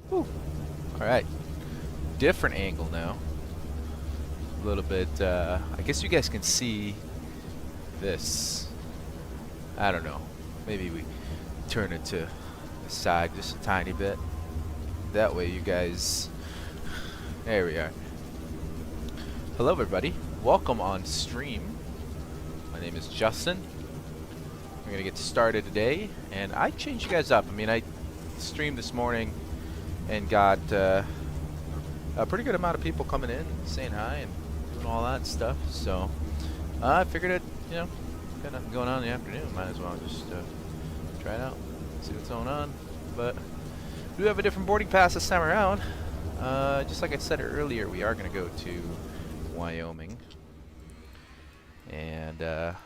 Whew. All right, different angle now. A little bit. I guess you guys can see this. I don't know. Maybe we turn it to the side just a tiny bit. That way, you guys. There we are. Hello, everybody. Welcome on stream. My name is Justin. We're gonna get started today, and I changed you guys up. I mean, I streamed this morning and got a pretty good amount of people coming in, saying hi, and doing all that stuff. So I figured it, got nothing going on in the afternoon. Might as well just try it out, see what's going on. But we do have a different boarding pass this time around. Just like I said earlier, we are gonna go to Wyoming, and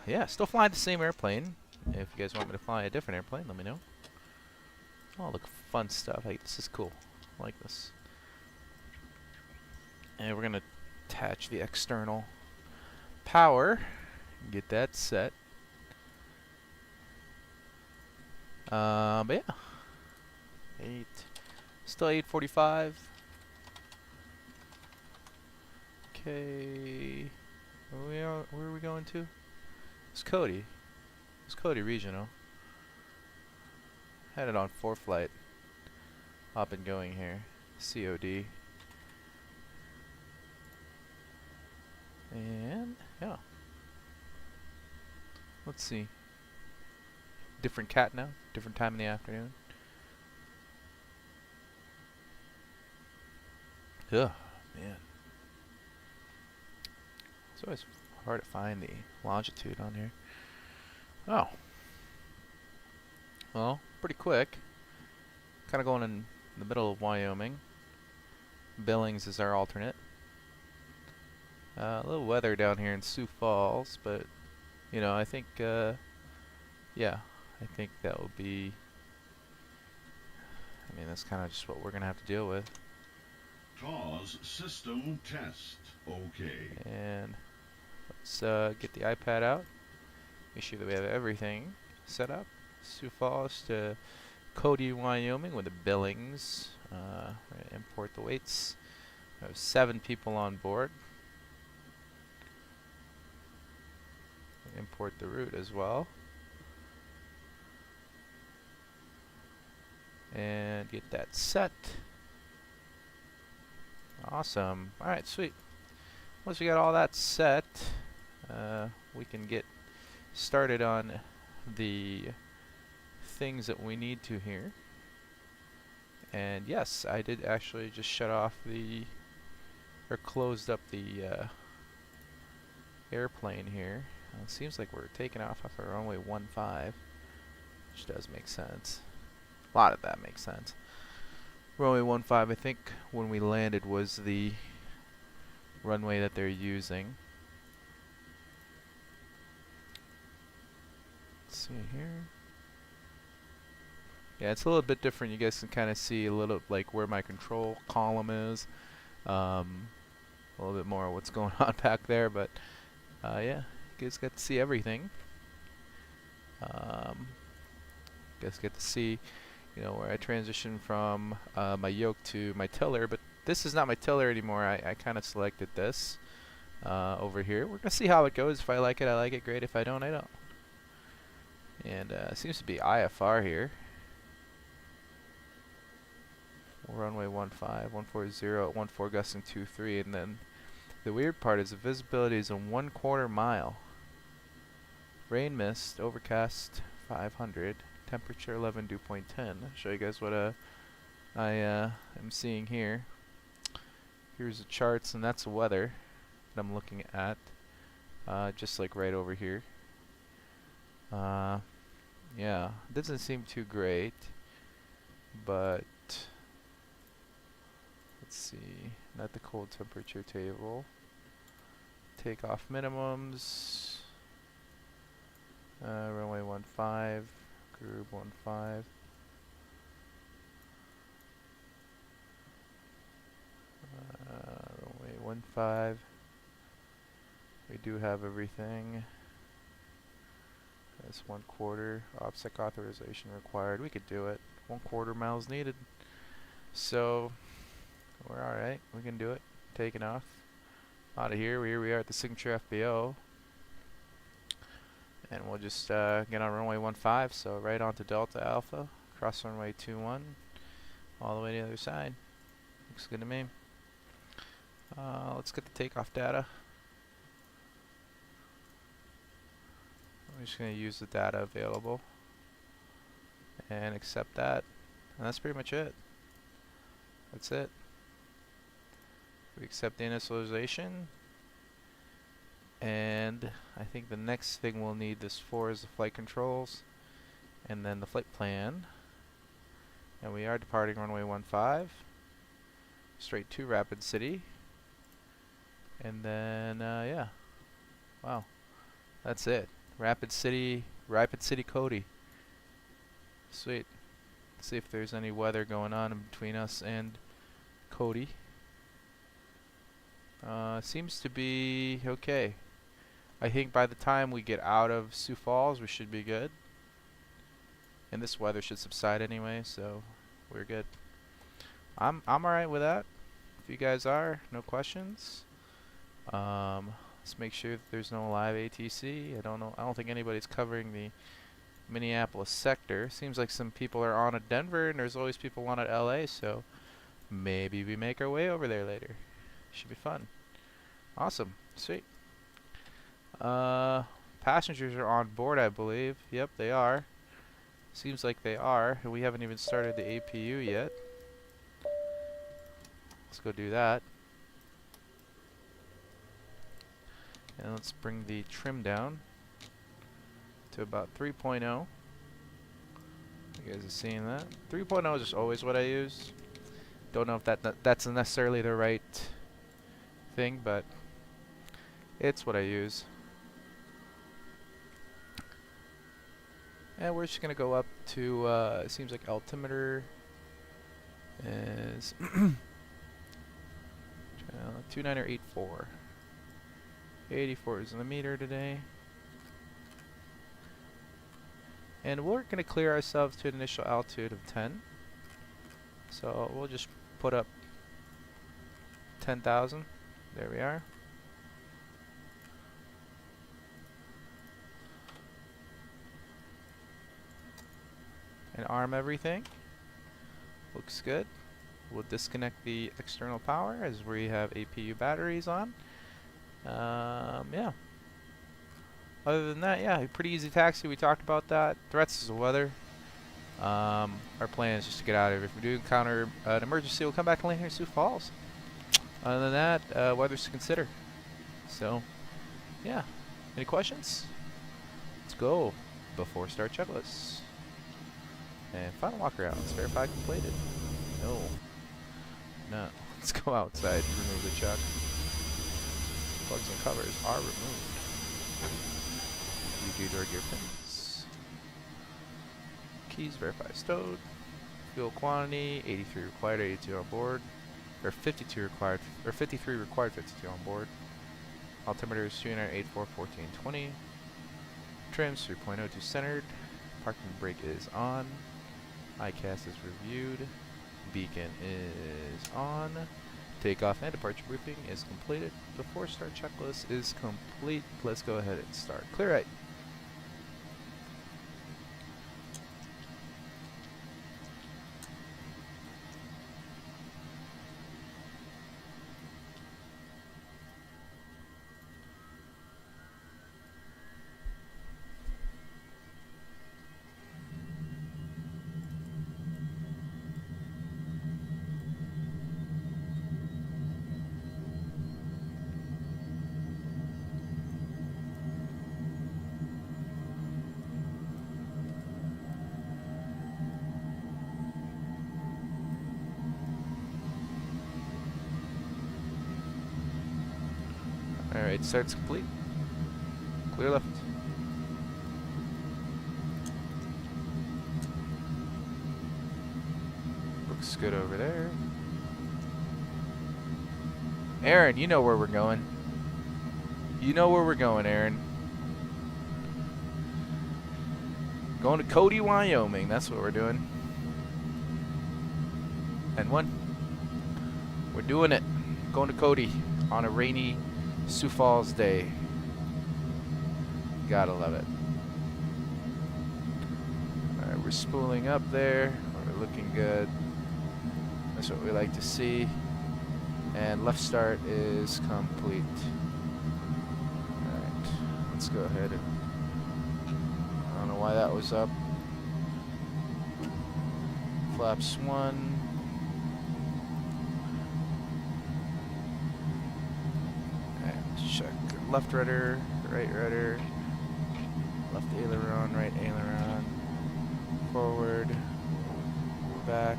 yeah, still flying the same airplane. If you guys want me to fly a different airplane, let me know. Oh, look, fun stuff. Hey, this is cool. I like this. And we're gonna attach the external power. Get that set. But yeah, still 8:45. Okay, where are we going to? It's Cody. It's Cody Regional. Had it on 4-flight. Up and going here. COD. And yeah. Let's see. Different cat now. Different time in the afternoon. Ugh, man. It's always hard to find the longitude on here. Oh. Well, pretty quick. Kind of going in the middle of Wyoming. Billings is our alternate. A little weather down here in Sioux Falls, but I think, yeah, I think that will be. I mean, that's kind of just what we're gonna have to deal with. Pause system test. Okay. And let's get the iPad out. Make sure that we have everything set up. Sioux Falls to Cody, Wyoming with the Billings. We're gonna import the weights. We have 7 people on board. Import the route as well. And get that set. Awesome. Alright, sweet. Once we got all that set, we can get started on the things that we need to here. And yes, I did actually just shut off or closed up the airplane here. It seems like we're taking off our runway 15, which does make sense. A lot of that makes sense. Runway 15, I think when we landed was the runway that they're using. Let's see here. Yeah, it's a little bit different. You guys can kind of see a little like where my control column is. A little bit more of what's going on back there, but yeah, you guys get to see everything. You guys get to see, where I transition from my yoke to my tiller, but this is not my tiller anymore. I kind of selected this over here. We're gonna see how it goes. If I like it, great. If I don't, I don't. And it seems to be IFR here. Runway 15, 140 at 14 gusting 23, and then the weird part is the visibility is a 1/4 mile. Rain mist, overcast 500, temperature 11 dew point 10. I'll show you guys what I am seeing here. Here's the charts, and that's the weather that I'm looking at, just like right over here. Yeah, it doesn't seem too great, but let's see, not the cold temperature table. Takeoff minimums. Runway 15, group 15. Runway 15. We do have everything. That's 1/4. OPSEC authorization required. We could do it. 1/4 miles needed. So we're all right. We can do it. Taking off out of here. Here we are at the Signature FBO, and we'll just get on runway 15. So right onto Delta Alpha, cross runway 21, all the way to the other side. Looks good to me. Let's get the takeoff data. I'm just going to use the data available and accept that, and that's pretty much it. That's it. We accept the initialization, and I think the next thing we'll need this for is the flight controls and then the flight plan. And we are departing runway 15 straight to Rapid City, and then yeah, wow, that's it. Rapid City Cody. Sweet. Let's see if there's any weather going on in between us and Cody. Seems to be okay. I think by the time we get out of Sioux Falls, we should be good. And this weather should subside anyway, so we're good. I'm alright with that. If you guys are, no questions. Let's make sure that there's no live ATC. I don't think anybody's covering the Minneapolis sector. Seems like some people are on at Denver, and there's always people on at LA, so maybe we make our way over there later. Should be fun. Awesome. Sweet. Passengers are on board, I believe. Yep, they are. Seems like they are. We haven't even started the APU yet. Let's go do that. And let's bring the trim down to about 3.0. You guys are seeing that? 3.0 is just always what I use. Don't know if that's necessarily the right thing, but it's what I use. And we're just gonna go up to it seems like altimeter is 2984. 84 is in the meter today. And we're gonna clear ourselves to an initial altitude of 10. So we'll just put up 10,000. There we are. And arm everything. Looks good. We'll disconnect the external power as we have APU batteries on. Yeah. Other than that, yeah, pretty easy taxi. We talked about that. Threats is the weather. Our plan is just to get out of here. If we do encounter an emergency, we'll come back and land here in Sioux Falls. Other than that, weather's to consider. So, yeah. Any questions? Let's go. Before start checklist. And final walk around. Let's verify completed. No. No. Let's go outside and remove the chuck. Plugs and covers are removed. U2 door gear pins. Keys verify stowed. Fuel quantity 83 required, 82 on board. Or 52 required, or 53 required, 52 on board. Altimeter is 284, 14, 20. Trims 3.02 centered. Parking brake is on. ICAS is reviewed. Beacon is on. Takeoff and departure briefing is completed. The 4-star checklist is complete. Let's go ahead and start. Clear right. Alright, start's complete. Clear left. Looks good over there. Aaron, you know where we're going. You know where we're going, Aaron. Going to Cody, Wyoming. That's what we're doing. And one. We're doing it. Going to Cody on a rainy Sioux Falls day. Gotta love it. Alright, we're spooling up there. We're looking good. That's what we like to see. And left start is complete. Alright, let's go ahead and... I don't know why that was up. Flaps 1. And check left rudder, right rudder, left aileron, right aileron, forward, back.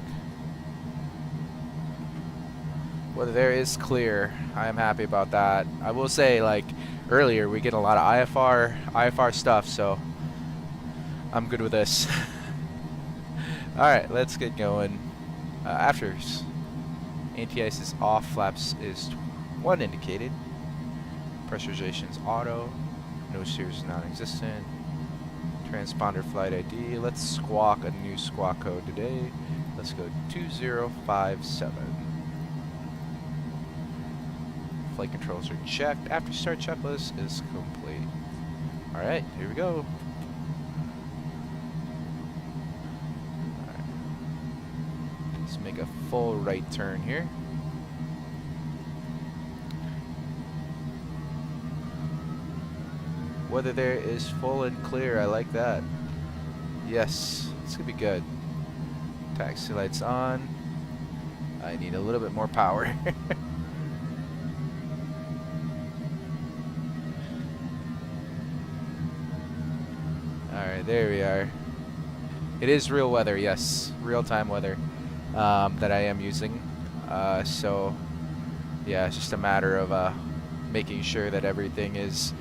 Weather there is clear. I am happy about that. I will say, like earlier, we get a lot of IFR stuff, so I'm good with this. All right, let's get going. Afters. Anti-ice is off. Flaps is 1 indicated. Pressurization is auto. No steers is non-existent. Transponder flight ID. Let's squawk a new squawk code today. Let's go 2057. Flight controls are checked. After start checklist is complete. All right, here we go. All right. Let's make a full right turn here. Weather there is full and clear. I like that. Yes, it's gonna be good. Taxi lights on. I need a little bit more power. Alright, there we are. It is real weather, yes. Real-time weather that I am using. So, yeah, it's just a matter of making sure that everything is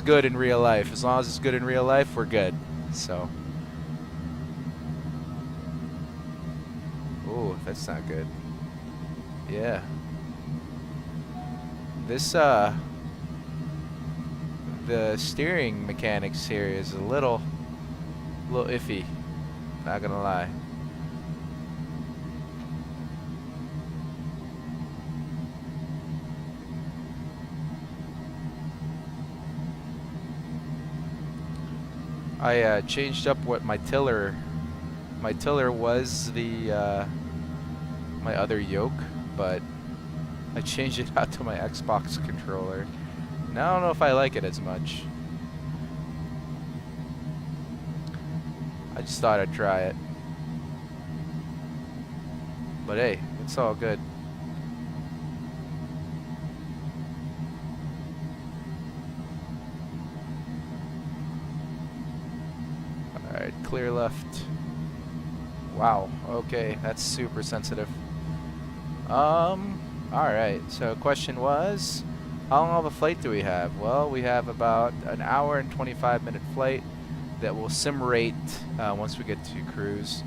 good in real life. As long as it's good in real life, we're good. So. Ooh, that's not good. Yeah. This, the steering mechanics here is a little iffy. Not gonna lie. I changed up what my tiller was the my other yoke, but I changed it out to my Xbox controller. Now I don't know if I like it as much. I just thought I'd try it. But hey, it's all good. Alright, clear left. Wow, okay, that's super sensitive. Alright, so question was, how long of a flight do we have? Well, we have about an hour and 25-minute flight that will sim rate once we get to cruise.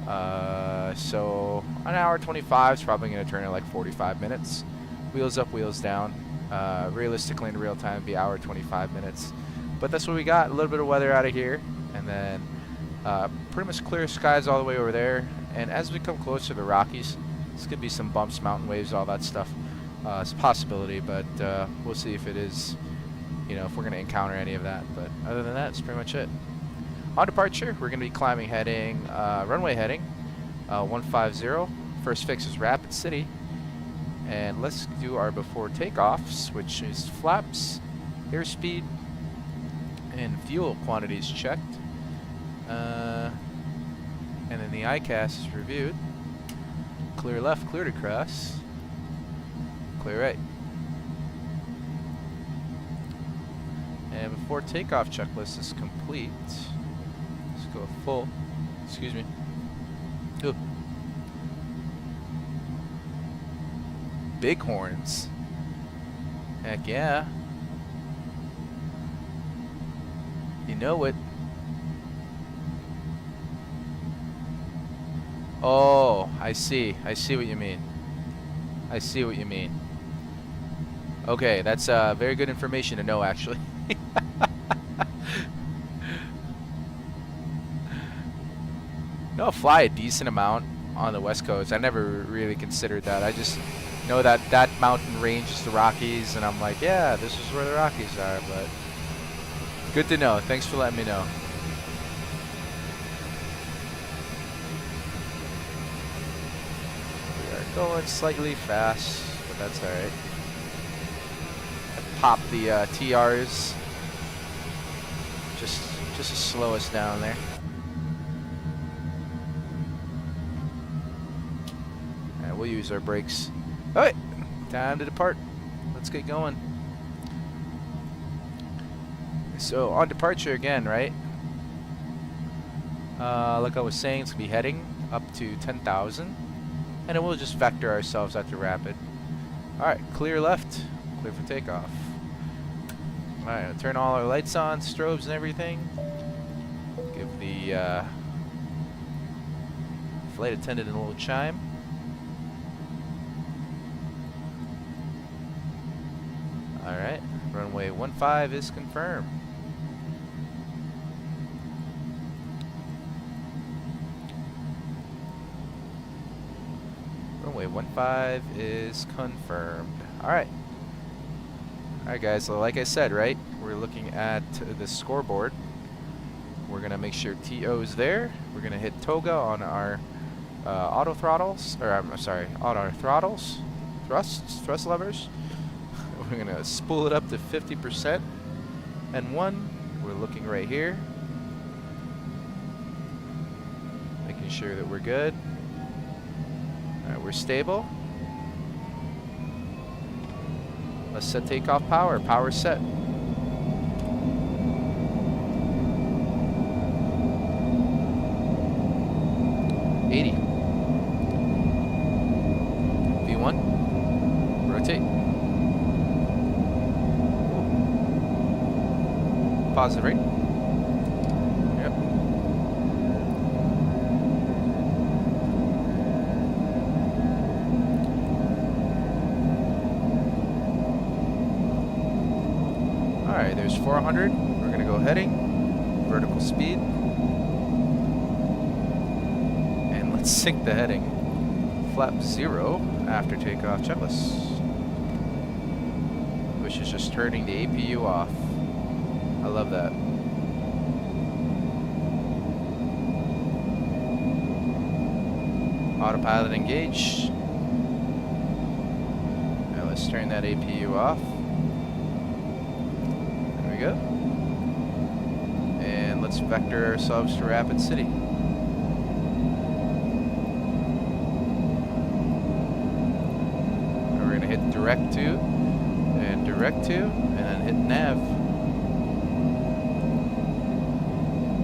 So an hour 25 is probably going to turn in like 45 minutes. Wheels up, wheels down. Realistically, in real time, it'd be hour 25 minutes. But that's what we got. A little bit of weather out of here, and then pretty much clear skies all the way over there. And as we come closer to the Rockies, this could be some bumps, mountain waves, all that stuff. It's a possibility, but we'll see if it is, you know, if we're going to encounter any of that. But other than that, it's pretty much it. On departure, we're going to be climbing runway heading 150. First fix is Rapid City. And let's do our before takeoffs, which is flaps, airspeed, and fuel quantities checked. And then the ICAS is reviewed. Clear left, clear to cross. Clear right. And before takeoff checklist is complete. Let's go full. Excuse me. Ooh. Bighorns. Heck yeah. You know it. Oh, I see. I see what you mean. I see what you mean. Okay, that's very good information to know, actually. No, fly a decent amount. on the West Coast. I never really considered that. I just know that that mountain range is the Rockies, and I'm like, yeah, this is where the Rockies are. But good to know. Thanks for letting me know. We are going slightly fast, but that's all right. Pop the TRs just to slow us down there. And we'll use our brakes. All right, time to depart. Let's get going. So on departure again, right? Like I was saying, it's gonna be heading up to 10,000, and then we'll just vector ourselves at the rapid. All right, clear left, clear for takeoff. All right, I'll turn all our lights on, strobes and everything. Give the flight attendant a little chime. All right, runway 15 is confirmed. Runway 15 is confirmed. All right. Alright guys, so like I said, right, we're looking at the scoreboard. We're going to make sure TO is there. We're going to hit toga on our auto throttles, or I'm sorry, on our throttles, thrust levers. We're going to spool it up to 50%. And we're looking right here. Making sure that we're good. Alright, we're stable. Let's set takeoff power. Power set. V1. Rotate. Positive rate. Yep. Alright, there's 400. We're going to go heading. Vertical speed. And let's sync the heading. Flap 0 after takeoff checklist. Which is just turning the APU off. I love that. Autopilot engaged. Now let's turn that APU off. There we go. And let's vector ourselves to Rapid City. And we're gonna hit direct to, and direct to, and then hit nav.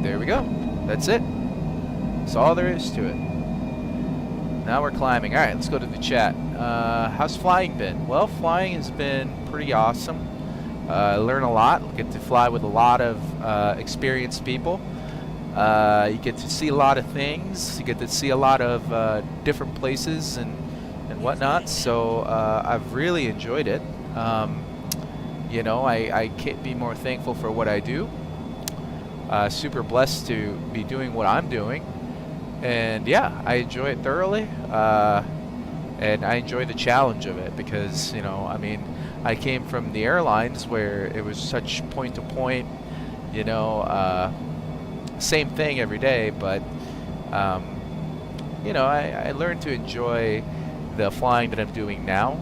There we go. That's it. That's all there is to it. Now we're climbing. Alright, let's go to the chat. How's flying been? Well, flying has been pretty awesome. I learn a lot. Get to fly with a lot of experienced people. You get to see a lot of things. You get to see a lot of different places and whatnot. So I've really enjoyed it. You know, I can't be more thankful for what I do. Super blessed to be doing what I'm doing, and yeah, I enjoy it thoroughly, and I enjoy the challenge of it because, you know, I mean, I came from the airlines where it was such point to point, you know, same thing every day, but you know, I learned to enjoy the flying that I'm doing now.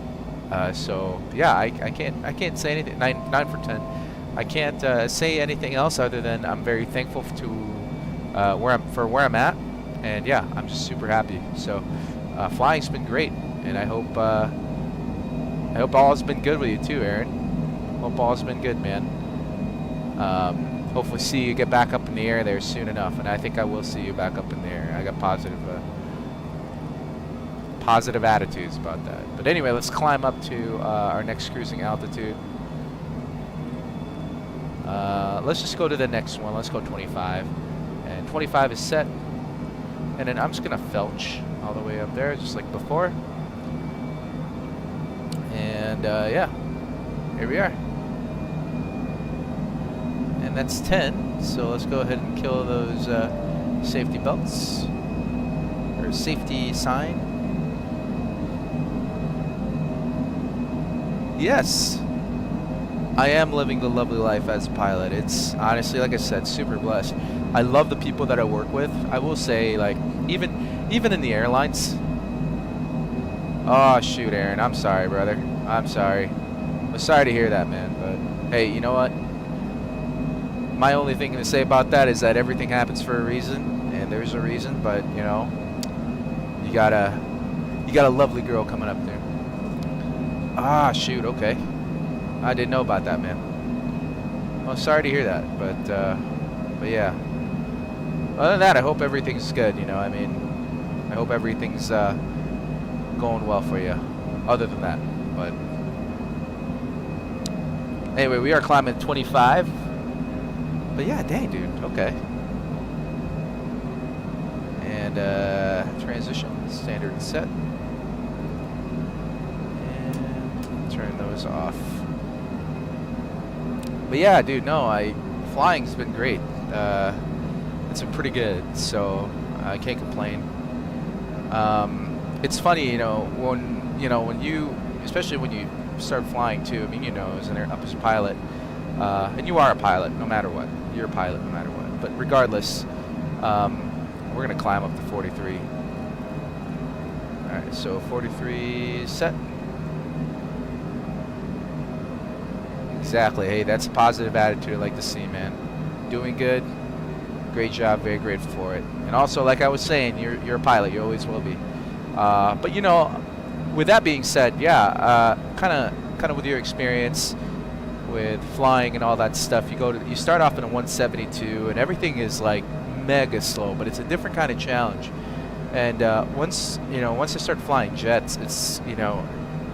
So yeah, I can't say anything. 9 for 10. I can't say anything else other than I'm very thankful to where I'm at, and yeah, I'm just super happy. So flying's been great, and I hope all has been good with you too, Aaron. Hope all has been good, man. Hopefully see you get back up in the air there soon enough, and I think I will see you back up in the air. I got positive attitudes about that. But anyway, let's climb up to our next cruising altitude. Let's just go to the next one. Let's go 25. And 25 is set. And then I'm just going to felch all the way up there, just like before. And yeah, here we are. And that's 10. So let's go ahead and kill those safety belts. Or your safety sign. Yes, I am living the lovely life as a pilot. It's honestly, like I said, super blessed. I love the people that I work with. I will say, like, even in the airlines. Oh shoot, Aaron, I'm sorry, brother. I'm sorry. I'm sorry to hear that, man. But hey, you know what? My only thing to say about that is that everything happens for a reason, and there's a reason. But you know, you got a lovely girl coming up there. Ah, shoot. Okay, I didn't know about that, man. Well, sorry to hear that, but yeah. Other than that, I hope everything's good. You know, I mean, I hope everything's going well for you. Other than that, but anyway, we are climbing 25. But yeah, dang, dude. Okay. And transition, standard set. And turn those off. But yeah, dude, no, flying's been great. It's been pretty good, so I can't complain. It's funny, when you, especially when you start flying too. I mean, as an up as a pilot, and you are a pilot no matter what. You're a pilot no matter what. But regardless, we're gonna climb up to 43. All right, so 43 set. Exactly. Hey, that's a positive attitude I like to see, man. Doing good. Great job. Very grateful for it. And also, like I was saying, you're a pilot. You always will be. But with that being said, yeah, kind of with your experience with flying and all that stuff, you start off in a 172, and everything is like mega slow, but it's a different kind of challenge. And once I started flying jets, it's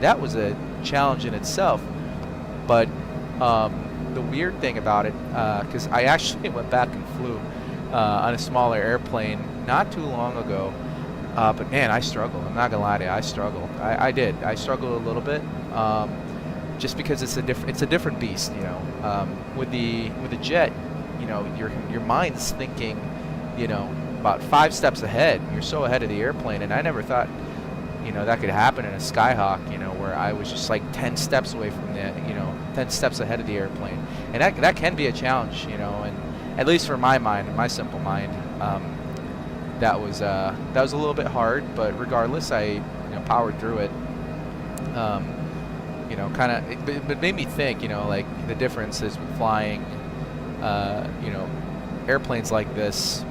that was a challenge in itself. But the weird thing about it, because I actually went back and flew on a smaller airplane not too long ago. But man, I struggled. I'm not gonna lie to you, I struggled. I did. I struggled a little bit, just because it's a different beast. With the jet, your mind's thinking, about 5 steps ahead. You're so ahead of the airplane, and I never thought, that could happen in a Skyhawk. Where I was just like 10 steps away from 10 steps ahead of the airplane, and that can be a challenge. And at least for my mind, my simple mind. That was a little bit hard, but regardless, I powered through it. It made me think, like the differences with flying, airplanes like this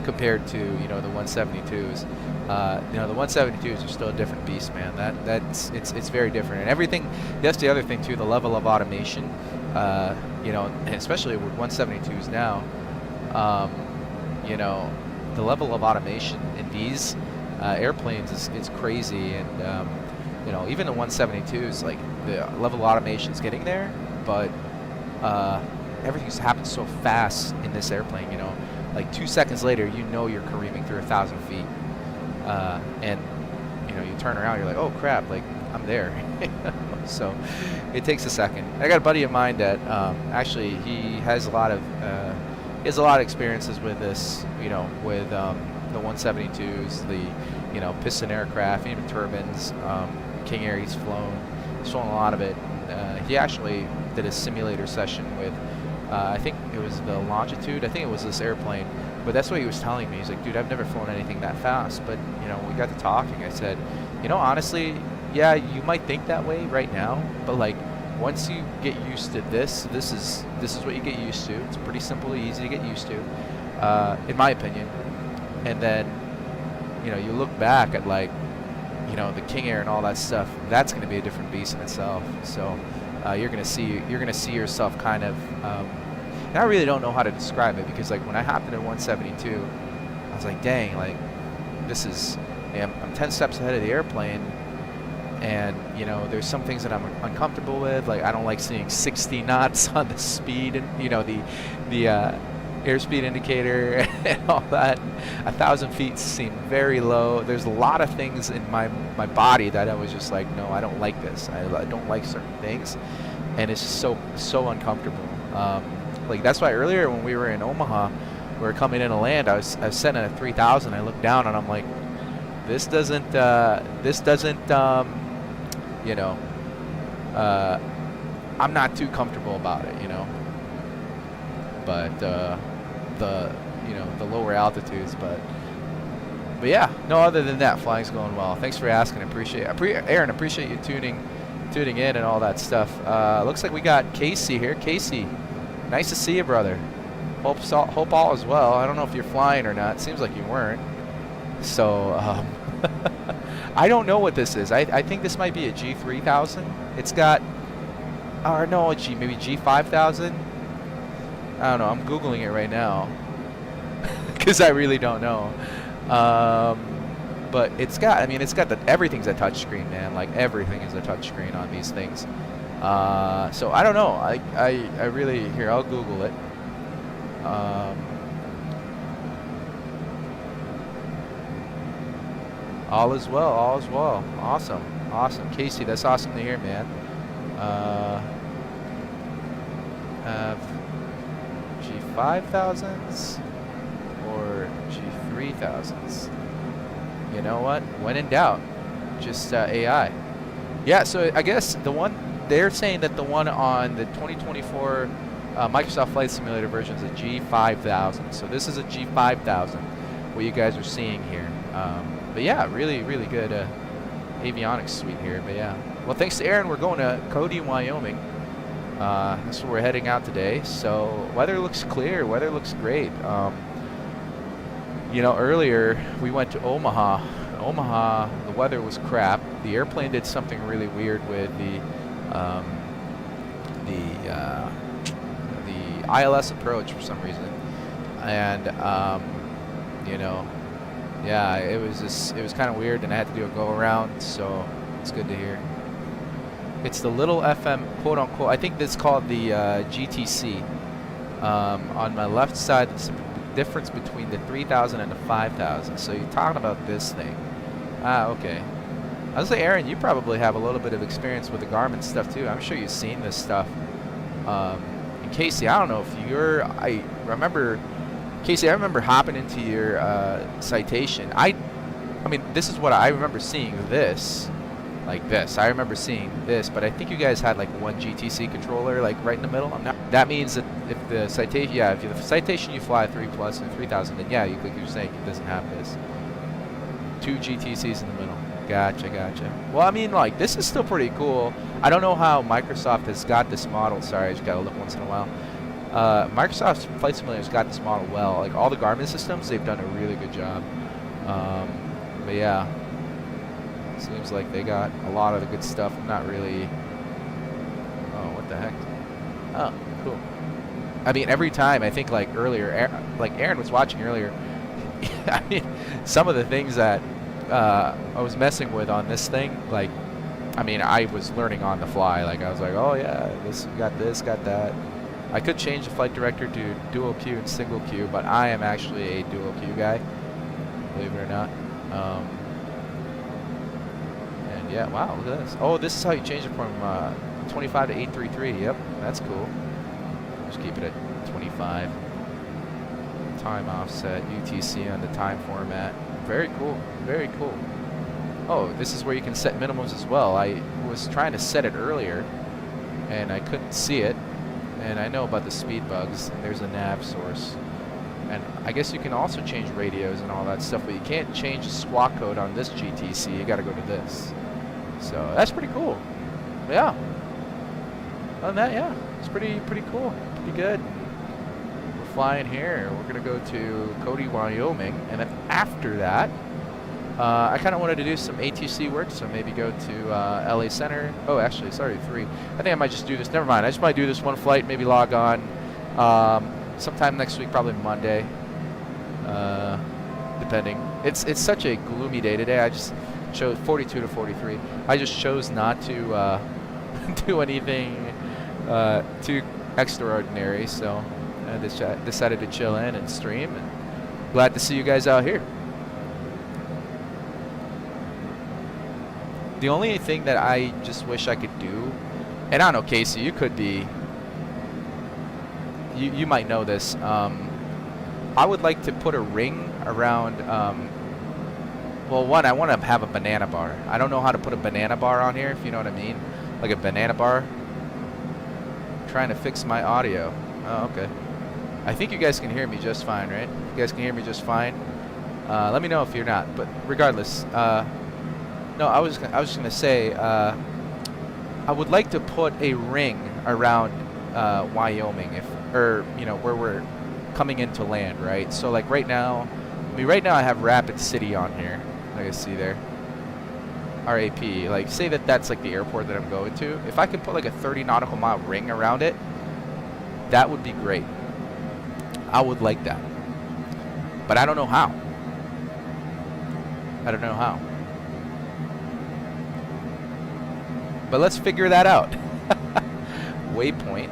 compared to the 172s. The 172s are still a different beast, man. It's very different, and everything. That's the other thing too. The level of automation, and especially with 172s now, the level of automation in these airplanes is crazy, and even the 172s, like the level of automation is getting there, but everything's happened so fast in this airplane. Like 2 seconds later, you're careening through 1,000 feet, and you turn around, you're like, oh crap, like I'm there. So it takes a second. I got a buddy of mine that actually he has a lot of experiences with this, with the 172s, the piston aircraft, even turbines. King Air, he's flown a lot of it. He actually did a simulator session with, I think it was the Longitude. I think it was this airplane, but that's what he was telling me. He's like, dude, I've never flown anything that fast. But we got to talking. I said, honestly, yeah, you might think that way right now, but like once you get used to this is what you get used to. It's pretty simple, easy to get used to, in my opinion. And then you look back at like the King Air and all that stuff. That's going to be a different beast in itself. So you're going to see yourself kind of. And I really don't know how to describe it, because like when I hopped into 172, I was like, dang, like this is. I'm 10 steps ahead of the airplane. And there's some things that I'm uncomfortable with. Like I don't like seeing 60 knots on the speed, and the airspeed indicator and all that. 1,000 feet seem very low. There's a lot of things in my body that I was just like, no, I don't like this. I don't like certain things, and it's just so uncomfortable. Like that's why earlier when we were in Omaha, we were coming in to land. I was sitting at 3,000. I looked down and I'm like, This doesn't, you know, I'm not too comfortable about it, you know. But the lower altitudes, but yeah, no. Other than that, flying's going well. Thanks for asking. Aaron, appreciate you tuning in and all that stuff. Looks like we got Casey here. Casey, nice to see you, brother. Hope all is well. I don't know if you're flying or not. Seems like you weren't. So I don't know what this is. I think this might be a G3000. It's got, or no, maybe G5000. I don't know. I'm Googling it right now because I really don't know. But it's got, I mean, it's got everything's a touchscreen, man. Like everything is a touchscreen on these things. So I don't know. I really, here, I'll Google it. All is well. All is well. Awesome. Awesome. Casey, that's awesome to hear, man. Have G5000s or G3000s? You know what? When in doubt, just AI. Yeah, so I guess the one, they're saying that the one on the 2024 Microsoft Flight Simulator version is a G5000. So this is a G5000, what you guys are seeing here. But yeah, really, really good avionics suite here. But yeah, well, thanks to Aaron, we're going to Cody, Wyoming. That's where we're heading out today. So weather looks clear. Weather looks great. You know, earlier we went to Omaha. Omaha, the weather was crap. The airplane did something really weird with the ILS approach for some reason, and you know, yeah, it was kind of weird, and I had to do a go around. So it's good to hear. It's the little FM, quote unquote. I think this is called the GTC. On my left side, it's the difference between the 3000 and the 5000. So you're talking about this thing. Ah, okay. I was like, Aaron, you probably have a little bit of experience with the Garmin stuff too. I'm sure you've seen this stuff. And Casey, I don't know if you're. Casey, I remember hopping into your Citation. I mean, this is what I remember seeing. This. Like this. I remember seeing this, but I think you guys had like one GTC controller like right in the middle. That means that if the Citation, yeah, if the Citation you fly 3 Plus and 3000, then yeah, like you're saying, it doesn't have this. 2 GTCs in the middle. Gotcha, gotcha. Well, I mean, like, this is still pretty cool. I don't know how Microsoft has got this model. Sorry, I just gotta look once in a while. Microsoft's Flight Simulator's got this model well. Like all the Garmin systems, they've done a really good job. But yeah. Seems like they got a lot of the good stuff. I'm not really. Oh, what the heck? Oh, cool. I mean, every time I think like earlier, like Aaron was watching earlier. I mean, some of the things that I was messing with on this thing, like, I mean, I was learning on the fly. Like I was like, oh yeah, this, got that. I could change the flight director to dual queue and single queue, but I am actually a dual queue guy, believe it or not. Yeah, wow, look at this. Oh, this is how you change it from 25 to 833. Yep, that's cool. Just keep it at 25. Time offset, UTC on the time format. Very cool, very cool. Oh, this is where you can set minimums as well. I was trying to set it earlier, and I couldn't see it. And I know about the speed bugs. There's a nav source. And I guess you can also change radios and all that stuff, but you can't change the squawk code on this GTC. You got to go to this. So that's pretty cool. Yeah. Other than that, yeah, it's pretty cool. Pretty good. We're flying here. We're gonna go to Cody, Wyoming, and then after that, I kind of wanted to do some ATC work, so maybe go to LA Center. Oh, actually, sorry, 3. I think I might just do this. Never mind. I just might do this one flight, maybe log on sometime next week, probably Monday, depending. It's such a gloomy day today. I just chose 42 to 43. I just chose not to do anything too extraordinary, so I decided to chill in and stream, and glad to see you guys out here. The only thing that I just wish I could do, and I don't know, Casey, you could be, you might know this, I would like to put a ring around Well, one, I want to have a banana bar. I don't know how to put a banana bar on here, if you know what I mean. Like a banana bar. I'm trying to fix my audio. Oh, okay. I think you guys can hear me just fine, right? You guys can hear me just fine. Let me know if you're not. But regardless, no, I was just gonna say, I would like to put a ring around Wyoming, or you know, where we're coming into land, right? So like right now, right now I have Rapid City on here. Like I see there, RAP. Like say that's like the airport that I'm going to. If I could put like a 30 nautical mile ring around it, that would be great. I would like that, but I don't know how. I don't know how. But let's figure that out. Waypoint.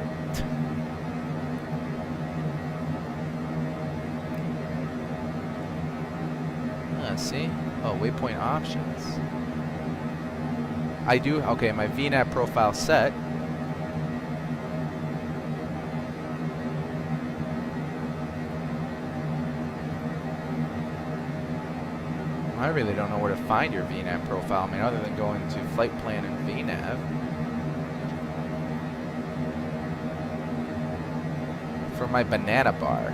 Let's see. Oh, waypoint options. I do. Okay, my VNAV profile set. I really don't know where to find your VNAV profile. I mean, other than going to flight plan and VNAV. For my banana bar.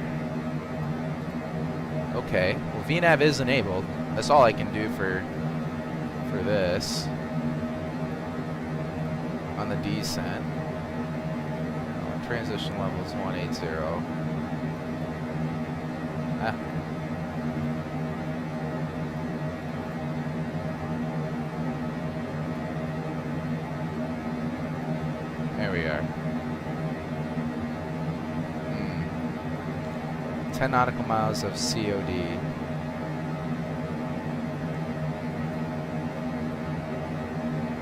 Okay. Well, VNAV is enabled. That's all I can do for this. On the descent. Transition level is 180. Ah. There we are. 10 nautical miles of COD.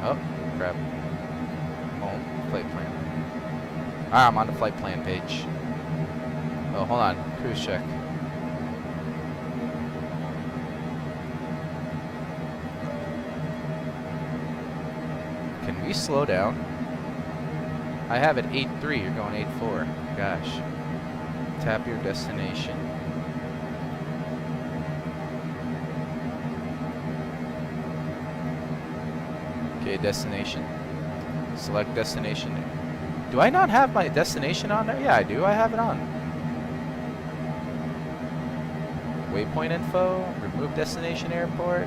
Oh, crap. Home, flight plan. Ah, I'm on the flight plan page. Oh, hold on. Cruise check. Can we slow down? I have it 8.3, you're going 8.4. Gosh. Tap your destination. Okay, destination. Select destination. Do I not have my destination on there? Yeah, I do. I have it on. Waypoint info. Remove destination airport.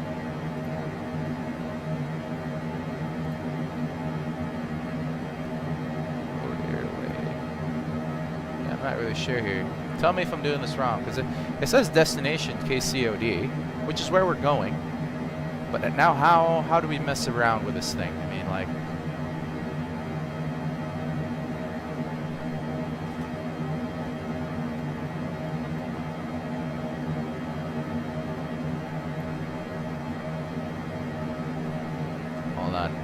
I'm not really sure here. Tell me if I'm doing this wrong, because it says destination KCOD, which is where we're going. But now how do we mess around with this thing? I mean, like... Hold on.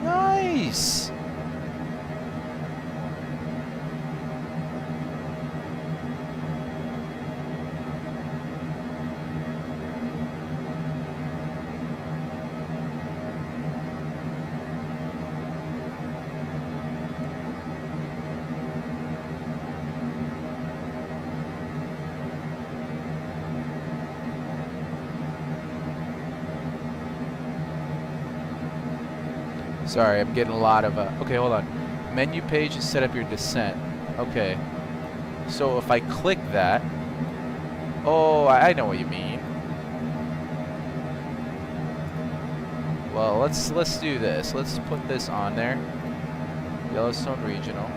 Nice. Sorry, I'm getting a lot of... okay, hold on. Menu page to set up your descent. Okay. So if I click that... Oh, I know what you mean. Well, let's do this. Let's put this on there. Yellowstone Regional.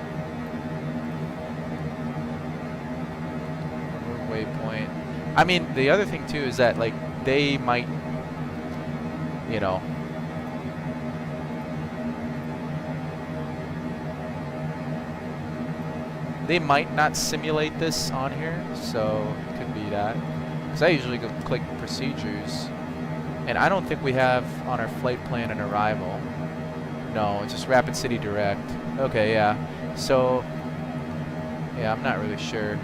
Remove waypoint. I mean, the other thing too is that, like, they might... You know... They might not simulate this on here, so it could be that. Because I usually go click procedures, and I don't think we have on our flight plan an arrival. No, it's just Rapid City Direct. Okay, yeah. So, yeah, I'm not really sure.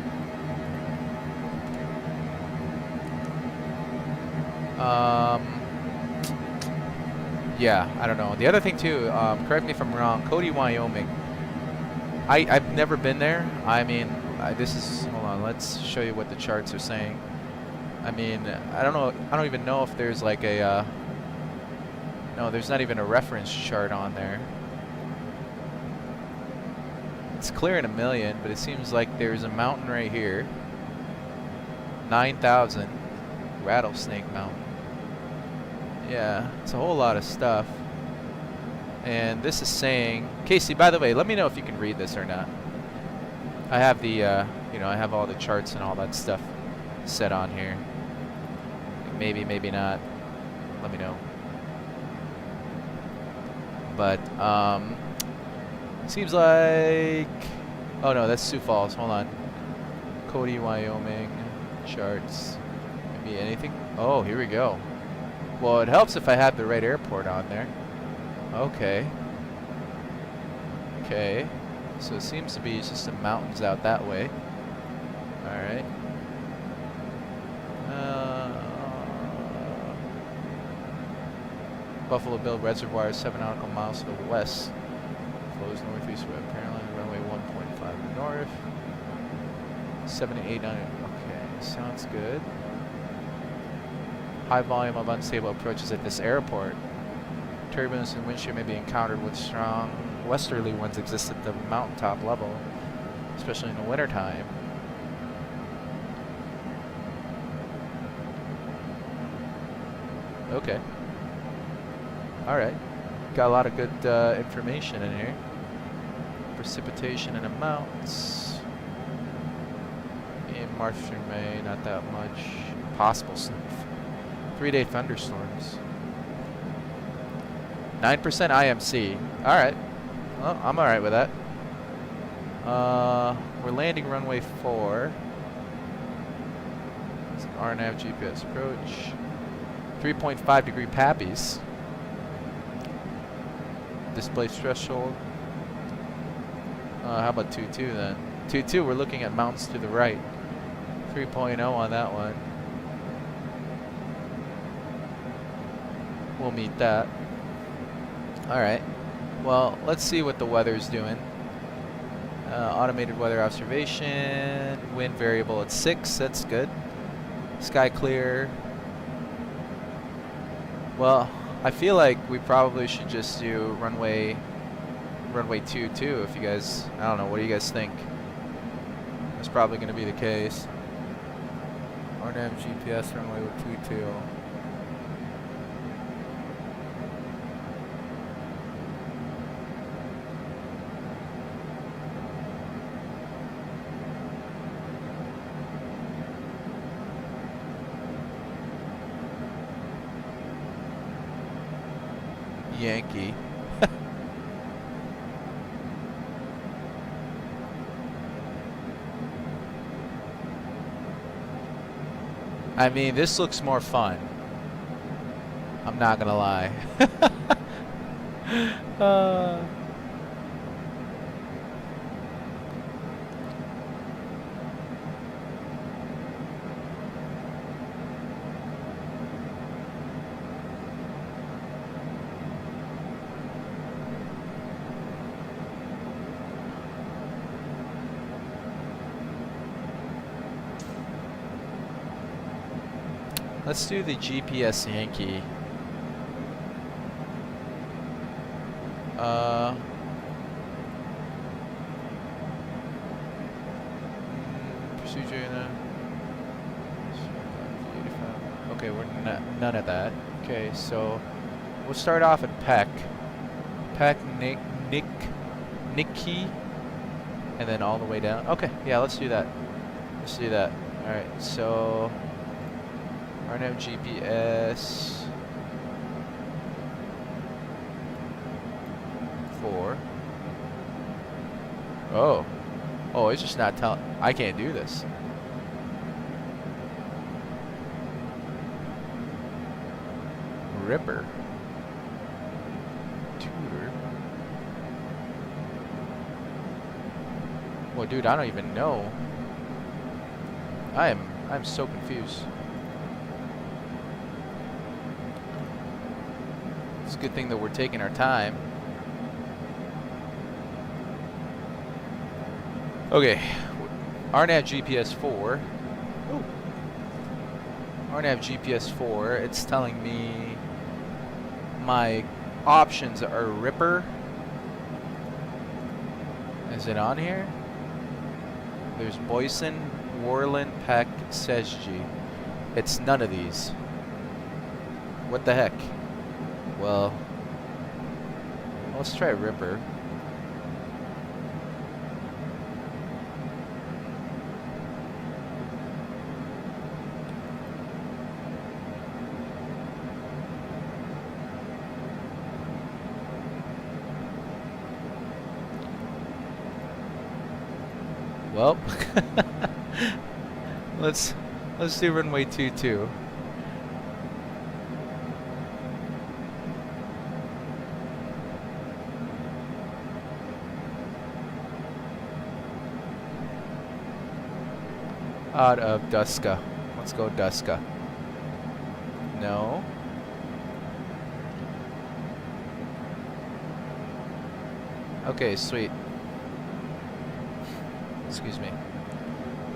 Yeah, I don't know. The other thing too, correct me if I'm wrong, Cody, Wyoming. I've never been there. I mean, this is, hold on, let's show you what the charts are saying. I mean, I don't know, I don't even know if there's like a, no, there's not even a reference chart on there. It's clearing 1,000,000, but it seems like there's a mountain right here. 9,000, Rattlesnake Mountain. Yeah, it's a whole lot of stuff. And this is saying, Casey, by the way, let me know if you can read this or not. I have the, you know, I have all the charts and all that stuff set on here. Maybe, maybe not. Let me know. But, seems like, oh no, that's Sioux Falls. Hold on. Cody, Wyoming, charts. Maybe anything? Oh, here we go. Well, it helps if I have the right airport on there. Okay. Okay. So it seems to be just some mountains out that way. Alright. Buffalo Bill Reservoir is 7 nautical miles to the west. Flows northeast with apparently runway 1.5 north. 789. Okay, sounds good. High volume of unstable approaches at this airport. Turbulence and wind shear may be encountered with strong westerly winds exist at the mountaintop level, especially in the wintertime. Okay. Alright. Got a lot of good information in here. Precipitation in the mountains. In March through May, not that much. Possible snow. 3-day thunderstorms. 9% IMC. Alright. Well, I'm alright with that. We're landing runway 4. It's an RNAV GPS approach. 3.5 degree PAPIs. Display threshold. How about 2.2 then? 2.2, we're looking at mountains to the right. 3.0 on that one. We'll meet that. Alright. Well, let's see what the weather's doing. Automated weather observation. Wind variable at 6. That's good. Sky clear. Well, I feel like we probably should just do runway 22 if you guys, I don't know, what do you guys think? That's probably going to be the case. RNAV GPS runway with 22. Yankee. I mean, this looks more fun. I'm not gonna lie. Let's do the GPS Yankee. Procedure in a okay, we're none of that. Okay, so we'll start off at Peck. Peck, Nikki, and then all the way down. Okay, yeah, let's do that. Let's do that. All right, so RNAV GPS 4. Oh, it's just not telling. I can't do this. Ripper. Tutor. Well, dude, I don't even know. I'm so confused. It's a good thing that we're taking our time. Okay, RNAV GPS 4. Ooh. RNAV GPS 4, it's telling me my options are Ripper. Is it on here? There's Boyson, Worland, Peck, Sesji. It's none of these. What the heck? Well, let's try Ripper. Well, let's do runway 22. Out of Duska. Let's go Duska. No. Okay, sweet. Excuse me.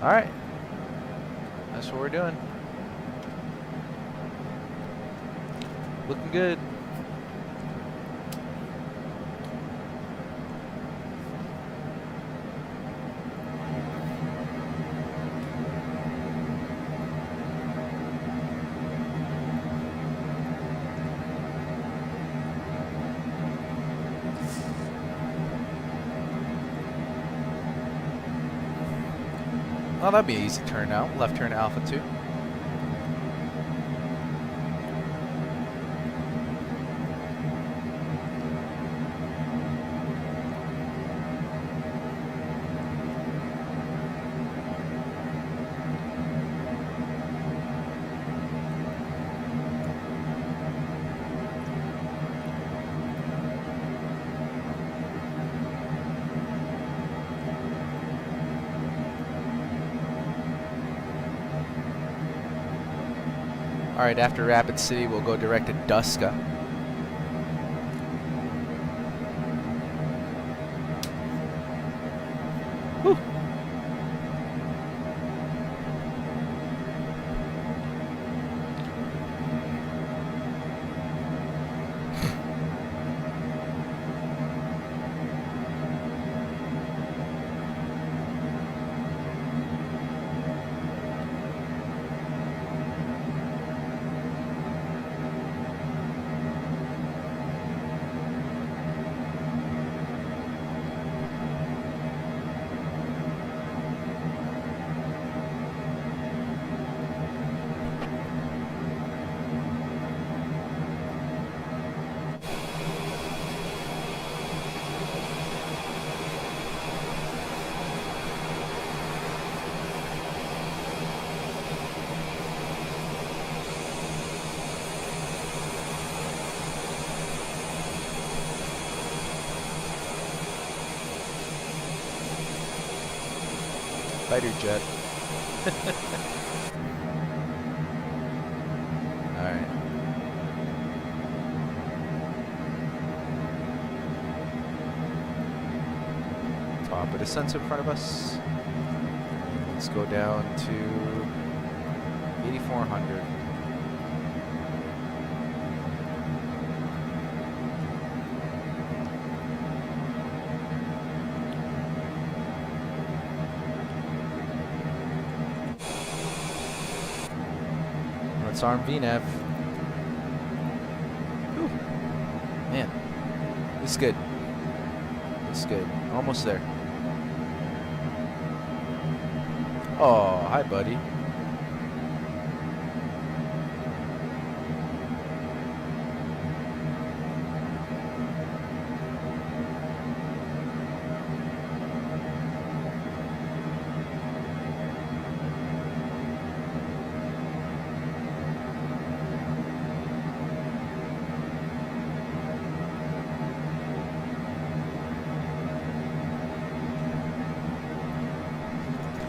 Alright. That's what we're doing. Looking good. Well, that'd be an easy turn out. Left turn Alpha 2. Alright, after Rapid City, we'll go direct to Duska. Whew. Fighter jet. Alright. Top of the sunset in front of us. Let's go down to 8,400. Let's arm VNAV. Whew. Man, this is good. This is good. Almost there. Oh, hi, buddy.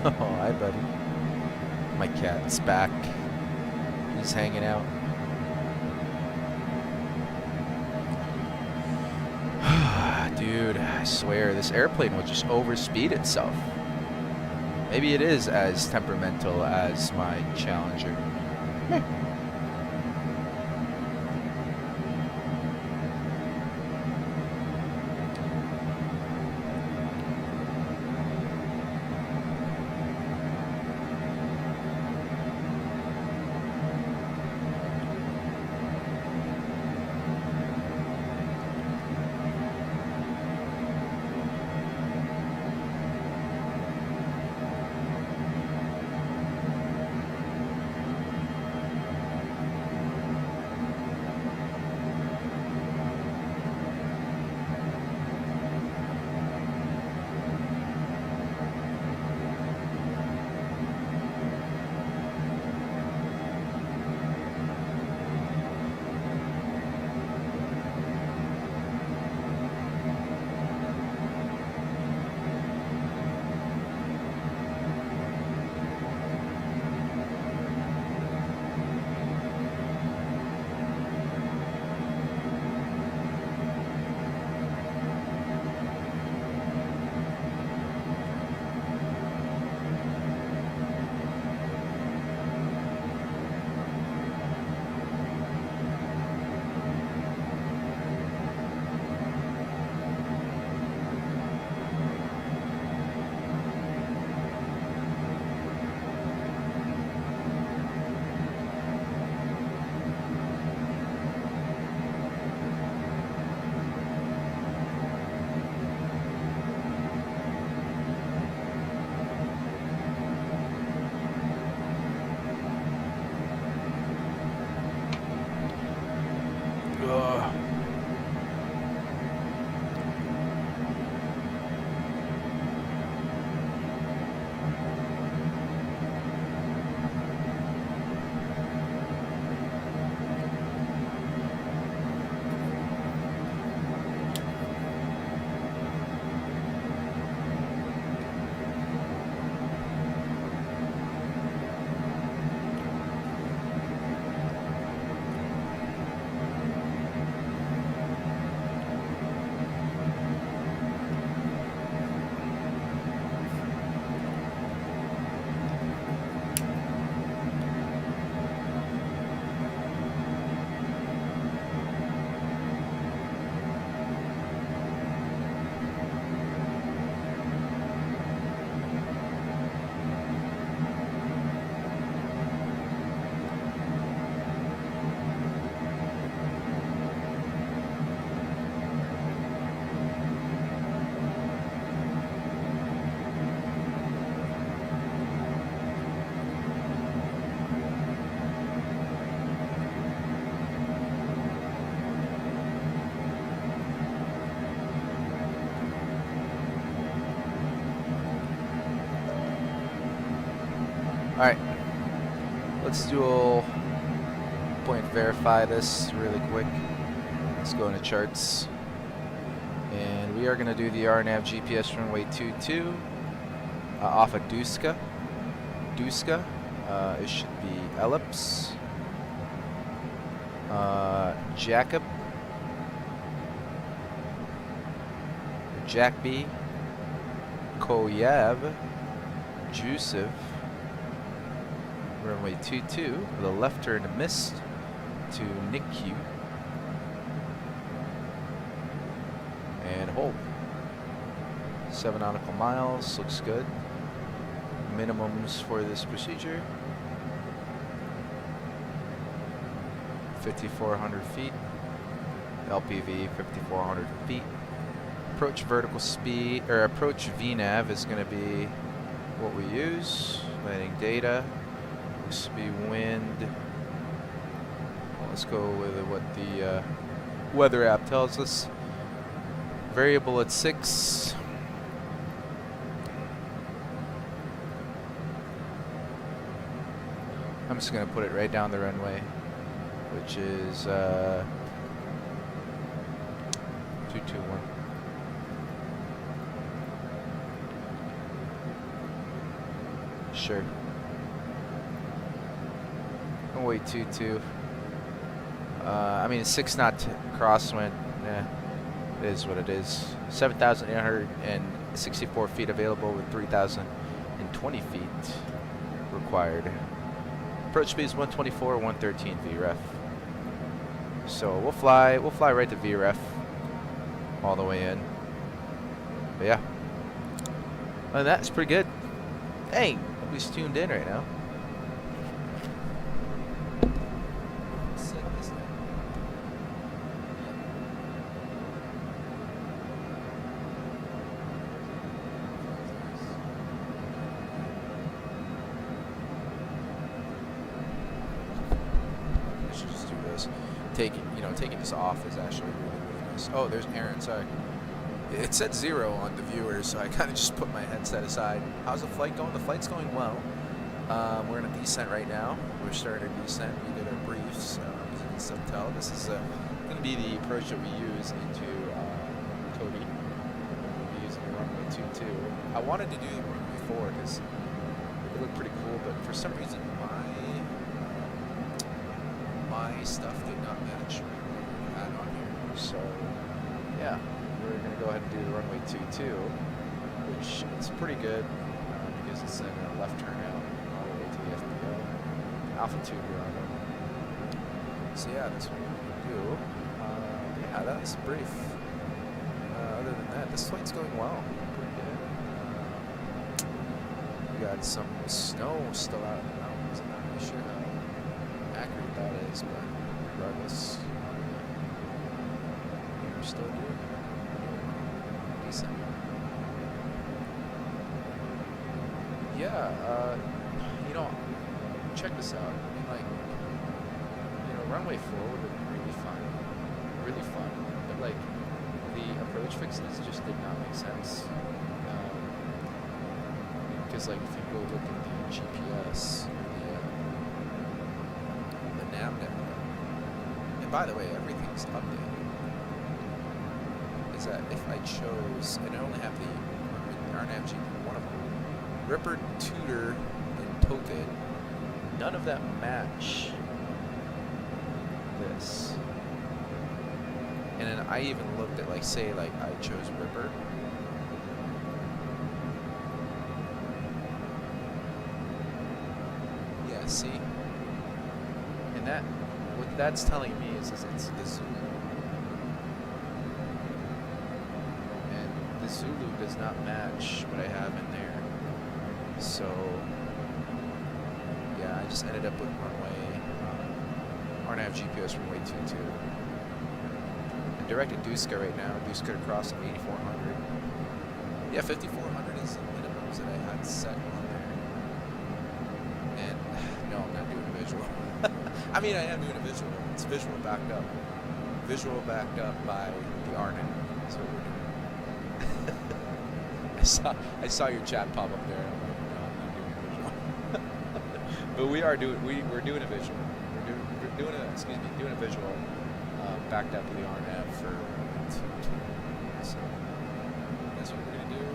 Oh, hi, buddy. My cat's back. He's hanging out. Dude, I swear, this airplane will just overspeed itself. Maybe it is as temperamental as my Challenger. Ugh. Alright, let's do a point verify this really quick. Let's go into charts. And we are going to do the RNAV GPS runway 22 off of Duska. It should be ellipse. Jacob. Jackby. Koyev. Jusev. Runway 22 with a left turn missed to NICU. And hold. 7 nautical miles, looks good. Minimums for this procedure. 5,400 feet. LPV 5,400 feet. Approach vertical speed, or approach VNAV is going to be what we use. Landing data. Looks to be wind. Well, let's go with what the weather app tells us. Variable at 6. I'm just going to put it right down the runway, which is 221. Sure. Runway 22. I mean, 6 knot crosswind. Yeah, is what it is. 7,864 feet available with 3,020 feet required. Approach speed is 124, 113 VREF. So we'll fly right to VREF all the way in. But yeah, and that's pretty good. Dang, nobody's tuned in right now. Taking this off is actually really, really nice. Oh, there's Aaron, sorry. It said 0 on the viewers, so I kind of just put my headset aside. How's the flight going? The flight's going well. We're in a descent right now. We're starting a descent. We did our briefs, as you can still tell. This is going to be the approach that we use into Cody. We'll be using the runway 22. I wanted to do the runway 4 because it looked pretty cool, but for some reason my stuff did not match what we had on here. So yeah, we're going to go ahead and do the runway 22, which is pretty good because it's a left turn out all the way to the FBO. Altitude we're on. So yeah, that's what we're going to do. Yeah, that was brief. Other than that, this flight's going well. Pretty good. We got some snow still out in the mountains. I'm not really sure how accurate that is, but regardless, we're still doing decent. Yeah, check this out. I mean, like, runway 4 would have been really fun, but like the approach fixes just did not make sense. Because like if you go look at the GPS, the nav network, and by the way, everything's updated. Is that if I chose, and I only have the RNAV GP, one of them, Ripper, Tudor, and Tokid, none of that match this. And then I even looked at, like, say, like, I chose Ripper. Yeah, see? And that, what that's telling me is it's the Zulu. And the Zulu does not match what I have in there. So, yeah, I just ended up with runway, RNAV GPS runway 22. And directed Duska right now, Duska to cross at 8,400. Yeah, 5,400 is the minimums that I had set on there. And, no, I'm not doing a visual. I mean, I am doing a visual. It's visual backed up. Visual backed up by the RNAV. That's what we're doing. I saw your chat pop up there. I'm like, no, I'm not doing a visual. But we're doing a visual. We're doing a visual backed up with the RNAV for so that's what we're gonna do.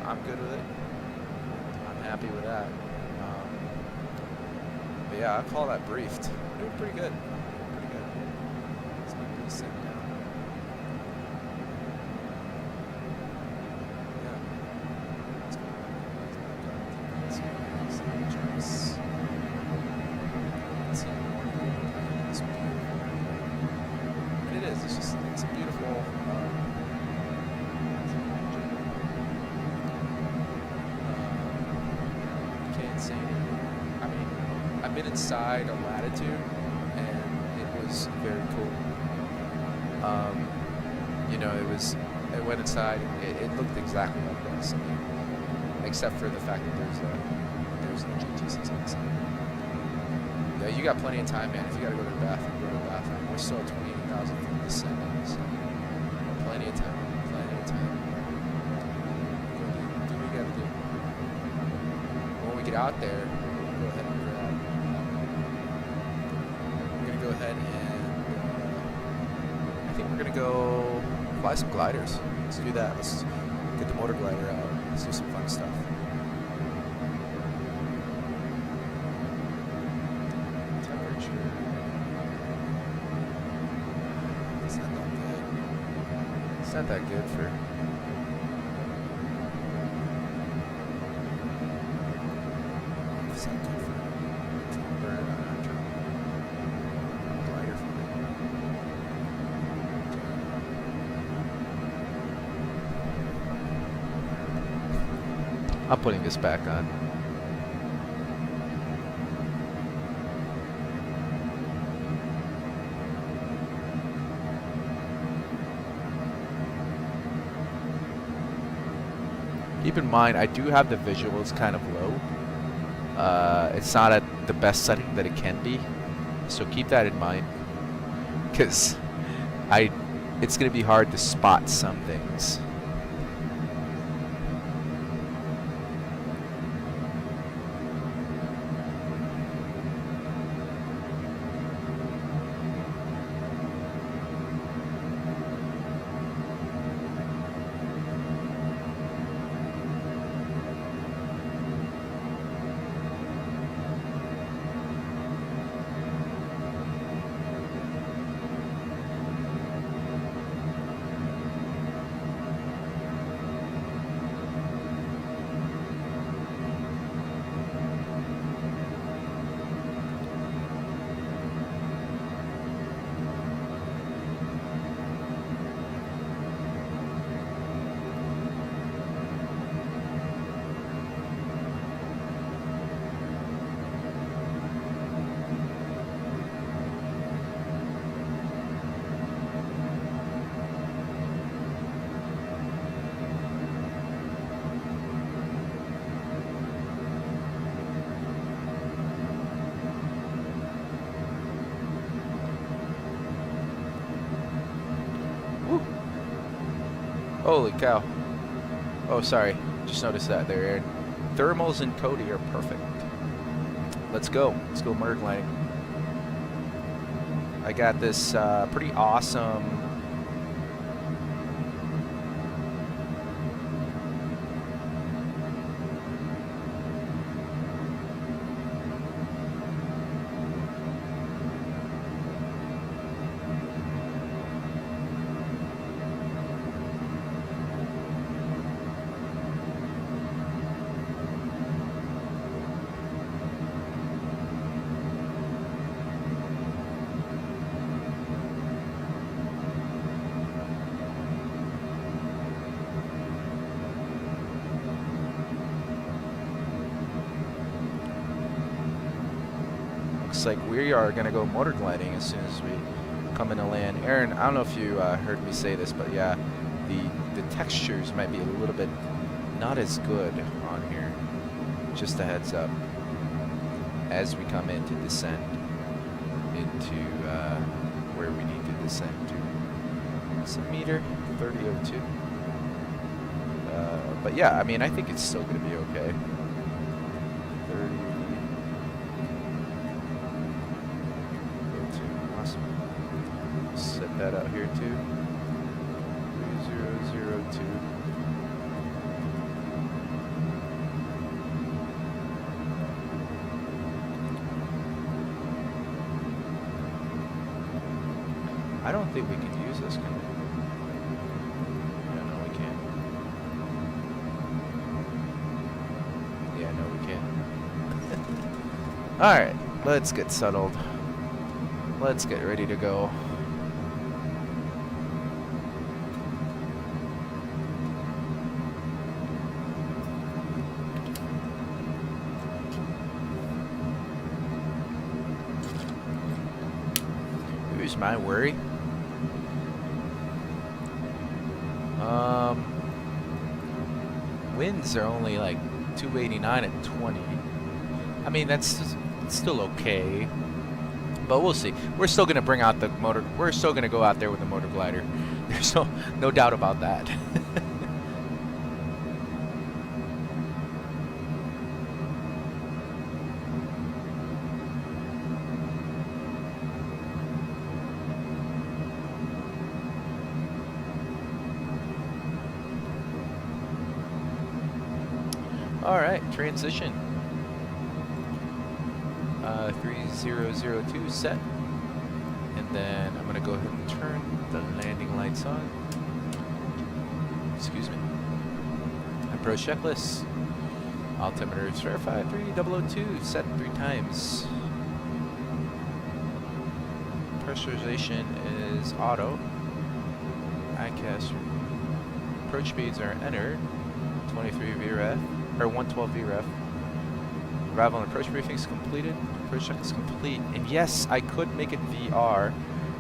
I'm good with it. I'm happy with that. But yeah, I'll call that briefed. We're doing pretty good. Pretty good. It's not pretty set down. Yeah. Let's see. It is. It's a beautiful. Can't say anything. I mean, I've been inside a Latitude, and it was very cool. It went inside. It looked exactly like this, except for the fact that there's no GT6 inside. Yeah, you got plenty of time, man. If you got to go to the bathroom, go to the bathroom. We're still at 28,000 feet descending, so plenty of time. Plenty of time. Do what we got to do. When we get out there, we'll go ahead and grab. We're gonna go ahead and I think we're gonna go fly some gliders. Let's do that. Let's get the motor glider out. Let's do some fun stuff. not that good for. It's not good for glider for me. I'm putting this back on. Keep in mind, I do have the visuals kind of low. It's not at the best setting that it can be, so keep that in mind, because it's going to be hard to spot some things. Holy cow. Oh, sorry. Just noticed that there, Aaron. Thermals and Cody are perfect. Let's go. Let's go motor gliding. I got this pretty awesome like we are going to go motor gliding as soon as we come into land. Aaron, I don't know if you heard me say this, but yeah, the textures might be a little bit not as good on here. Just a heads up. As we come in to descend into where we need to descend to. It's a meter, 3002. But yeah, I mean, I think it's still going to be okay. 30. Set that out here too. 3002. I don't think we can use this, can we? Yeah, no, we can't. Yeah, no, we can't. Alright, let's get settled. Let's get ready to go. Here's my worry. Winds are only like 289 at 20. I mean, that's still okay. But we'll see. We're still going to bring out the motor. We're still going to go out there with the motor glider. There's no doubt about that. All right, transition. 3002 set, and then I'm gonna go ahead and turn the landing lights on. Excuse me. Approach checklist. Altimeter is verified 3002, set 3 times. Pressurization is auto. ICAS. Approach speeds are entered. 23 VREF, or 112 VREF. Arrival and approach briefing is completed. Approach check is complete. And yes, I could make it VR.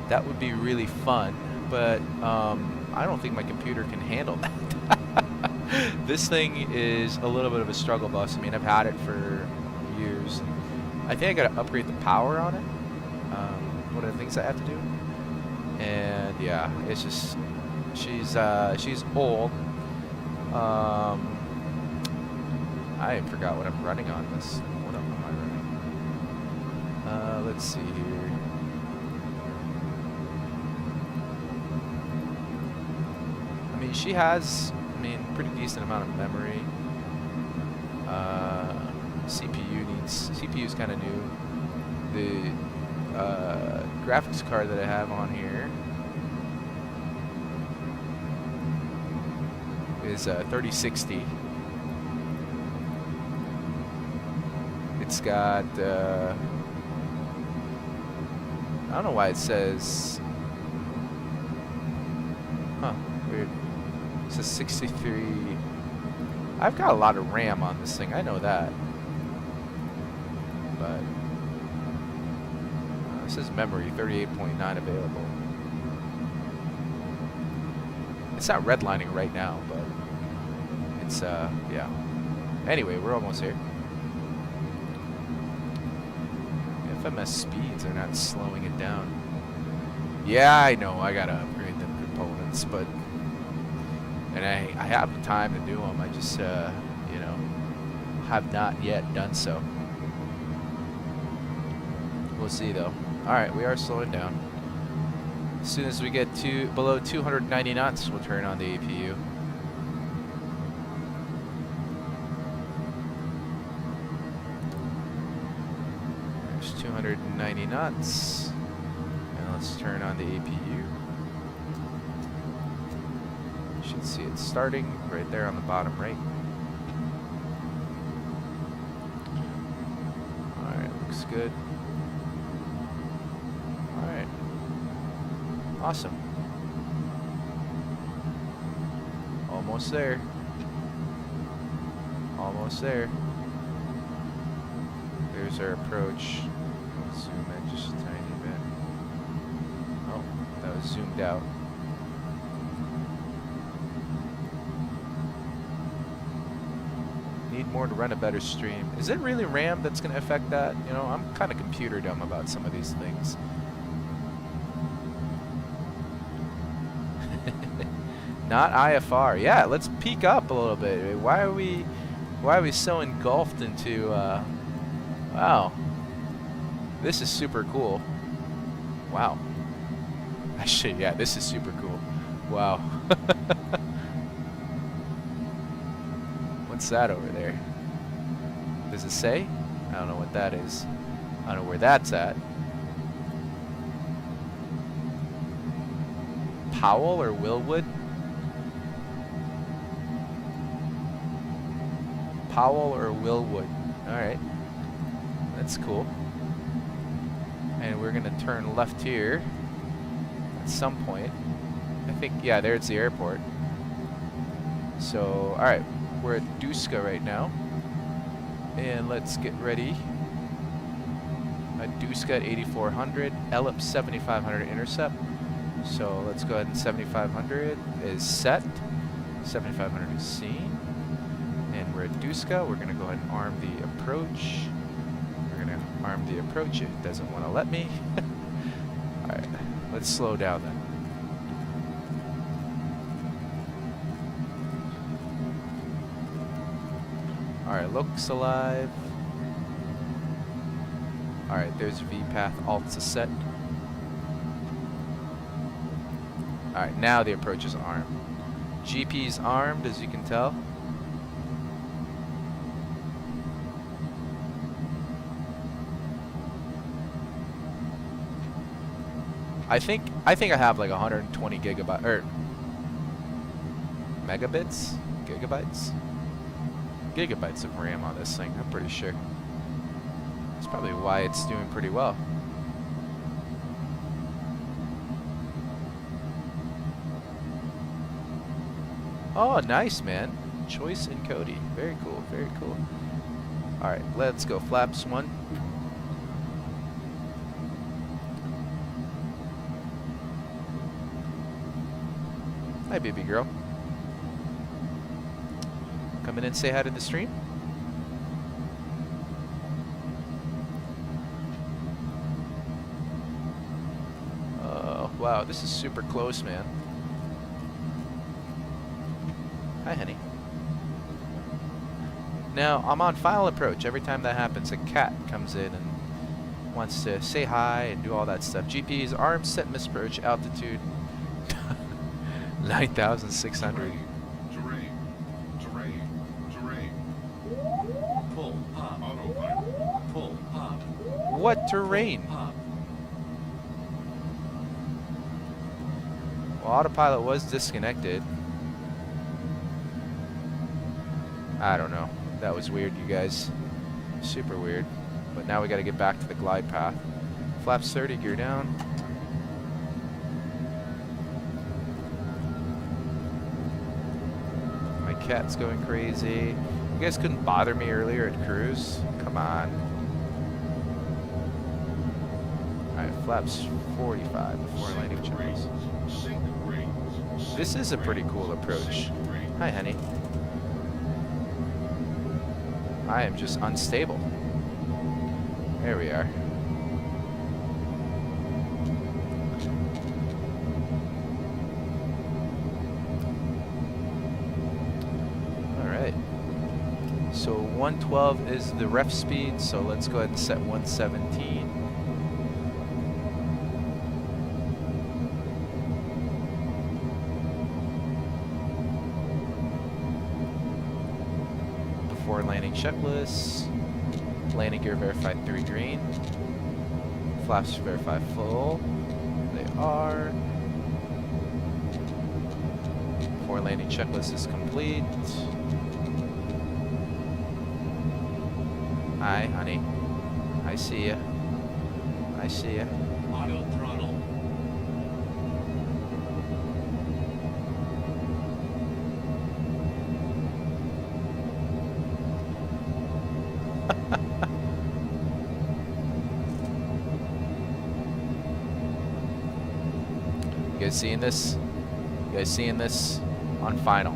That would be really fun, but I don't think my computer can handle that. This thing is a little bit of a struggle bus. I mean, I've had it for years. I think I gotta upgrade the power on it. One of the things I have to do. And yeah, it's just, she's old. I forgot what I'm running on this. What am I running? Let's see here. I mean, she has, pretty decent amount of memory. CPU's kind of new. The graphics card that I have on here is 3060. It's got I don't know why it says, weird. It says 63. I've got a lot of RAM on this thing, I know that. But it says memory 38.9 available. It's not redlining right now, but it's yeah. Anyway, we're almost here. FMS speeds are not slowing it down. Yeah, I know, I gotta upgrade them components, but and I have the time to do them. I just you know, have not yet done so. We'll see though. All right, we are slowing down. As soon as we get to below 290 knots, we'll turn on the APU. There's 290 knots. And let's turn on the APU. You should see it starting right there on the bottom right. Alright, looks good. Alright. Awesome. Almost there. Almost there. There's our approach. Zoom in just a tiny bit. Oh, that was zoomed out. Need more to run a better stream. Is it really RAM that's going to affect that? You know, I'm kind of computer dumb about some of these things. Not IFR. Yeah, let's peek up a little bit. Why are we so engulfed into wow. This is super cool. Wow. Actually, yeah, this is super cool. Wow. What's that over there? Does it say? I don't know what that is. I don't know where that's at. Powell or Willwood? Powell or Willwood. Alright. That's cool. And we're gonna turn left here at some point. I think, yeah, there's the airport. So, alright. We're at Duska right now. And let's get ready. At Duska at 8400. Ellipse 7500 intercept. So let's go ahead and 7500 is set. 7500 is seen. And we're at Duska. We're going to go ahead and arm the approach. We're going to arm the approach. It doesn't want to let me. Alright, let's slow down then. Alright, looks alive. Alright, there's VPath. Alt's a set. Alright, now the approach is armed. GP's armed, as you can tell. I think I have like 120 gigabyte, or megabits, gigabytes, gigabytes of RAM on this thing. I'm pretty sure. That's probably why it's doing pretty well. Oh, nice, man. Choice and Cody. Very cool, very cool. All right, let's go. Flaps 1. Hi, baby girl. Come in and say hi to the stream. Wow, this is super close, man. Hi, honey. Now, I'm on final approach. Every time that happens, a cat comes in and wants to say hi and do all that stuff. GP is armed, set, misapproach, altitude 9,600. Terrain. Pull, pop. Autopilot. Pull, pop. What terrain? Pop. Well, autopilot was disconnected. I don't know. That was weird, you guys. Super weird. But now we got to get back to the glide path. Flaps 30, gear down. My cat's going crazy. You guys couldn't bother me earlier at cruise? Come on. Alright, flaps 45 before landing channels. This is a pretty cool approach. Hi, honey. I am just unstable. There we are. Alright. So 112 is the ref speed, so let's go ahead and set 117. Before landing checklist. Landing gear verified 3 green. Flaps verified full. They are. Before landing checklist is complete. Hi, honey. I see ya. I see ya. Auto throttle. You guys seeing this? You guys seeing this? On final.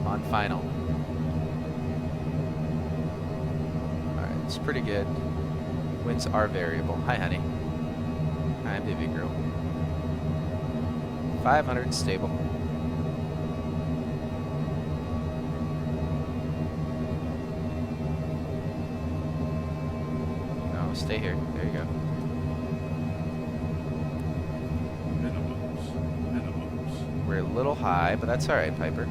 On final. Alright, it's pretty good. Winds are variable. Hi, honey. Hi, baby girl. 500 stable. No, stay here. There you go. We're a little high, but that's alright, Piper.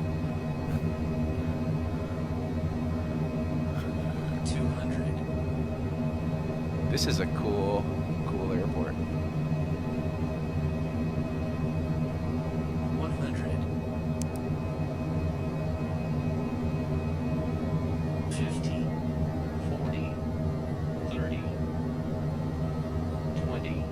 200. This is a cool airport. 100. 50. 40. 30. 20.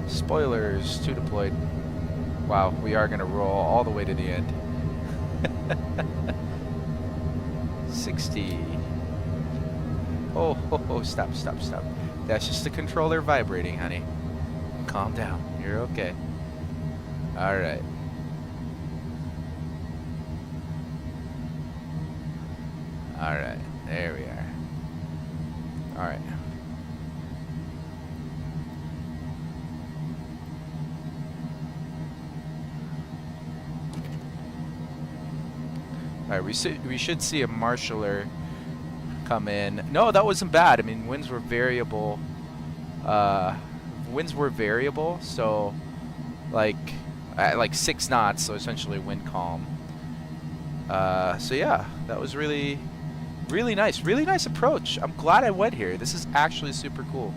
Spoilers, 2 deployed. Wow, we are going to roll all the way to the end. 60. Oh, stop. That's just the controller vibrating, honey. Calm down. You're okay. All right. All right. There we are. All right. All right, we should see a marshaller come in. No, that wasn't bad. I mean, winds were variable. So like at like 6 knots, so essentially wind calm. So yeah, that was really, really nice. Really nice approach. I'm glad I went here. This is actually super cool.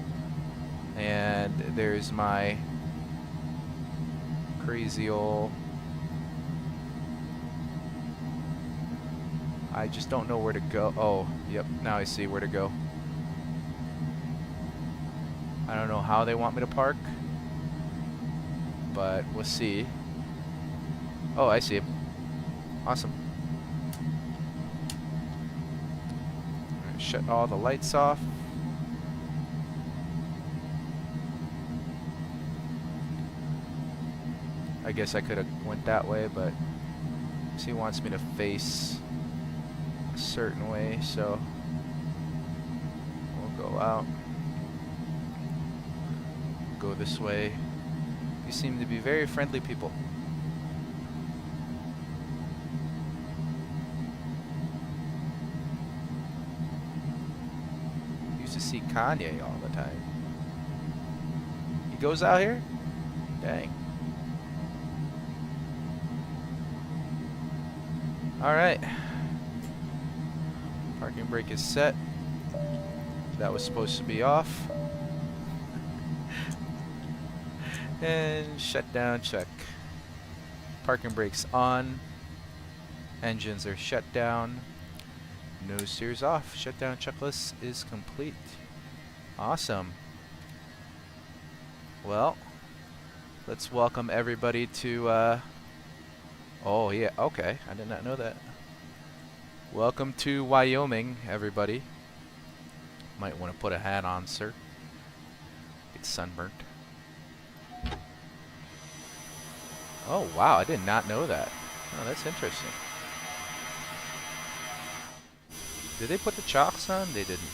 And there's my crazy old... I just don't know where to go. Oh, yep, now I see where to go. I don't know how they want me to park, but we'll see. Oh, I see him. Awesome. Alright, shut all the lights off. I guess I could have went that way, but he wants me to face a certain way, so we'll go out. Go this way. You seem to be very friendly people. Used to see Kanye all the time. He goes out here? Dang. Alright. Parking brake is set. That was supposed to be off. And shutdown check. Parking brakes on. Engines are shut down. Nose steers off. Shutdown checklist is complete. Awesome. Well, let's welcome everybody to oh yeah, okay. I did not know that. Welcome to Wyoming, everybody. Might want to put a hat on, sir. Get sunburnt. Oh wow, I did not know that. Oh, that's interesting. Did they put the chocks on? They didn't.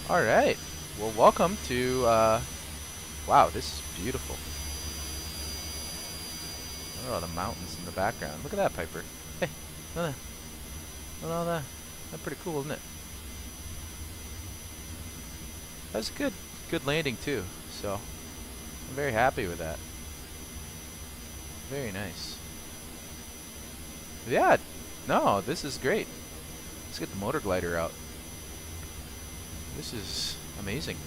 Alright. Well, welcome to, wow, this is beautiful. Look at all the mountains in the background. Look at that, Piper. Hey, look at that. Look at all that. That's pretty cool, isn't it? That was a good landing, too. So, I'm very happy with that. Very nice. Yeah, no, this is great. Let's get the motor glider out. This is amazing.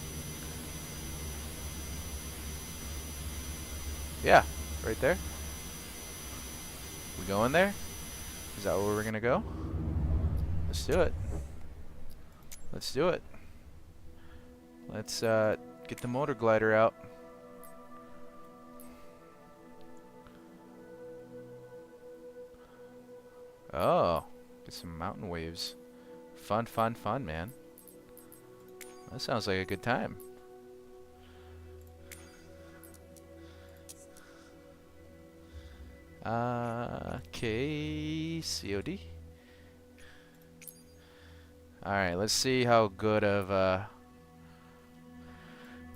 Yeah, right there. We going there? Is that where we're gonna go? Let's do it. Let's do it. Let's get the motor glider out. Oh, get some mountain waves. Fun, fun, fun, man. That sounds like a good time. Okay, COD. Alright, let's see how good of,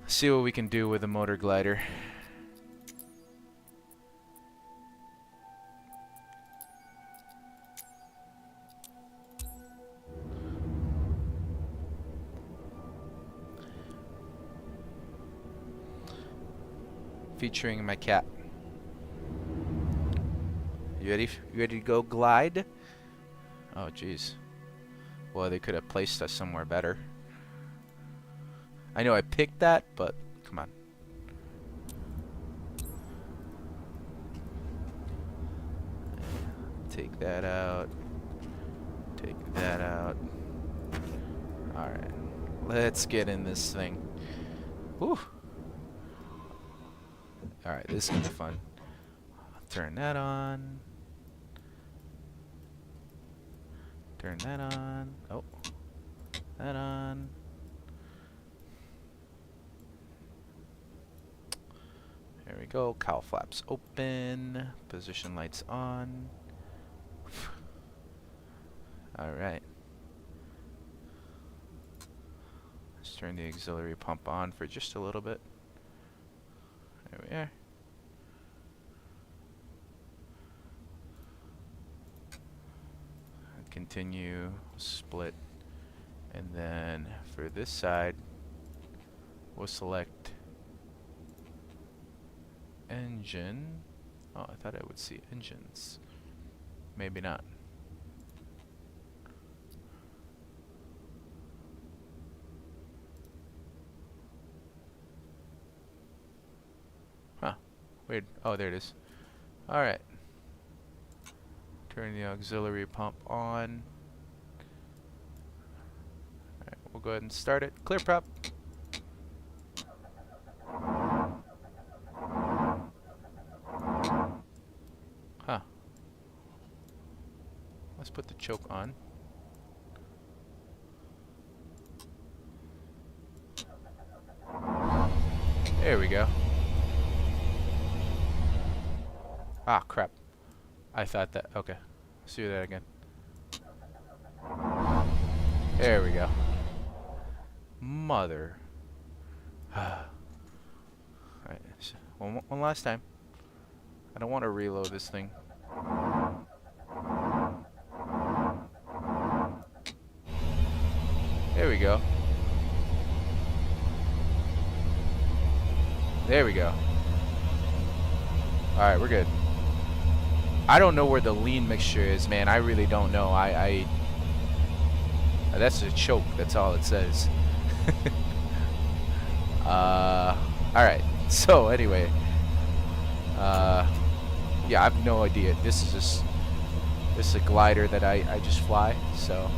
see what we can do with the motor glider. Featuring my cat. You ready? You ready to go glide? Oh, jeez. Well, they could have placed us somewhere better. I know I picked that, but come on. Take that out. Take that out. Alright. Let's get in this thing. Whew. Alright, this is gonna be fun. Turn that on. Turn that on. Oh. That on. There we go. Cowl flaps open. Position lights on. Alright. Let's turn the auxiliary pump on for just a little bit. There we are. Continue, split, and then for this side, we'll select engine, Oh, I thought I would see engines. Maybe not. Huh. Weird. Oh, there it is. Alright. Turn the auxiliary pump on. Alright, we'll go ahead and start it. Clear prop. Huh. Let's put the choke on. There we go. Ah, crap. I thought that... Okay. Let's do that again. There we go. Mother. Alright. One last time. I don't want to reload this thing. There we go. There we go. Alright, we're good. I don't know where the lean mixture is, man. I really don't know. That's a choke. That's all it says. Alright. So, anyway. Yeah, I have no idea. This is a glider that I just fly. So,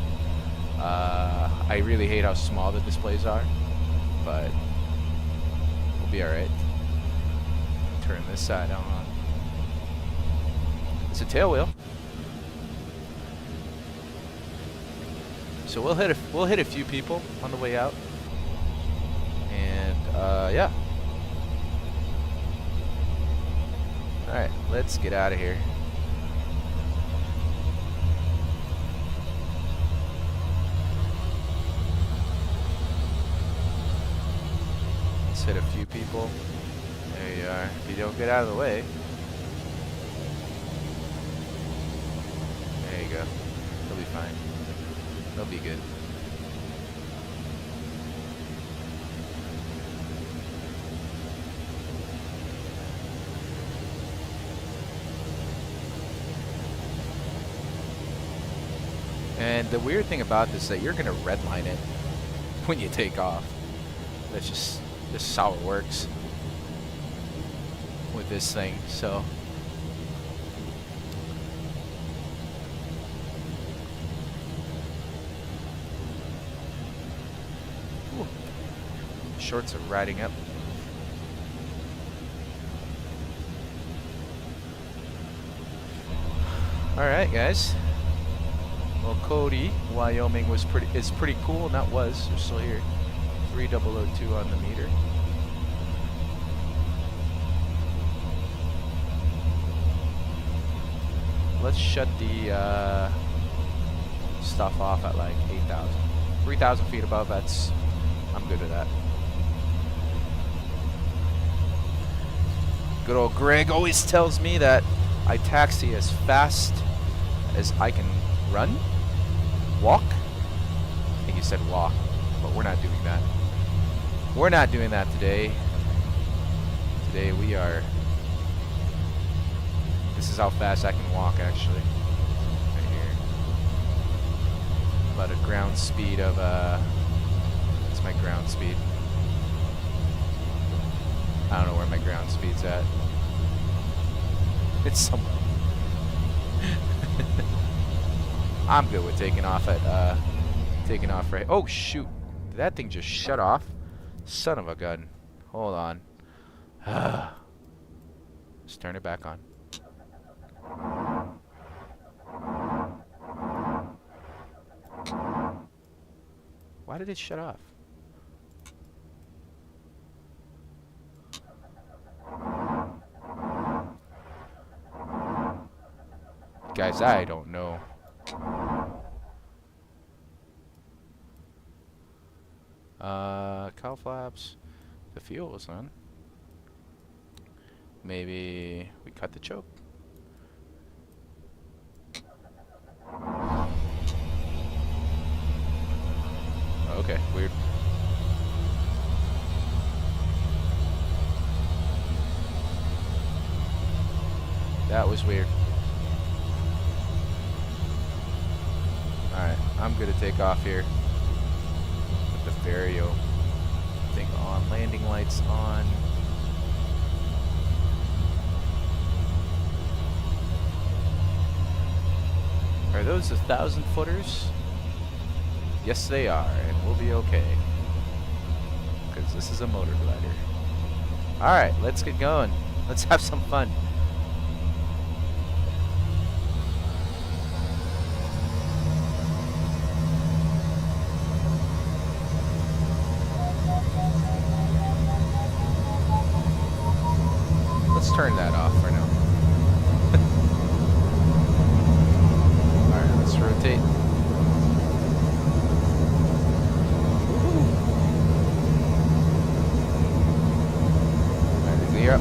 I really hate how small the displays are. But, we'll be alright. Turn this side on. It's a tail wheel. So we'll hit a few people on the way out. And yeah. Alright, let's get out of here. Let's hit a few people. There you are. If you don't get out of the way. There you go. They'll be fine. They'll be good. And the weird thing about this is that you're going to redline it when you take off. That's just how it works with this thing. So ooh. Shorts are riding up. All right, guys. Well, Cody, Wyoming is pretty cool, and that was. You're still here. 3002 on the meter. Let's shut the stuff off at like 8,000. 3,000 feet above, I'm good with that. Good old Greg always tells me that I taxi as fast as I can run. Walk? I think you said walk, but we're not doing that. We're not doing that today. Today we are... This is how fast I can walk, actually. Right here. About a ground speed of, what's my ground speed? I don't know where my ground speed's at. It's somewhere. I'm good with taking off at, taking off right... Oh, shoot. Did that thing just shut off? Son of a gun. Hold on. Let's turn it back on. Why did it shut off? Guys, I don't know. Cowl flaps. The fuel was on. Maybe we cut the choke. Okay, weird. That was weird. Alright, I'm gonna take off here. Put the Vario thing on. Landing lights on. Are those 1,000-footers? Yes, they are, and we'll be okay. Because this is a motor glider. Alright, let's get going. Let's have some fun. Let's turn that off for now. Alright, let's rotate. Alright, clear up.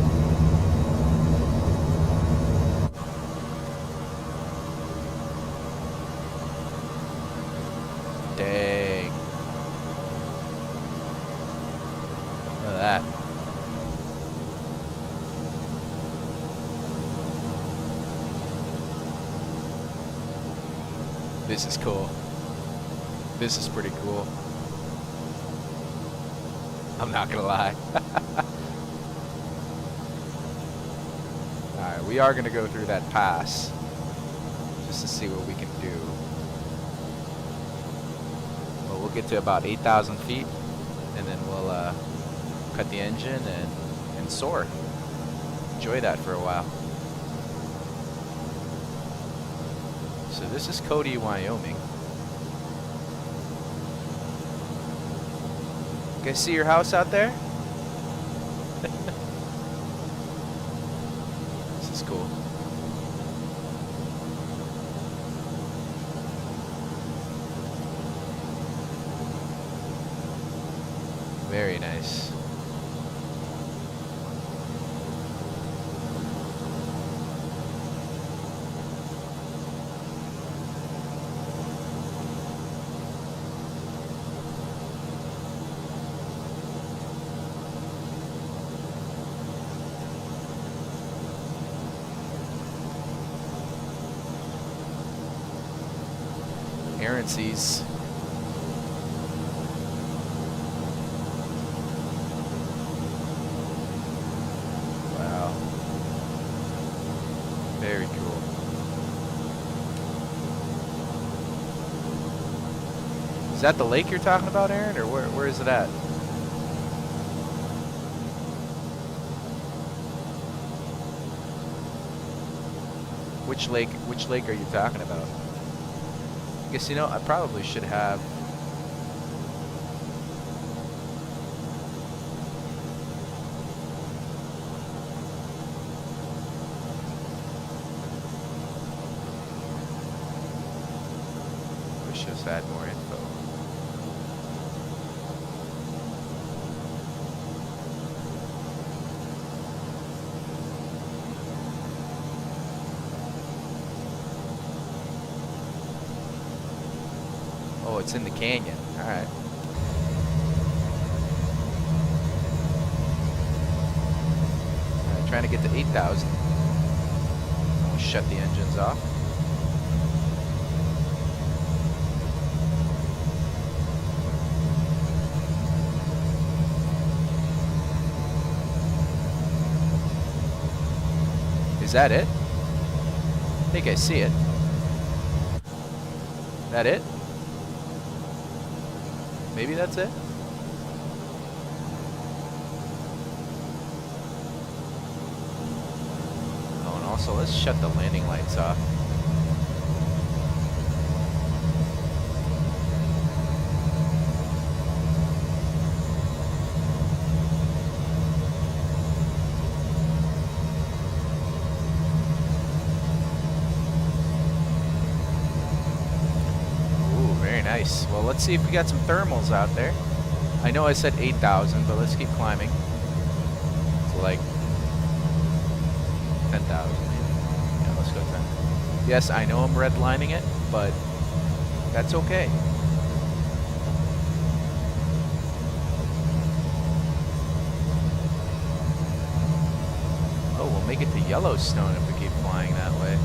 Dang. Look at that. This is cool. This is pretty cool. I'm not gonna lie. Alright, we are gonna go through that pass just to see what we can do. But we'll get to about 8,000 feet and then we'll cut the engine and soar. Enjoy that for a while. So this is Cody, Wyoming. You guys see your house out there? This is cool. Very nice. Aaron sees. Wow. Very cool. Is that the lake you're talking about, Aaron, or where is it at? Which lake are you talking about? I guess, you know, I probably should have. Wish us had more info. Oh, it's in the canyon. All right. All right, trying to get to 8,000. We'll shut the engines off. Is that it? I think I see it. That it? Maybe that's it? Oh, and also let's shut the landing lights off. Nice. Well, let's see if we got some thermals out there. I know I said 8,000, but let's keep climbing. It's like 10,000. Yeah, let's go 10. Yes, I know I'm redlining it, but that's okay. Oh, we'll make it to Yellowstone if we keep flying. flying that way.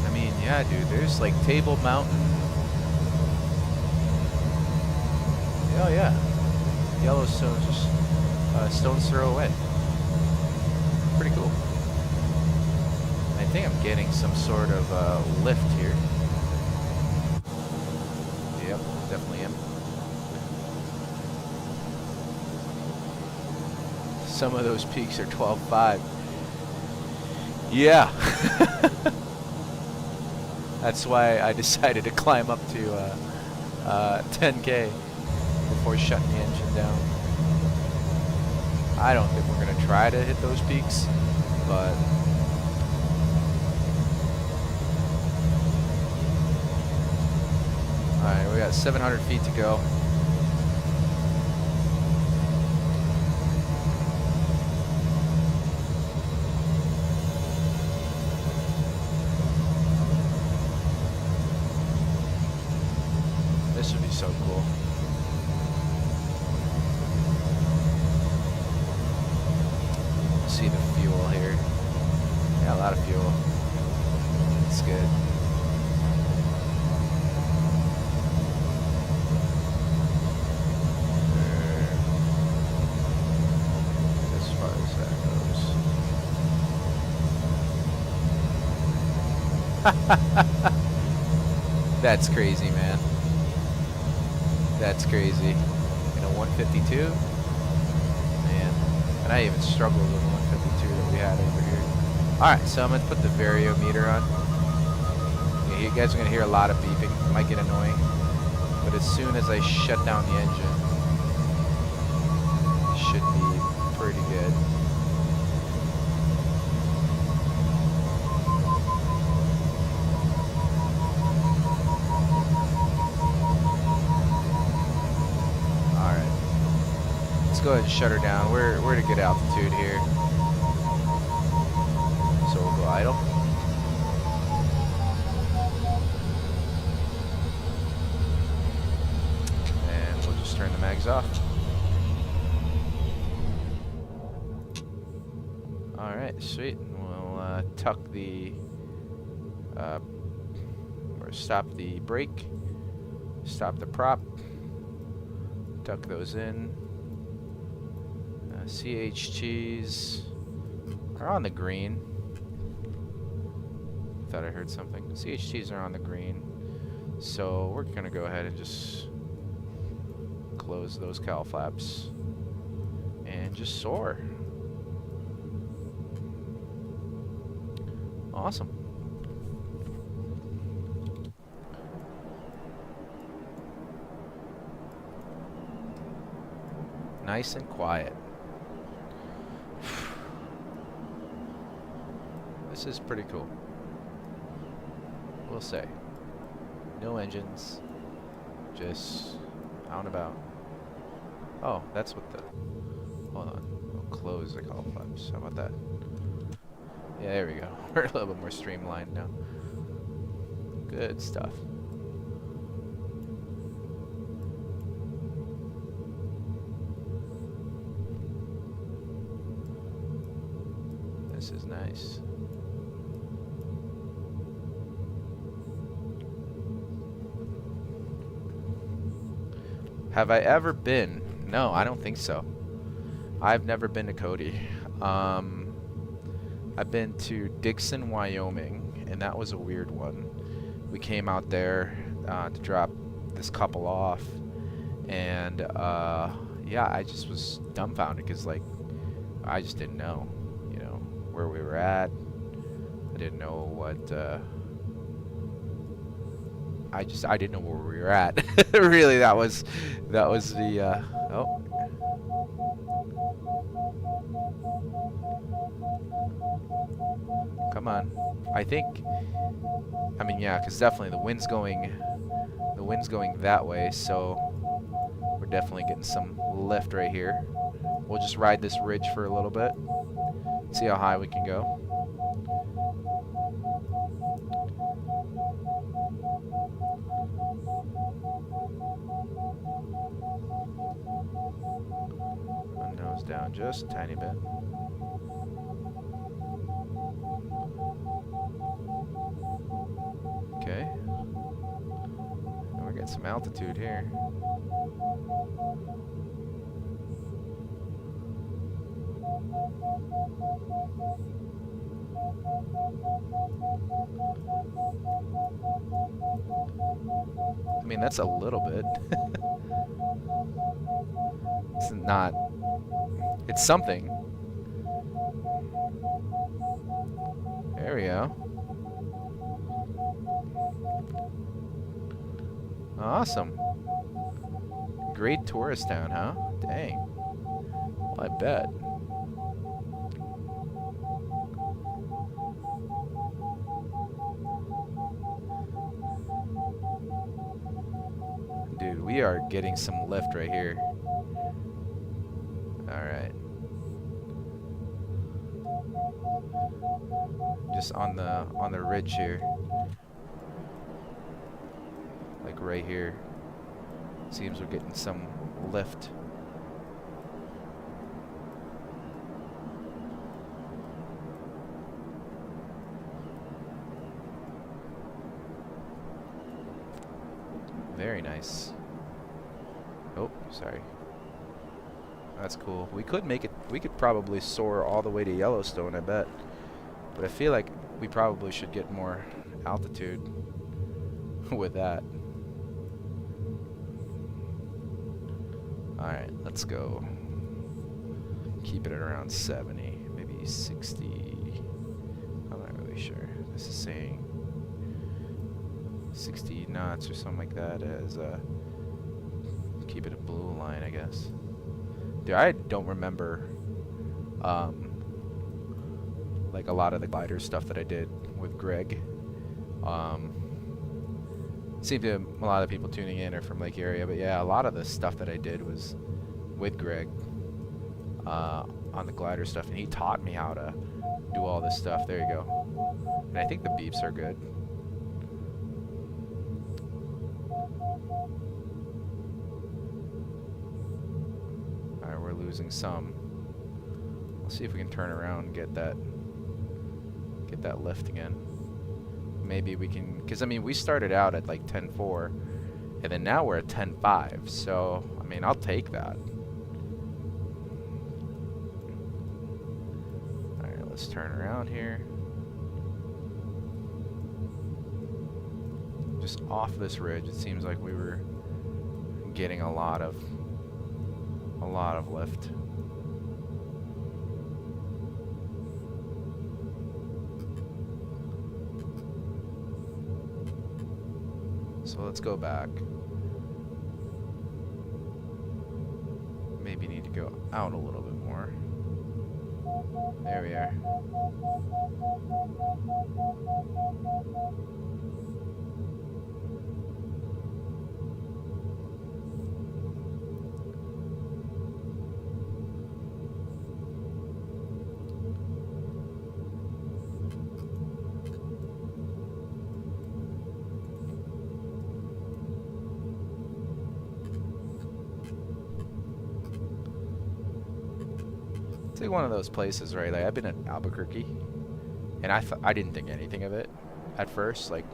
I mean, yeah, dude, there's like Table Mountain. Oh yeah, Yellowstone's just a stone's throw away. Pretty cool. I think I'm getting some sort of lift here. Yep, definitely am. Some of those peaks are 12.5. Yeah. That's why I decided to climb up to 10K before shutting the engine down. I don't think we're going to try to hit those peaks, but alright, we got 700 feet to go. This would be so cool. See the fuel here. Yeah, a lot of fuel. It's good. As far as that goes. That's crazy, man. That's crazy. In a 152? Man. And I even struggled with the 152 that we had over here. Alright, so I'm going to put the variometer on. Yeah, you guys are going to hear a lot of beeping. It might get annoying. But as soon as I shut down the engine, it should be pretty good. Go ahead and shut her down. We're at a good altitude here, so we'll go idle. And we'll just turn the mags off. Alright, sweet. We'll tuck the or stop the brake, stop the prop, tuck those in. CHTs are on the green. Thought I heard something. CHTs are on the green. So we're gonna go ahead and just close those cowl flaps and just soar. Awesome. Nice and quiet. This is pretty cool. We'll say. No engines. Just out and about. Oh, that's what the... Hold on. We'll close the cowl flaps. How about that? Yeah, there we go. We're a little bit more streamlined now. Good stuff. This is nice. Have I ever been? No, I don't think so. I've never been to Cody. I've been to Dixon, Wyoming, and that was a weird one. We came out there to drop this couple off, and yeah, I just was dumbfounded because, like, I just didn't know, you know, where we were at. I didn't know what. I didn't know where we were at. Really, that was the oh. Come on. I mean, yeah, because definitely the wind's going that way, so we're definitely getting some lift right here. We'll just ride this ridge for a little bit, see how high we can go. Nose down just a tiny bit. some altitude here. I mean, that's a little bit. It's not. It's something. There we go. Awesome. Great tourist town, huh? Dang. Well, I bet. Dude, we are getting some lift right here. Alright. Just on the ridge here. Like right here. Seems we're getting some lift. Very nice. Oh, sorry. That's cool. We could make it, we could probably soar all the way to Yellowstone, I bet. But I feel like we probably should get more altitude with that. Alright, let's go. Keep it at around 70, maybe 60. I'm not really sure. This is saying 60 knots or something like that as keep it a blue line, I guess. Dude, I don't remember like a lot of the glider stuff that I did with Greg. Seemed to a lot of people tuning in are from Lake Area, but yeah, a lot of the stuff that I did was with Greg on the glider stuff, and he taught me how to do all this stuff. There you go. And I think the beeps are good. Alright, we're losing some. Let's see if we can turn around and get that lift again. Maybe we can, because I mean we started out at like 10.4 and then now we're at 10.5, so I mean I'll take that. Alright, let's turn around here. Just off this ridge, it seems like we were getting a lot of lift. So let's go back. Maybe need to go out a little bit more. There we are. It's like one of those places, right? Like I've been in Albuquerque, and I didn't think anything of it at first. Like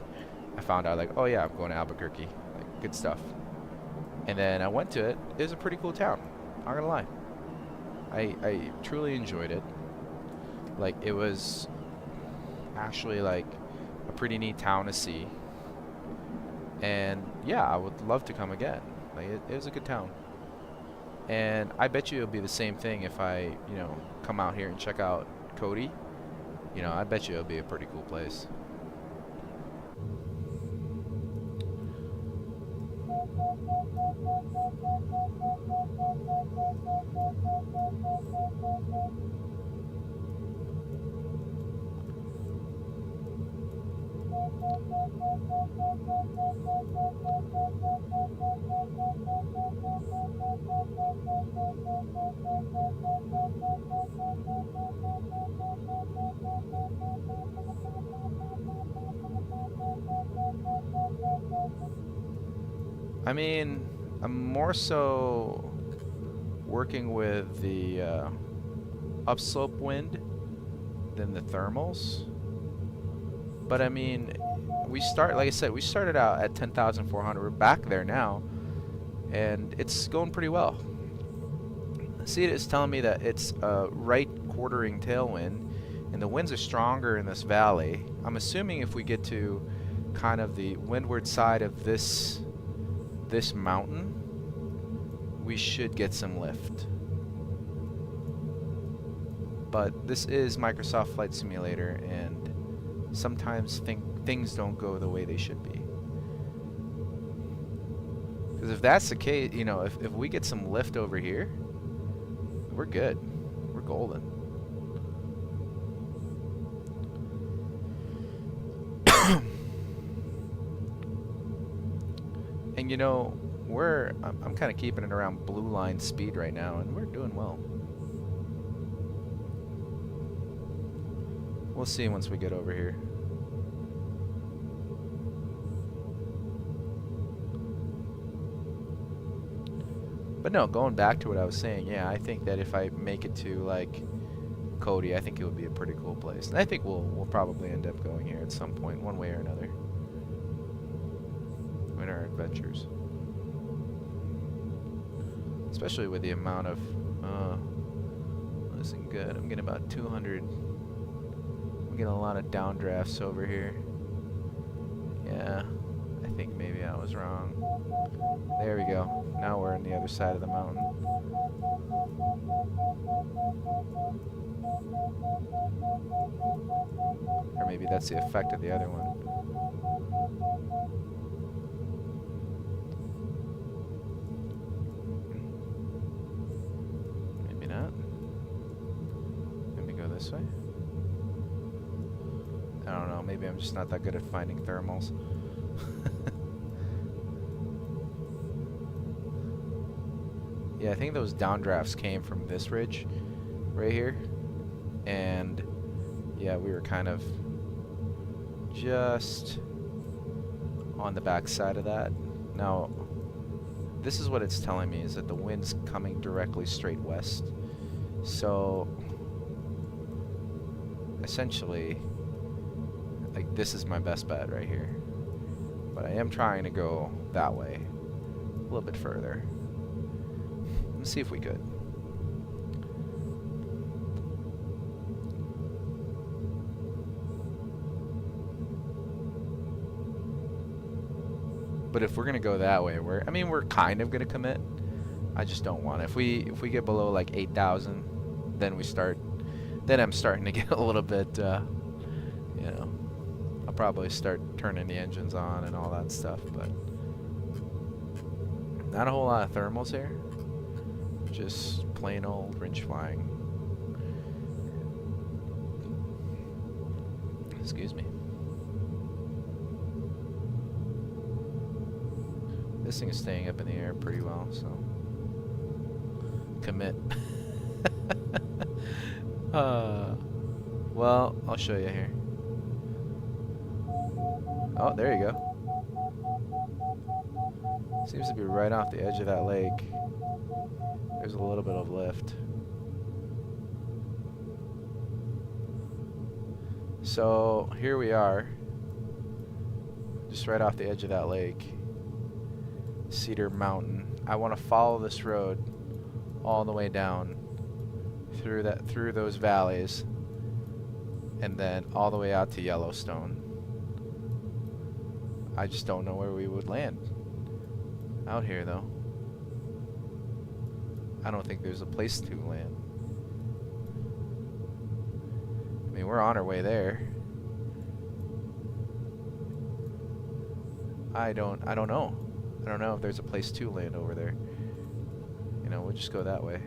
I found out like, oh yeah, I'm going to Albuquerque, like good stuff. And then I went to it. It was a pretty cool town. Not gonna lie. I truly enjoyed it. Like it was actually like a pretty neat town to see. And yeah, I would love to come again. Like it was a good town. And I bet you it'll be the same thing if I, you know, come out here and check out Cody. You know, I bet you it'll be a pretty cool place. I mean, I'm more so working with the upslope wind than the thermals. But I mean, like I said, we started out at 10,400. We're back there now, and it's going pretty well. See, it's telling me that it's a right quartering tailwind, and the winds are stronger in this valley. I'm assuming if we get to kind of the windward side of this mountain, we should get some lift. But this is Microsoft Flight Simulator, and sometimes things don't go the way they should be. Because if that's the case, you know, if we get some lift over here, we're good. We're golden. And you know, I'm kind of keeping it around blue line speed right now, and we're doing well. We'll see once we get over here. But no, going back to what I was saying, yeah, I think that if I make it to like Cody, I think it would be a pretty cool place. And I think we'll probably end up going here at some point, one way or another, in our adventures. Especially with the amount of, listen good, I'm getting about 200, I'm getting a lot of downdrafts over here. Yeah, I think maybe I was wrong. There we go. Now we're on the other side of the mountain. Or maybe that's the effect of the other one. Maybe not. Maybe go this way. I don't know. Maybe I'm just not that good at finding thermals. Yeah, I think those downdrafts came from this ridge right here. And yeah, we were kind of just on the back side of that. Now, this is what it's telling me, is that the wind's coming directly straight west. So essentially, like, this is my best bet right here. But I am trying to go that way a little bit further. Let's see if we could. But if we're gonna go that way, we're kind of gonna commit. I just don't want it. If we get below like 8,000, then I'm starting to get a little bit, you know, I'll probably start turning the engines on and all that stuff. But not a whole lot of thermals here. Just plain old wrench flying. Excuse me. This thing is staying up in the air pretty well, so commit. Well, I'll show you here. Oh, there you go. Seems to be right off the edge of that lake. There's a little bit of lift. So here we are, just right off the edge of that lake, Cedar Mountain. I want to follow this road all the way down through those valleys, and then all the way out to Yellowstone. I just don't know where we would land out here, though. I don't think there's a place to land. I mean, we're on our way there. I don't know. I don't know if there's a place to land over there. You know, we'll just go that way.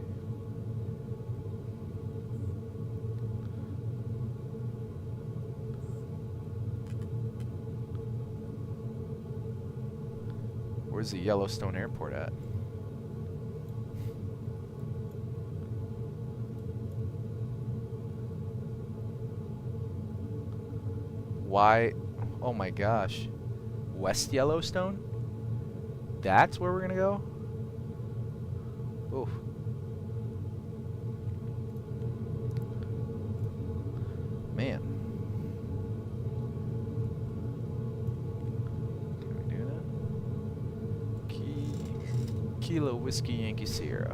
Where's the Yellowstone Airport at? Why? Oh my gosh. West Yellowstone? That's where we're gonna go? Oof. Man. Kilo Whiskey Yankee Sierra.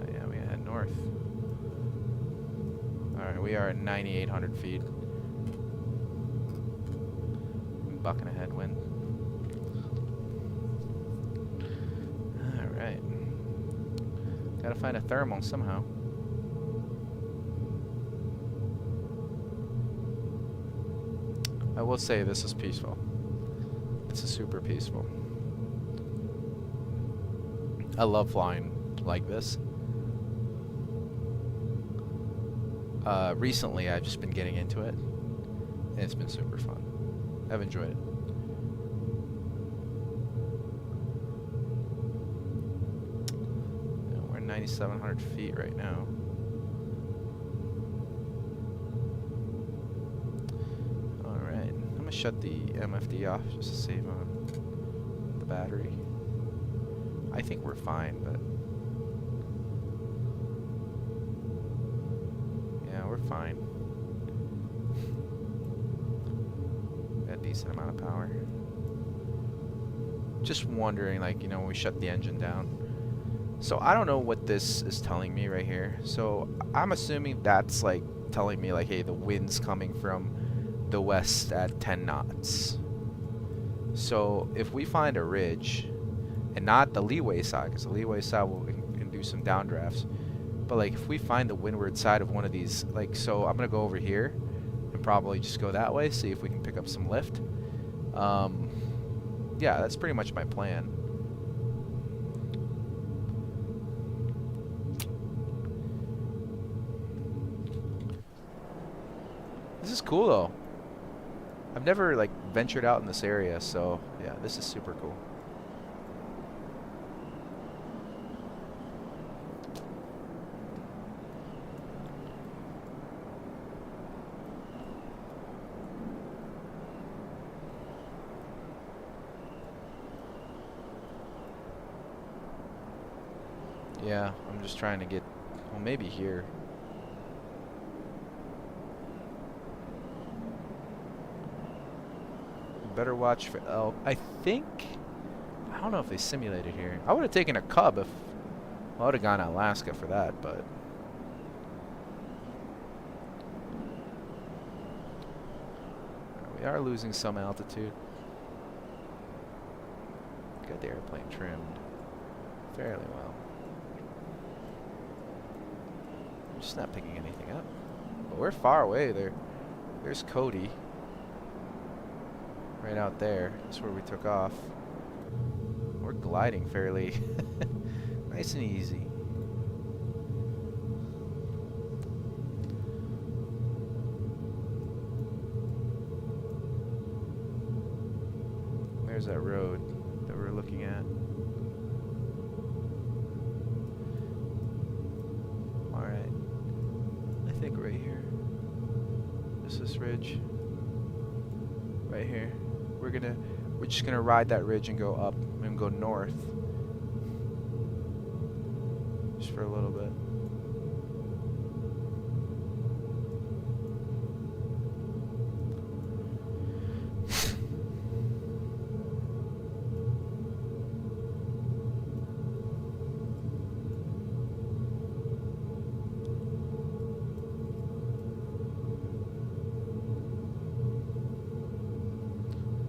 Yeah, we head north. Alright, we are at 9,800 feet. Bucking a headwind. Alright. Gotta find a thermal somehow. I will say this is peaceful. This is super peaceful. I love flying like this. Recently I've just been getting into it, and it's been super fun. I've enjoyed it. Yeah, we're 9,700 feet right now. Alright, I'm gonna shut the MFD off just to save on the battery. I think we're fine, but yeah, we're fine. Got a decent amount of power. Just wondering, like, you know, when we shut the engine down. So I don't know what this is telling me right here. So I'm assuming that's like telling me like, hey, the wind's coming from the west at 10 knots. So if we find a ridge, and not the leeway side, because the leeway side will induce some downdrafts, but like if we find the windward side of one of these, like, so I'm gonna go over here and probably just go that way, see if we can pick up some lift. Yeah, that's pretty much my plan. This is cool though. I've never like ventured out in this area, so yeah, this is super cool. Yeah, I'm just trying to get, well, maybe here. Better watch for elk. I think, I don't know if they simulated here. I would have taken a cub if, well, I would have gone to Alaska for that, but. We are losing some altitude. Got the airplane trimmed fairly well. I'm just not picking anything up. But we're far away there. There's Cody. Right out there. That's where we took off. We're gliding fairly nice and easy. There's that road that we're looking at. Alright. I think right here. This is ridge. Right here. We're just gonna ride that ridge and go up and go north. Just for a little bit.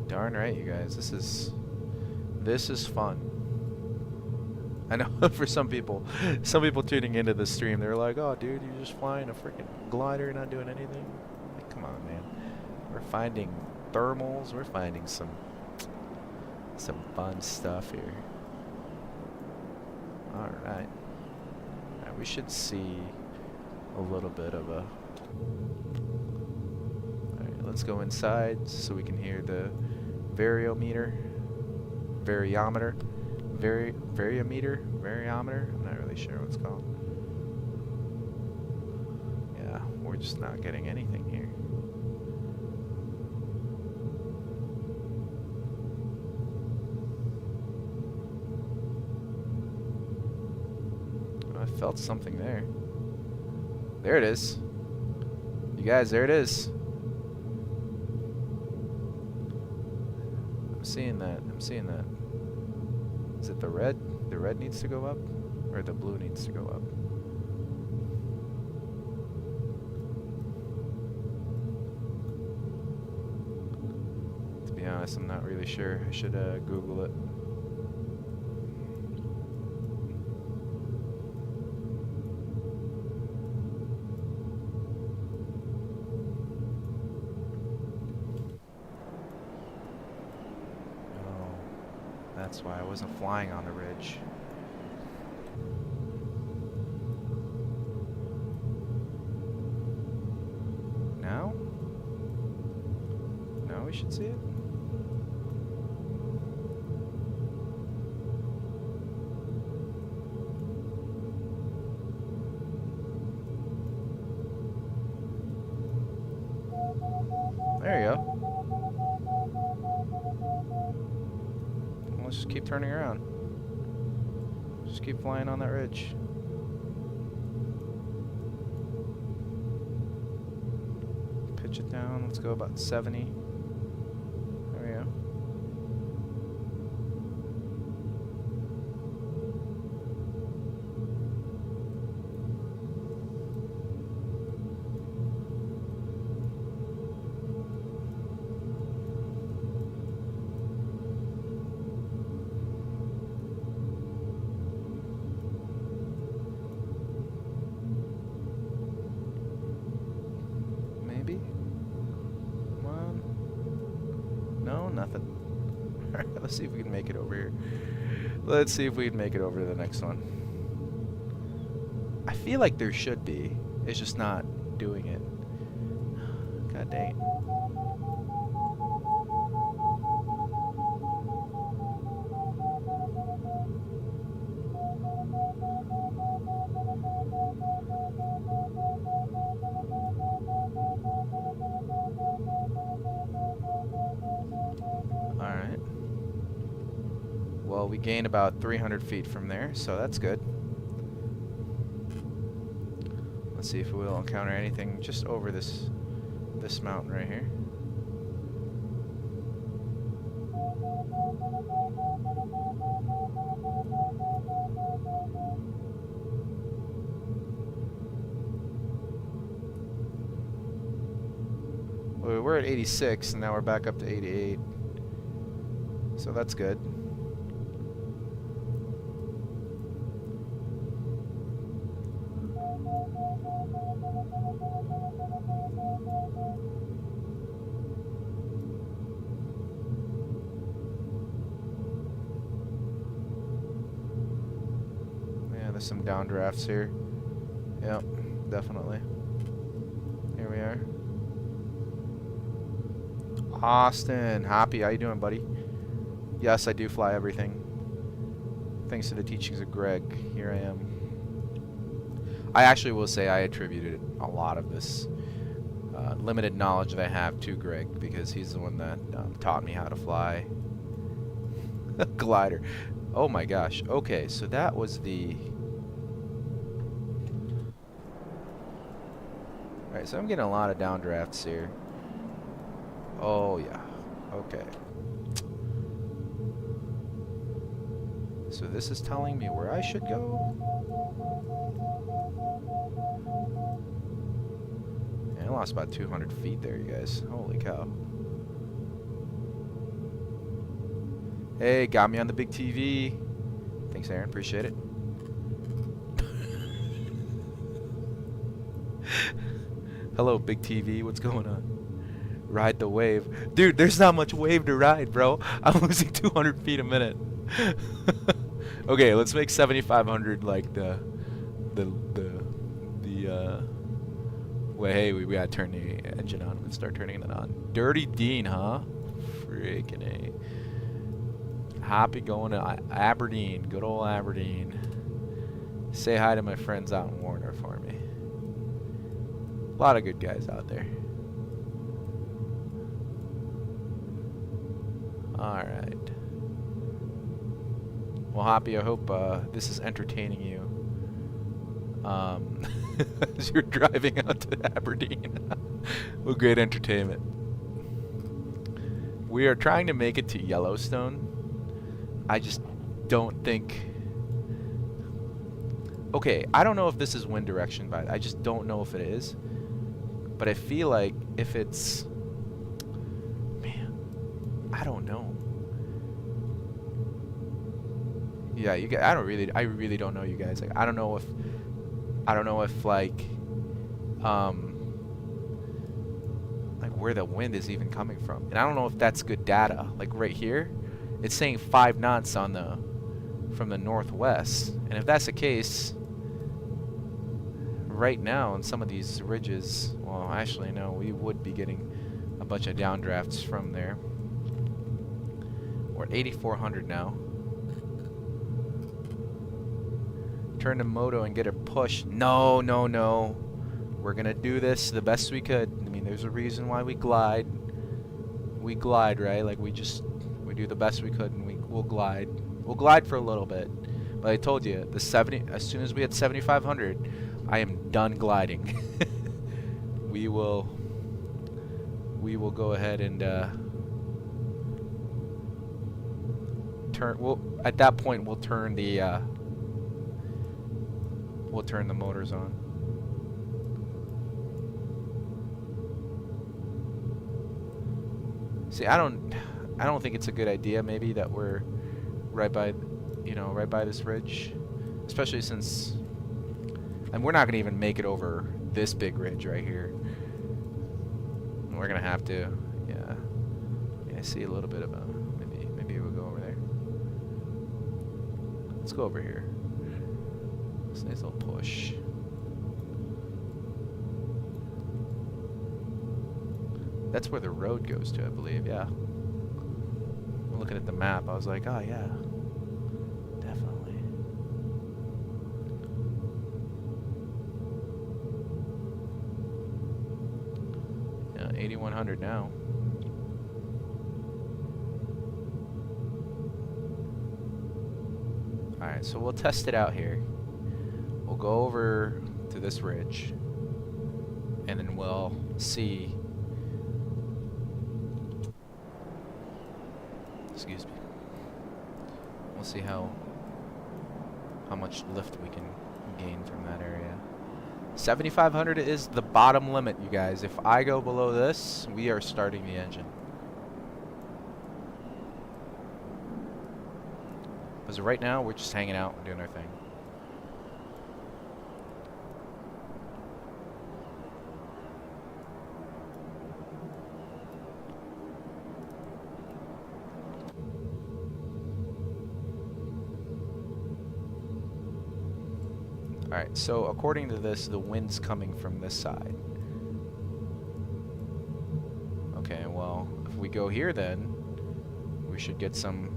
Darn right, you guys. This is fun. I know for some people tuning into the stream, they're like, "Oh, dude, you're just flying a freaking glider, not doing anything." Like, come on, man. We're finding thermals. We're finding some fun stuff here. All right. We should see a little bit of a. All right, let's go inside so we can hear the variometer, variometer, I'm not really sure what it's called. Yeah, we're just not getting anything here. I felt something there. There it is. You guys, there it is. I'm seeing that. I'm seeing that. Is it the red? The red needs to go up? Or the blue needs to go up? To be honest, I'm not really sure. I should Google it. Oh, that's why I wasn't flying on the ridge. Now? Now we should see it? There you go. Let's just keep turning around. Just keep flying on that ridge. Pitch it down. Let's go about 70. There we go. Maybe? Come on. No, nothing. Alright, let's see if we can make it over here. Let's see if we can make it over to the next one. I feel like there should be. It's just not doing it. God dang it. Alright. Well, we gained about 300 feet from there, so that's good. Let's see if we'll encounter anything just over this mountain right here. Well, we were at 86, and now we're back up to 88. So that's good. Yeah, there's some downdrafts here. Yep, definitely. Here we are. Austin, Hoppy, how you doing, buddy? Yes, I do fly everything. Thanks to the teachings of Greg, here I am. I actually will say I attributed a lot of this limited knowledge that I have to Greg, because he's the one that taught me how to fly a glider. Oh my gosh. Okay, so that was the... Alright, so I'm getting a lot of downdrafts here. Oh yeah. Okay. So this is telling me where I should go? Yeah, I lost about 200 feet there, you guys. Holy cow. Hey, got me on the big TV. Thanks, Aaron. Appreciate it. Hello, big TV. What's going on? Ride the wave. Dude, there's not much wave to ride, bro. I'm losing 200 feet a minute. Okay, let's make 7,500 like the well, hey, we gotta turn the engine on. Let's start turning it on. Dirty Dean, huh? Freaking A. Happy going to Aberdeen. Good old Aberdeen. Say hi to my friends out in Warner for me. A lot of good guys out there. Alright. Well, Hoppy, I hope this is entertaining you. As you're driving out to Aberdeen. Well, great entertainment. We are trying to make it to Yellowstone. I just don't think... Okay, I don't know if this is wind direction, but I just don't know if it is. But I feel like if it's... Man, I don't know. Yeah, you guys, I really don't know, you guys. Like, I don't know if like where the wind is even coming from, and I don't know if that's good data. Like right here, it's saying 5 knots on the from the northwest, and if that's the case, right now on some of these ridges, well, actually no, we would be getting a bunch of downdrafts from there. We're at 8,400 now. Turn to moto and get a push. No, no, no. We're gonna do this the best we could. I mean, there's a reason why we glide. We glide, right? Like we do the best we could, and we'll glide. We'll glide for a little bit. But I told you, as soon as we hit 7,500, I am done gliding. we will go ahead and turn. At that point, we'll turn the motors on. See, I don't think it's a good idea maybe that we're right by this ridge, especially since, and we're not going to even make it over this big ridge right here. We're going to have to, yeah, I see a little bit of a, maybe we'll go over there. Let's go over here. This nice little push. That's where the road goes to, I believe, yeah. Looking at the map, I was like, oh yeah, definitely. Yeah, 8,100 now. Alright, so we'll test it out here. We'll go over to this ridge, and then we'll see. Excuse me. We'll see how much lift we can gain from that area. 7,500 is the bottom limit, you guys. If I go below this, we are starting the engine. Because right now, we're just hanging out and doing our thing. Alright, so according to this, the wind's coming from this side. Okay, well, if we go here then, we should get some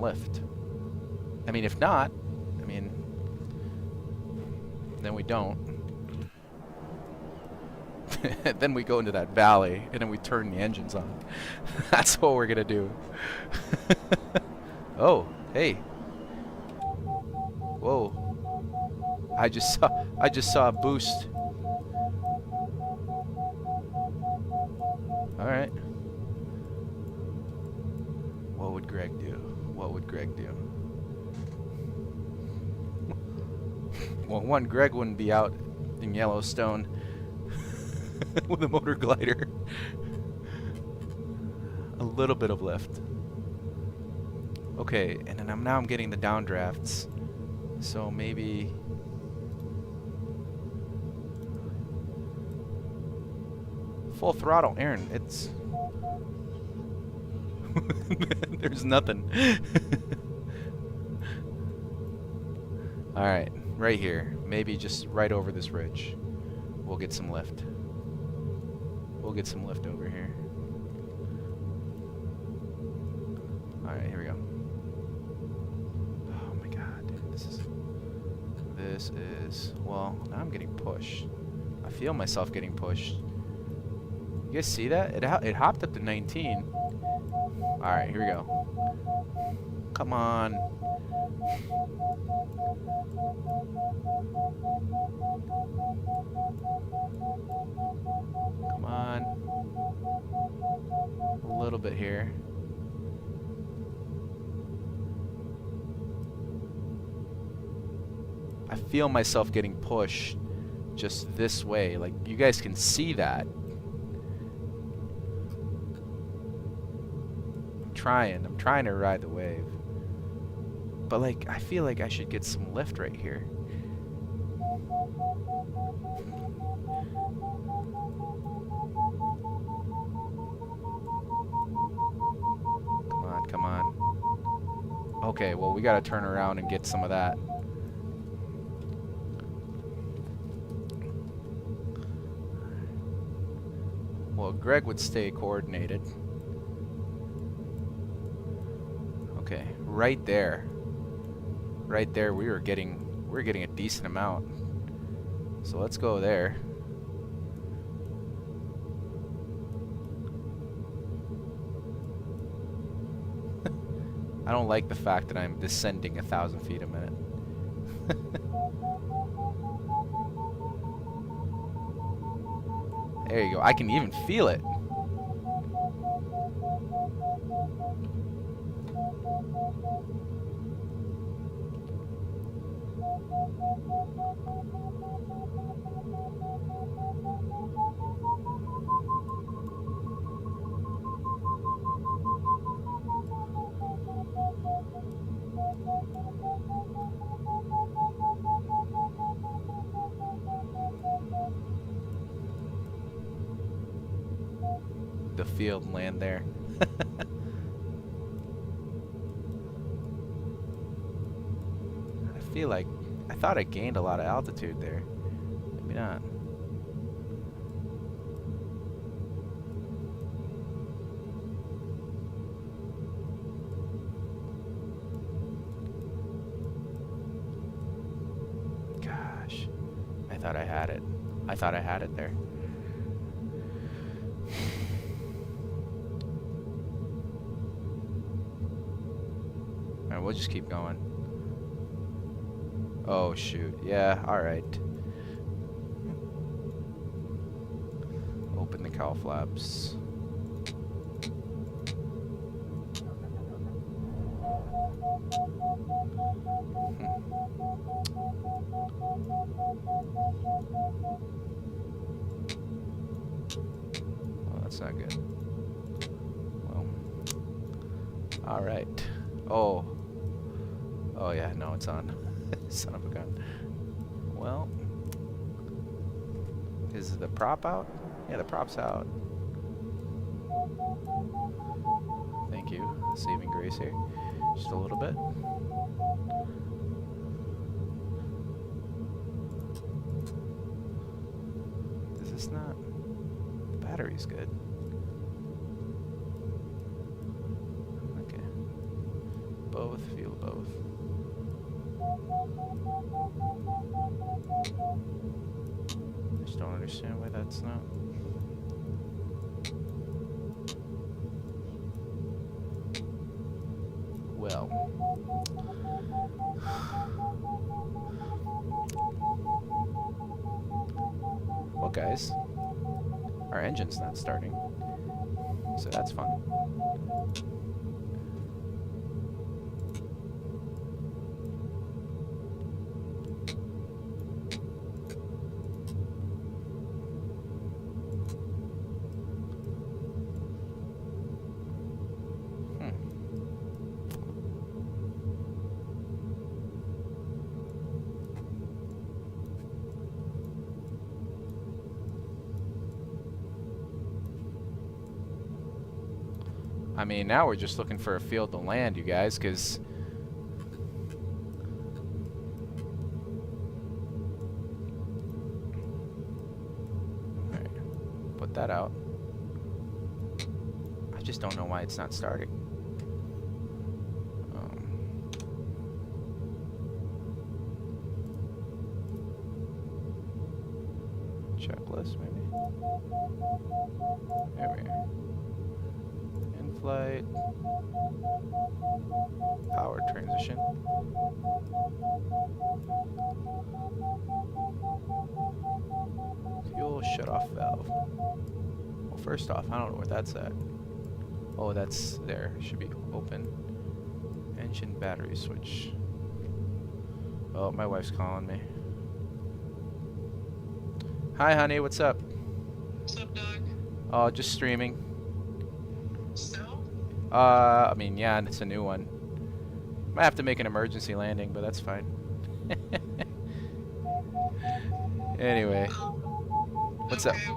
lift. I mean, if not, then we don't. Then we go into that valley, and then we turn the engines on. That's what we're gonna do. Oh, hey. Whoa. I just saw a boost. Alright. What would Greg do? What would Greg do? Well, one, Greg wouldn't be out in Yellowstone with a motor glider. A little bit of lift. Okay, and then now I'm getting the downdrafts. So maybe full throttle, Aaron. It's there's nothing. All right, right here. Maybe just right over this ridge. We'll get some lift. We'll get some lift over here. All right, here we go. Oh my God, dude, this is, well, now I'm getting pushed. I feel myself getting pushed. You guys see that? It hopped up to 19. All right, here we go. Come on. little bit here. I feel myself getting pushed just this way. Like, you guys can see that. I'm trying to ride the wave. But like, I feel like I should get some lift right here. Come on, come on. Okay, well, we gotta turn around and get some of that. Well, Greg would stay coordinated. Okay, right there. Right there, we're getting a decent amount. So let's go there. I don't like the fact that I'm descending 1,000 feet a minute. There you go. I can even feel it. The field and land there. I feel like I thought I gained a lot of altitude there. Maybe not. Gosh, I thought I had it. I thought I had it there. Alright, we'll just keep going. Oh shoot, yeah, alright. Open the cowl flaps. Well, that's not good. Well, alright. Oh. Oh yeah, no, it's on. Son of a gun. Well, is the prop out? Yeah, the prop's out. Thank you. Saving grace here. Just a little bit. Does this not? The battery's good. Okay. Both, feel both. I just don't understand why that's not. Well. Well, guys, our engine's not starting, so that's fun. I mean, now we're just looking for a field to land, you guys, because alright, put that out. I just don't know why it's not starting. Checklist, maybe. There we are. In-flight. Power transition. Fuel shut-off valve. Well, first off, I don't know where that's at. Oh, that's there. Should be open. Engine battery switch. Oh, my wife's calling me. Hi, honey. What's up? What's up, Doc? Oh, just streaming. Still? I mean, yeah, it's a new one. Might have to make an emergency landing, but that's fine. Anyway, what's up? Okay, well,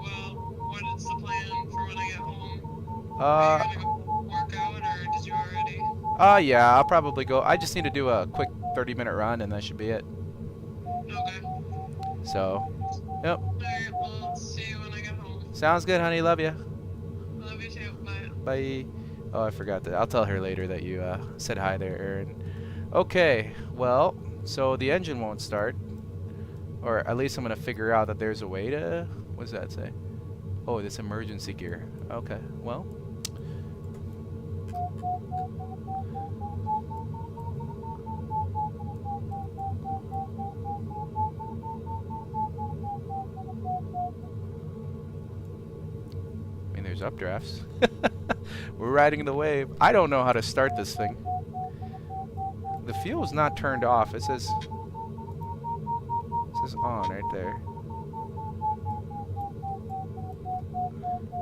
what is the plan for when I get home? Uh, Are you gonna go work out, or did you already? yeah, I'll probably go. I just need to do a quick 30-minute run, and that should be it. Okay. So, yep. Alright, well, see you when I get home. Sounds good, honey. Love you. Love you too. Bye. Bye. Oh, I forgot that. I'll tell her later that you said hi there, Aaron. Okay, well, so the engine won't start. Or at least I'm going to figure out that there's a way to... What does that say? Oh, this emergency gear. Okay, well. I mean, there's updrafts. We're riding the wave. I don't know how to start this thing. The fuel's not turned off. It says on right there.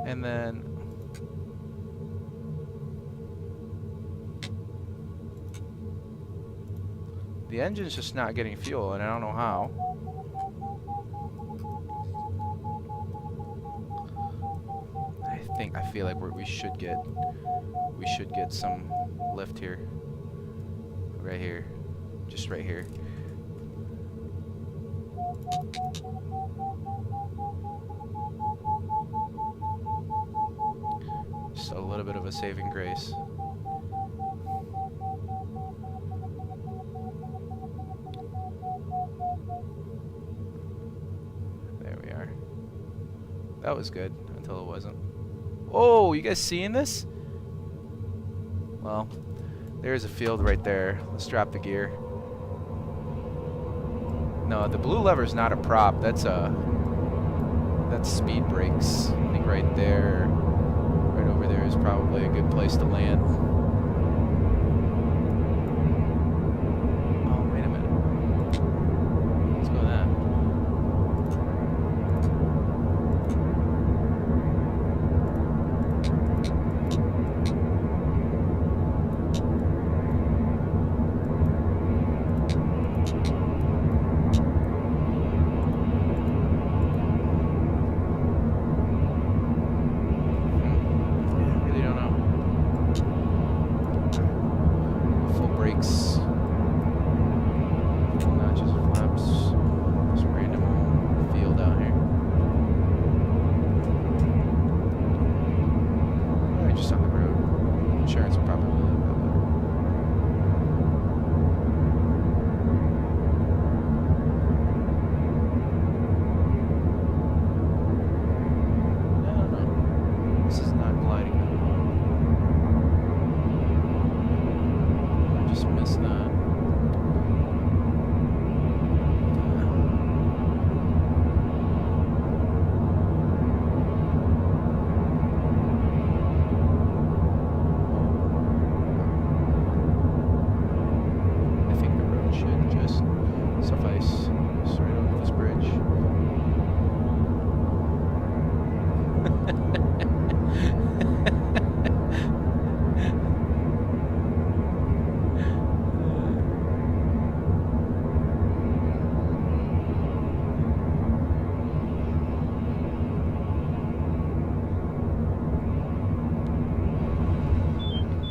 And then the engine's just not getting fuel, and I don't know how. I feel like we should get some lift here. Right here. Just right here. Just a little bit of a saving grace. There we are. That was good until it wasn't. Oh, you guys seeing this? Well, there's a field right there. Let's drop the gear. No, the blue lever's not a prop. That's speed brakes. I think right there, right over there is probably a good place to land. Oh, wait a minute. Let's go with that.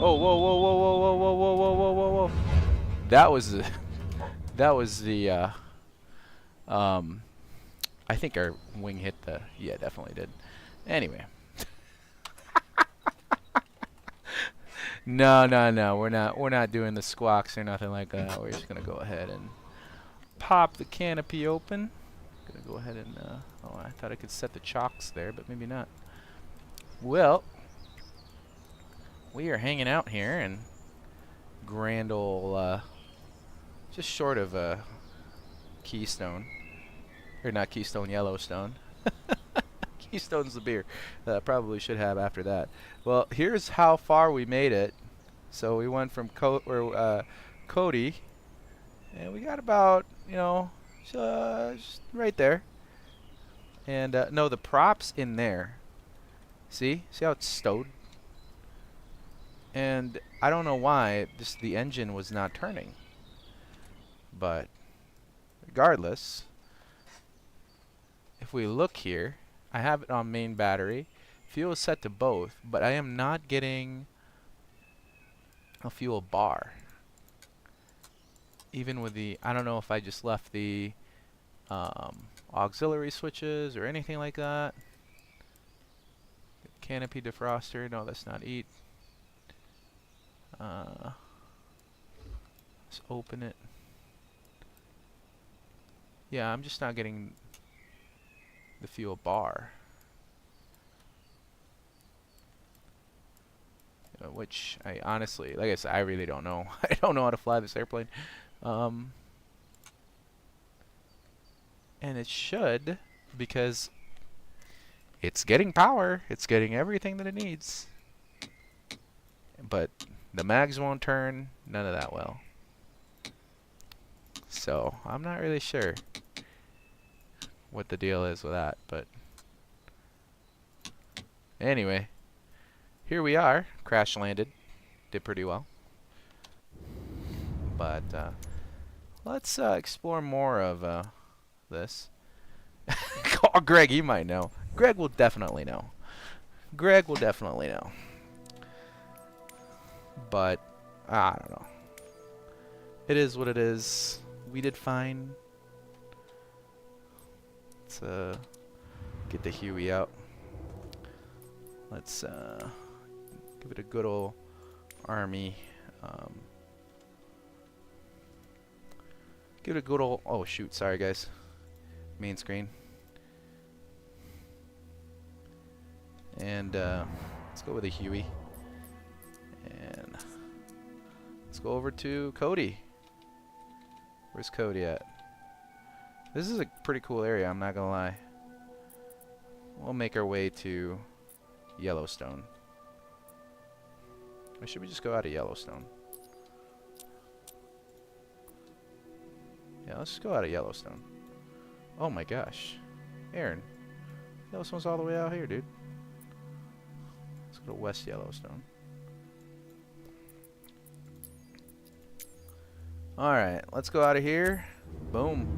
Oh, whoa, whoa, whoa, whoa, whoa, whoa, whoa, whoa, whoa, whoa, whoa. That was the, I think our wing hit the, yeah, definitely did. Anyway. No, we're not doing the squawks or nothing like that. We're just gonna go ahead and pop the canopy open. Gonna go ahead and, oh, I thought I could set the chocks there, but maybe not. Well, we are hanging out here in grand ol', just short of Keystone, or not Keystone, Yellowstone. Keystone's the beer that I probably should have after that. Well, here's how far we made it. So we went from Cody, and we got about, you know, just right there. And no, the prop's in there. See how it's stowed? And I don't know why the engine was not turning. But regardless, if we look here, I have it on main battery. Fuel is set to both, but I am not getting a fuel bar. Even with the, I don't know if I just left the auxiliary switches or anything like that. Canopy defroster, no, that's not EAT. Let's open it. Yeah, I'm just not getting the fuel bar. Which I honestly, like I said, I really don't know. I don't know how to fly this airplane. And it should, because it's getting power. It's getting everything that it needs. But the mags won't turn. None of that will. So I'm not really sure what the deal is with that. But anyway, here we are. Crash landed. Did pretty well. But let's explore more of this. Oh, Greg, he might know. Greg will definitely know. Greg will definitely know. But I don't know. It is what it is. We did fine. Let's get the Huey out. Let's give it a good old Army. Give it a good old. Oh shoot! Sorry guys. Main screen. And let's go with a Huey. And let's go over to Cody. Where's Cody at? This is a pretty cool area, I'm not gonna lie. We'll make our way to Yellowstone. Or should we just go out of Yellowstone? Yeah, let's just go out of Yellowstone. Oh my gosh. Aaron. Yellowstone's all the way out here, dude. Let's go to West Yellowstone. Alright, let's go out of here. Boom.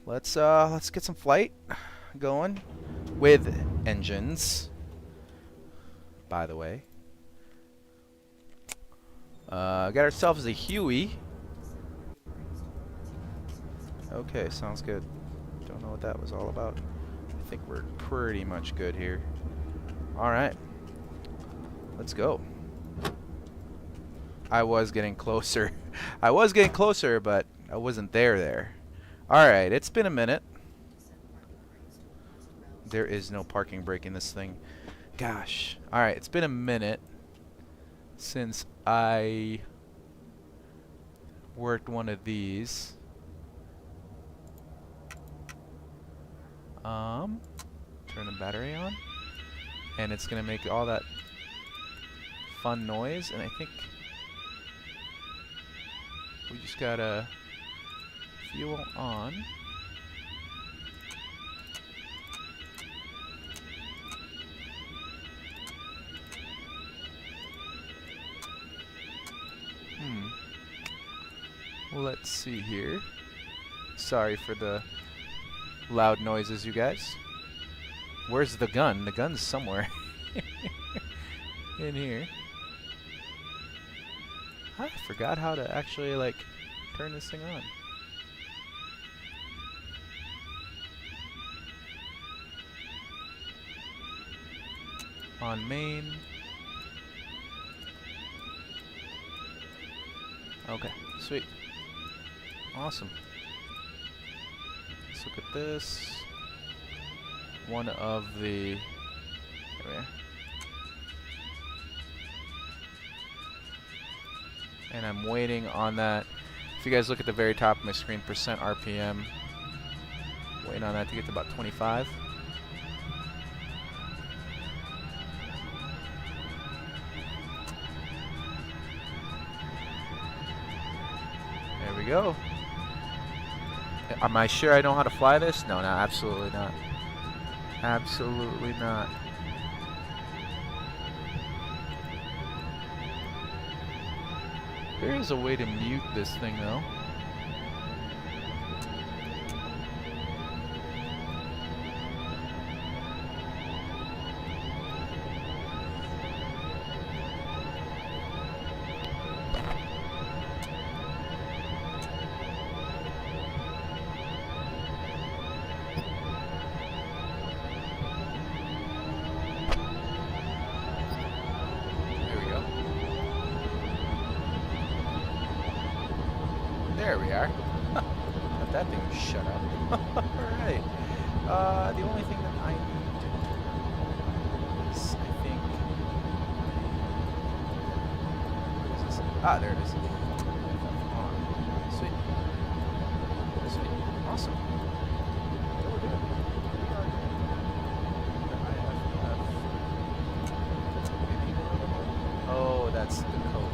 Let's get some flight going with engines. By the way. Got ourselves a Huey. Okay, sounds good. Don't know what that was all about. I think we're pretty much good here. Alright. Let's go. I was getting closer. I was getting closer, but I wasn't there. Alright, it's been a minute. There is no parking brake in this thing. Gosh. Alright, it's been a minute since I worked one of these. Turn the battery on. And it's gonna make all that fun noise, and I think we just gotta fuel on. Let's see here. Sorry for the loud noises, you guys. Where's the gun? The gun's somewhere in here. I forgot how to actually, like, turn this thing on. On main. Okay, sweet. Awesome. Let's look at this. One of the... There we are. And I'm waiting on that. If you guys look at the very top of my screen, percent RPM, Waiting on that to get to about 25. There we go. Am I sure I know how to fly this? No, no, absolutely not. Absolutely not. There is a way to mute this thing, though. There we are. Let that thing shut up. Alright. The only thing that I need to do is, I think... What is this? Ah, there it is. Sweet. Sweet. Awesome. Yeah, we're good. We are good. Oh, that's the code.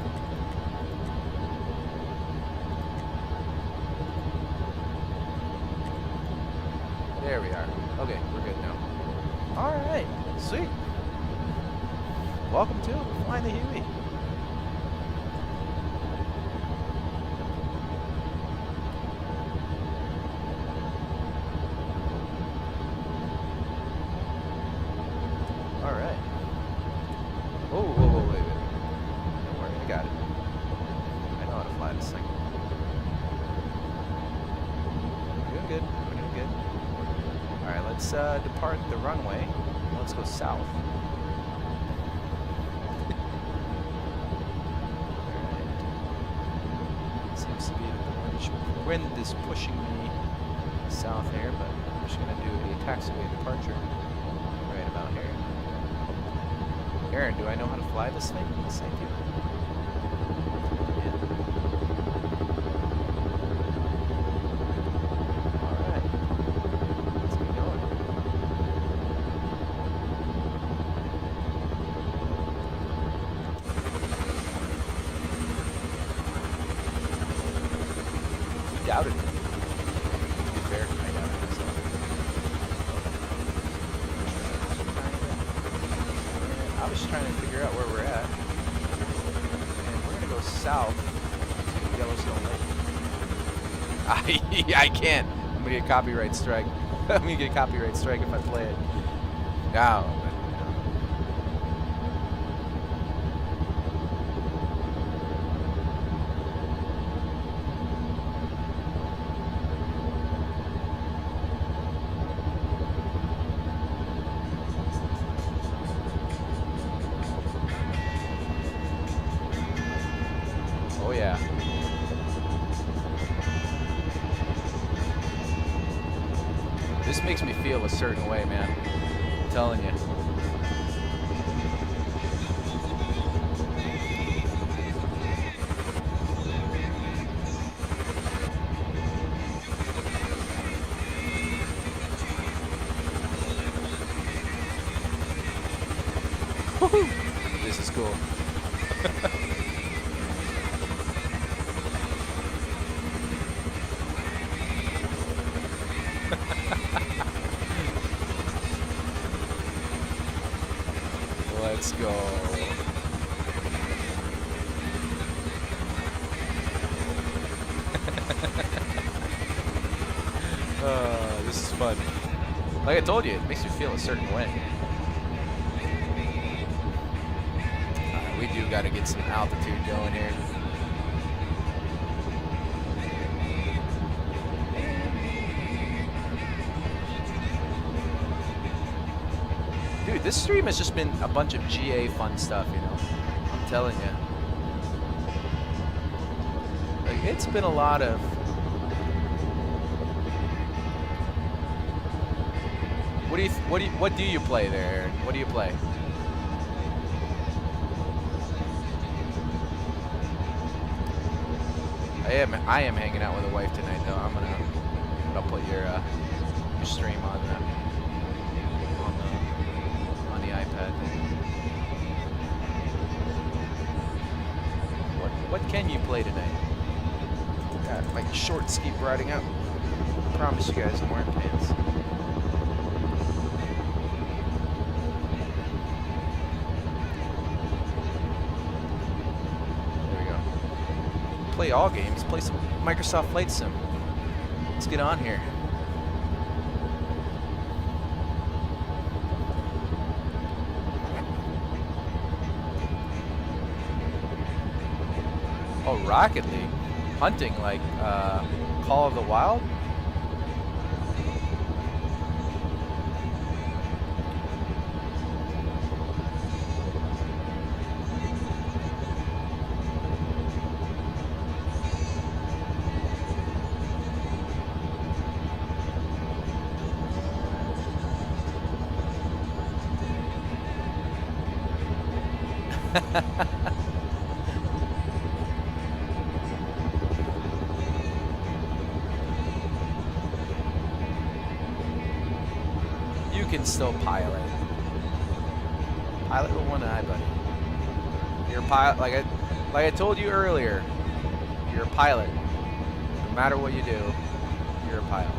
There we are. Okay, we're good now. Alright, sweet. Welcome to Flying the Huey. Alright. Whoa, whoa, whoa, wait. Don't worry, I got it. I know how to fly this thing. We're doing good. We're doing good. Alright, let's depart the runway. Let's go south. Alright. Seems to be the wind is pushing me south here, but I'm just going to do a taxiway departure right about here. Aaron, do I know how to fly this thing? Yes, I do. Doubted it. Fair, I doubted myself. I was trying to figure out where we're at. And we're gonna go south to Yellowstone Lake. I can't. I'm gonna get a copyright strike. I'm gonna get a copyright strike if I play it. No. Oh yeah. This makes me feel a certain way, man. I'm telling you. Woohoo! This is cool. Let's go. This is fun. Like I told you, it makes you feel a certain way. We do got to get some altitude going here. Dude, this stream has just been a bunch of GA fun stuff, you know? I'm telling you. Like, it's been a lot of... What do you play there, Aaron? What do you play? I am hanging out with a wife tonight, though. I'll put your your stream on the iPad. What can you play tonight? Got my shorts keep riding out. Promise you guys I'm wearing pants. There we go. Play all games. Play some Microsoft Flight Sim. Let's get on here. Oh, Rocket League. Hunting like Call of the Wild? You can still pilot. Pilot with one eye, buddy. You're a pilot. Like I told you earlier, you're a pilot. No matter what you do, you're a pilot.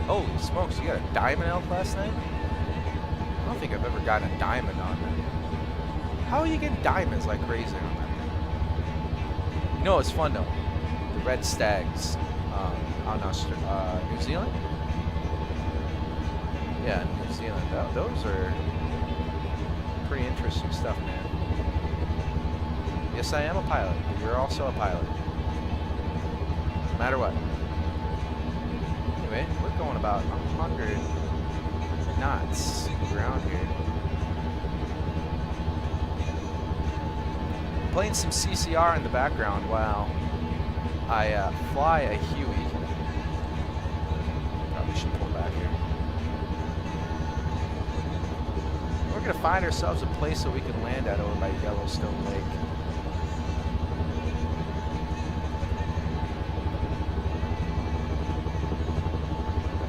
Holy smokes! You got a diamond elk last night? I don't think I've ever gotten a diamond on that. How are you getting diamonds like crazy on that? You know what's fun though? The red stags. On New Zealand? Yeah, New Zealand. Those are pretty interesting stuff, man. Yes, I am a pilot. You're also a pilot. No matter what. Anyway, we're going about 100 knots around here. Playing some CCR in the background while I fly a Huey. Probably should pull back here. We're gonna find ourselves a place that we can land at over by Yellowstone Lake.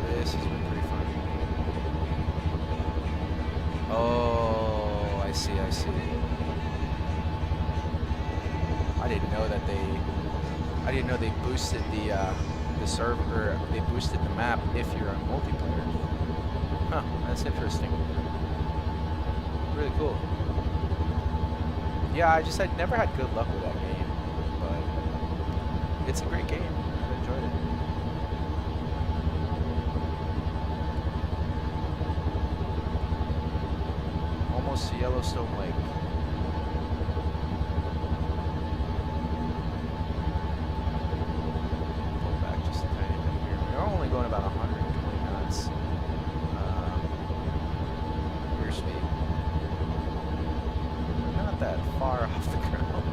This has been pretty fun. Oh, I see. I didn't know they boosted the server. They boosted the map if you're on multiplayer. Huh, that's interesting. Really cool. Yeah, I'd never had good luck with that game, but it's a great game. I enjoyed it. Almost to Yellowstone Lake. Going about 120 knots. Rear speed. Not that far off the ground.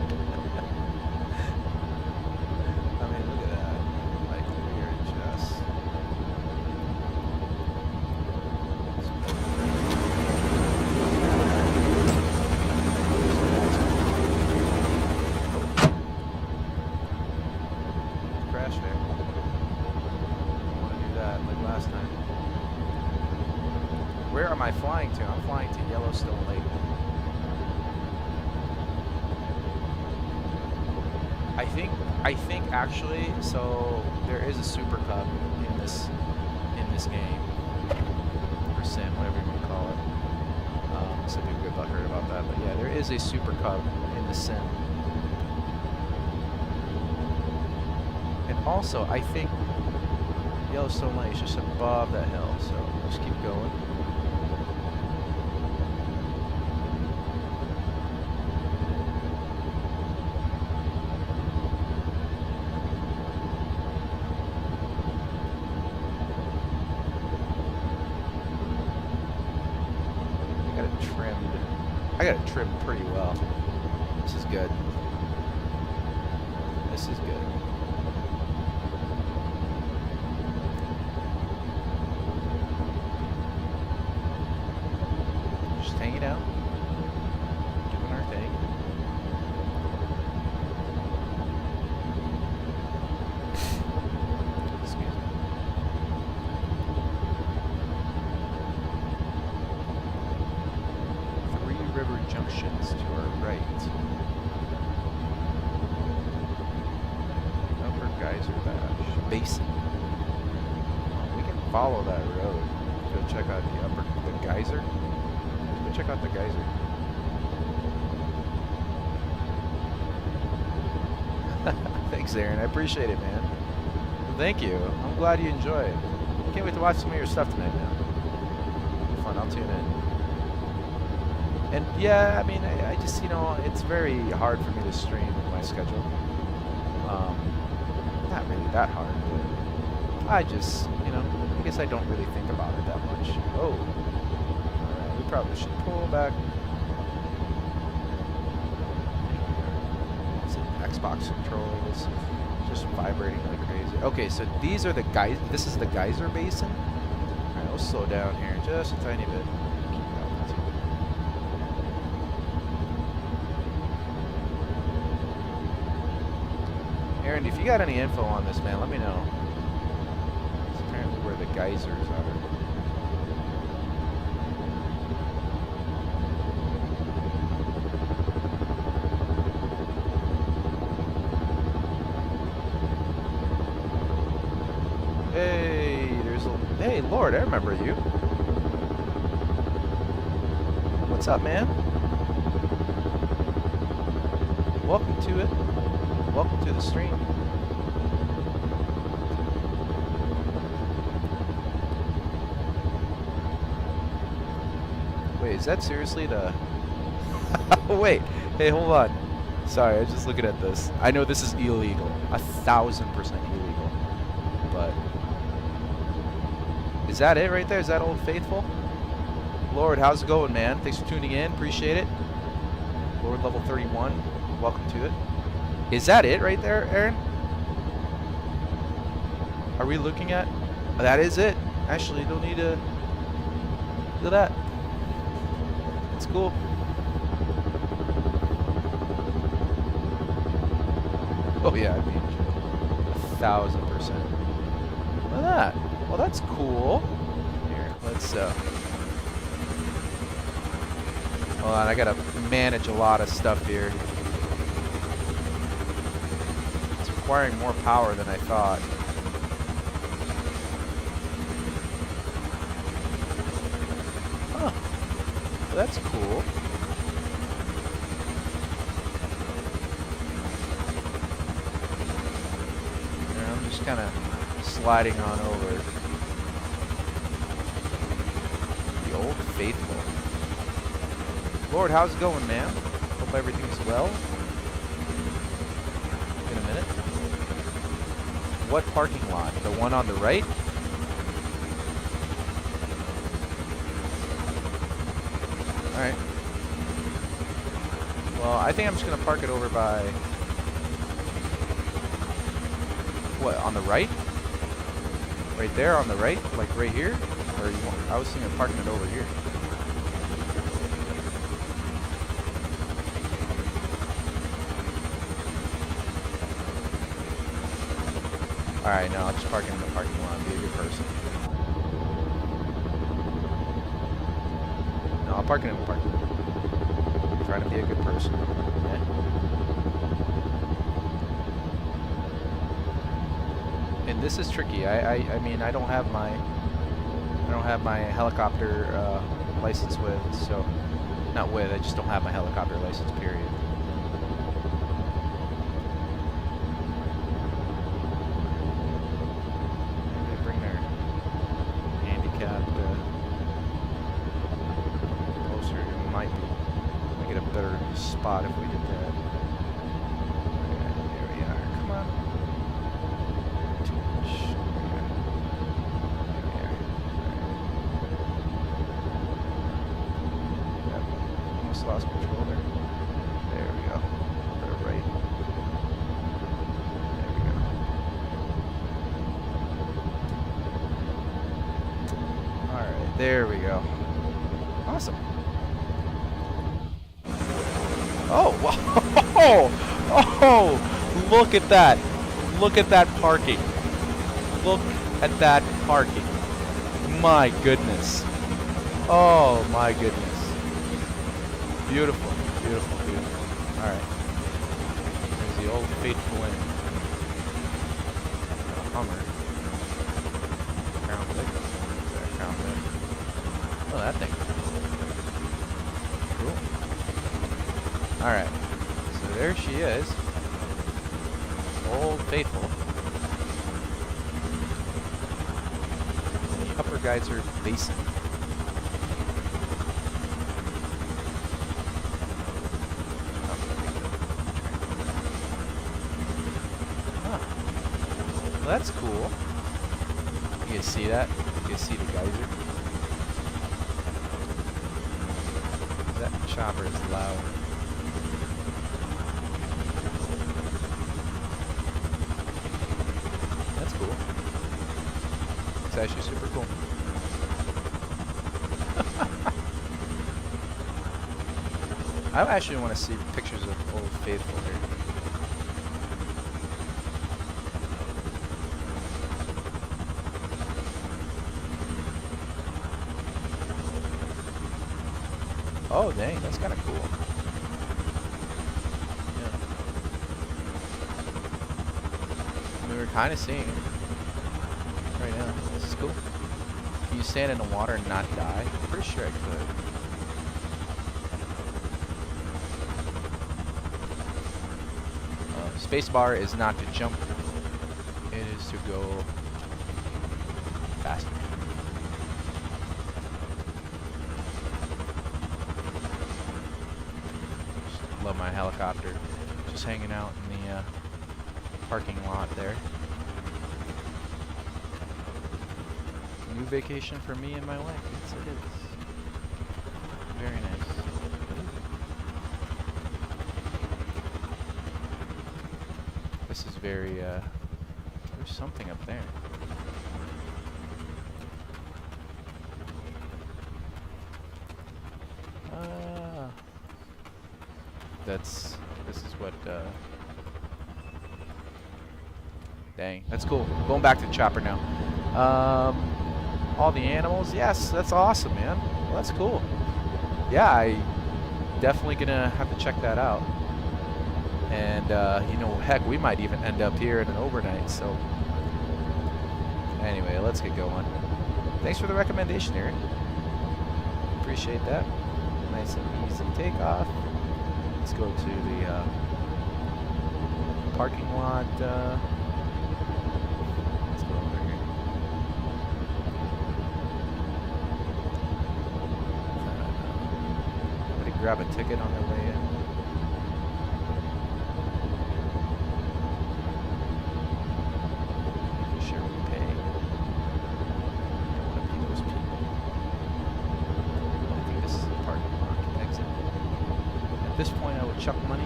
I mean, look at that. Like, we're just... Crash there. Like last time. Where am I flying to? I'm flying to Yellowstone Lake. I think actually, so there is a Super Cub in this game, or Sim, whatever you want to call it. Some people get butthurt about that, but yeah, there is a Super Cub in the Sim. And also, I think Yellowstone Lake is just above that hill, so just keep going. I got it trimmed pretty well. This is good. This is good. Hanging out, doing our thing. Geyser Basin. We can follow that road. Go check out the geyser. Go check out the geyser. Thanks, Aaron. I appreciate it, man. Thank you. I'm glad you enjoy it. Can't wait to watch some of your stuff tonight, man. It'll be fun. I'll tune in. And yeah, I mean, I just, you know, it's very hard for me to stream with my schedule. Not really that hard, but I just, you know, I guess I don't really think about it that much. Oh, alright, we probably should pull back. It's an Xbox controls, just vibrating like crazy. Okay, so these are the guys. This is the geyser basin. Alright, we'll slow down here just a tiny bit. Aaron, if you got any info on this, man, let me know. It's apparently where the geysers are. Hey, hey, Lord, I remember you. What's up, man? Welcome to it. Welcome to the stream. Wait, is that seriously the... Wait, hey, hold on. Sorry, I was just looking at this. I know this is illegal. 1,000% illegal. But... is that it right there? Is that Old Faithful? Lord, how's it going, man? Thanks for tuning in. Appreciate it. Lord level 31. Welcome to it. Is that it right there, Aaron? Are we looking at... oh, that is it. Actually, you don't need to... look at that. It's cool. Oh yeah, I mean, 1,000%. Look at that. Well, that's cool. Here, let's... hold on, I gotta manage a lot of stuff here. Requiring more power than I thought. Huh. Well, that's cool. And I'm just kind of sliding on over. The Old Faithful. Lord, how's it going, man? Hope everything's well. In a minute. What parking lot? The one on the right? Alright. Well, I think I'm just going to park it over by... what, on the right? Right there on the right? Like right here? Or you want... I was thinking of parking it over here. Alright, no, I'll just park it in the parking lot and be a good person. No, I'll park it in the parking lot. I'm trying to be a good person. Yeah. And this is tricky. I mean, I don't have my helicopter license with, so not with, I just don't have my helicopter license, period. Spot if we did that. Okay, there we are. Come on. Too much. There we are. Yep. Almost lost control there. There we go. Put it right. There we go. Alright, there we go. Awesome. Oh, wow. Oh, look at that. Look at that parking. Look at that parking. My goodness. Oh, my goodness. Beautiful, beautiful, beautiful. All right. There's the Old Faithful Inn. Hummer. Crown Vic. Is that a Crown Vic? Oh, that thing. Cool. Alright. So there she is. Old Faithful. And the Upper Geyser Basin. Well, that's cool. You guys see that? You guys see the geyser? That chopper is loud. That's cool. It's actually super cool. I actually want to see pictures of Old Faithful here. Oh, dang, that's kind of cool. Yeah. We were kind of seeing it right now. This is cool. Can you stand in the water and not die? I'm pretty sure I could. Spacebar is not to jump. It is to go faster. Love my helicopter. Just hanging out in the parking lot there. New vacation for me and my wife. Yes, it is. Very nice. This is very, there's something up there. This is what, dang, that's cool. Going back to the chopper now. All the animals, yes, that's awesome, man. Well, that's cool. Yeah, I definitely gonna have to check that out. And, you know, heck, we might even end up here in an overnight, so. Anyway, let's get going. Thanks for the recommendation, Aaron. Appreciate that. Nice and easy takeoff. Let's go to the parking lot. Let's go over here. Somebody grab a ticket on their way in. Making sure we pay. I want to be those people. I think this is the parking lot exit. At this point, I would chuck money.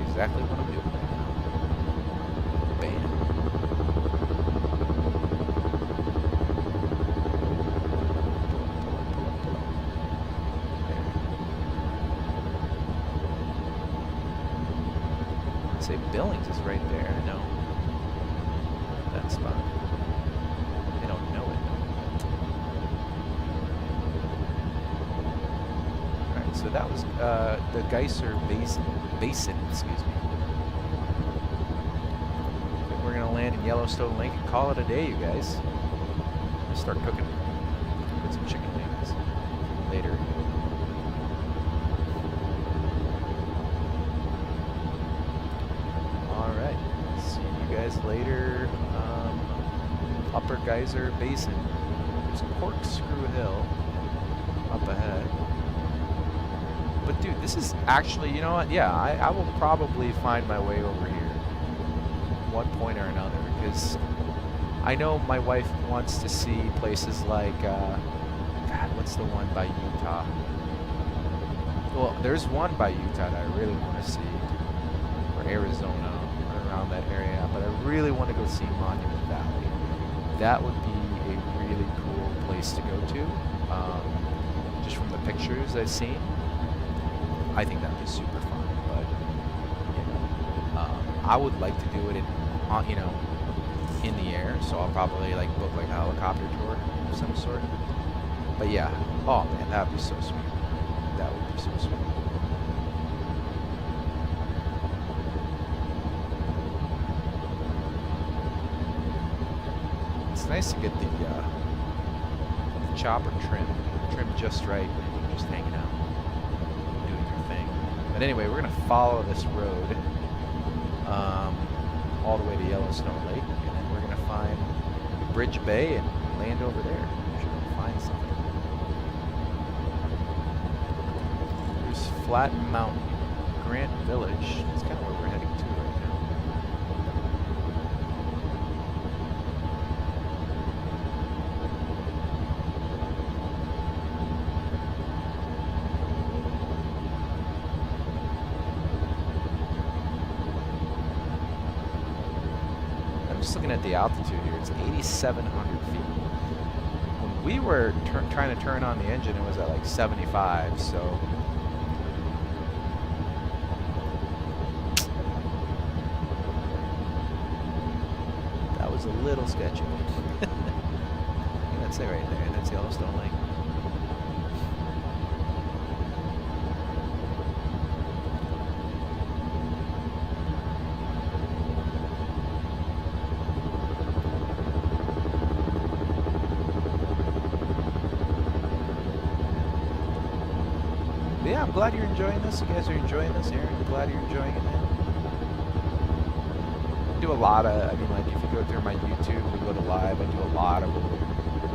Exactly what I'm doing right now. Bam. There. I'd say Billings is right there. I know that spot. They don't know it. Alright, so that was the Geyser Basin, excuse me. I think we're gonna land in Yellowstone Lake and call it a day, you guys. Let's start cooking. Put some chicken wings later. Alright, see you guys later. Upper Geyser Basin. There's Corkscrew Hill up ahead. But dude, this is actually, you know what? Yeah, I will probably find my way over here one point or another, because I know my wife wants to see places like, God, what's the one by Utah? Well, there's one by Utah that I really want to see, or Arizona, or around that area, but I really want to go see Monument Valley. That would be a really cool place to go to, just from the pictures I've seen. I think that'd be super fun, but you know, I would like to do it in, you know, in the air. So I'll probably like book like a helicopter tour of some sort. But yeah, oh man, that'd be so sweet. That would be so sweet. It's nice to get the chopper trimmed just right, and just hanging out, doing your thing. But anyway, we're gonna follow this road all the way to Yellowstone Lake, and then we're gonna find Bridge Bay and land over there. Sure we'll find something. There's Flat Mountain, Grant Village. That's kind of where we're heading to right now. I'm just looking at the altitude here. It's 8,700 feet. When we were trying to turn on the engine, it was at like 75, so that was a little sketchy. That's it right there. That's Yellowstone Lake. But yeah, I'm glad you're enjoying this. You guys are enjoying this, Aaron. I'm glad you're enjoying it, man. I do a lot of, I mean, like if you go through my YouTube and go to live, I do a lot of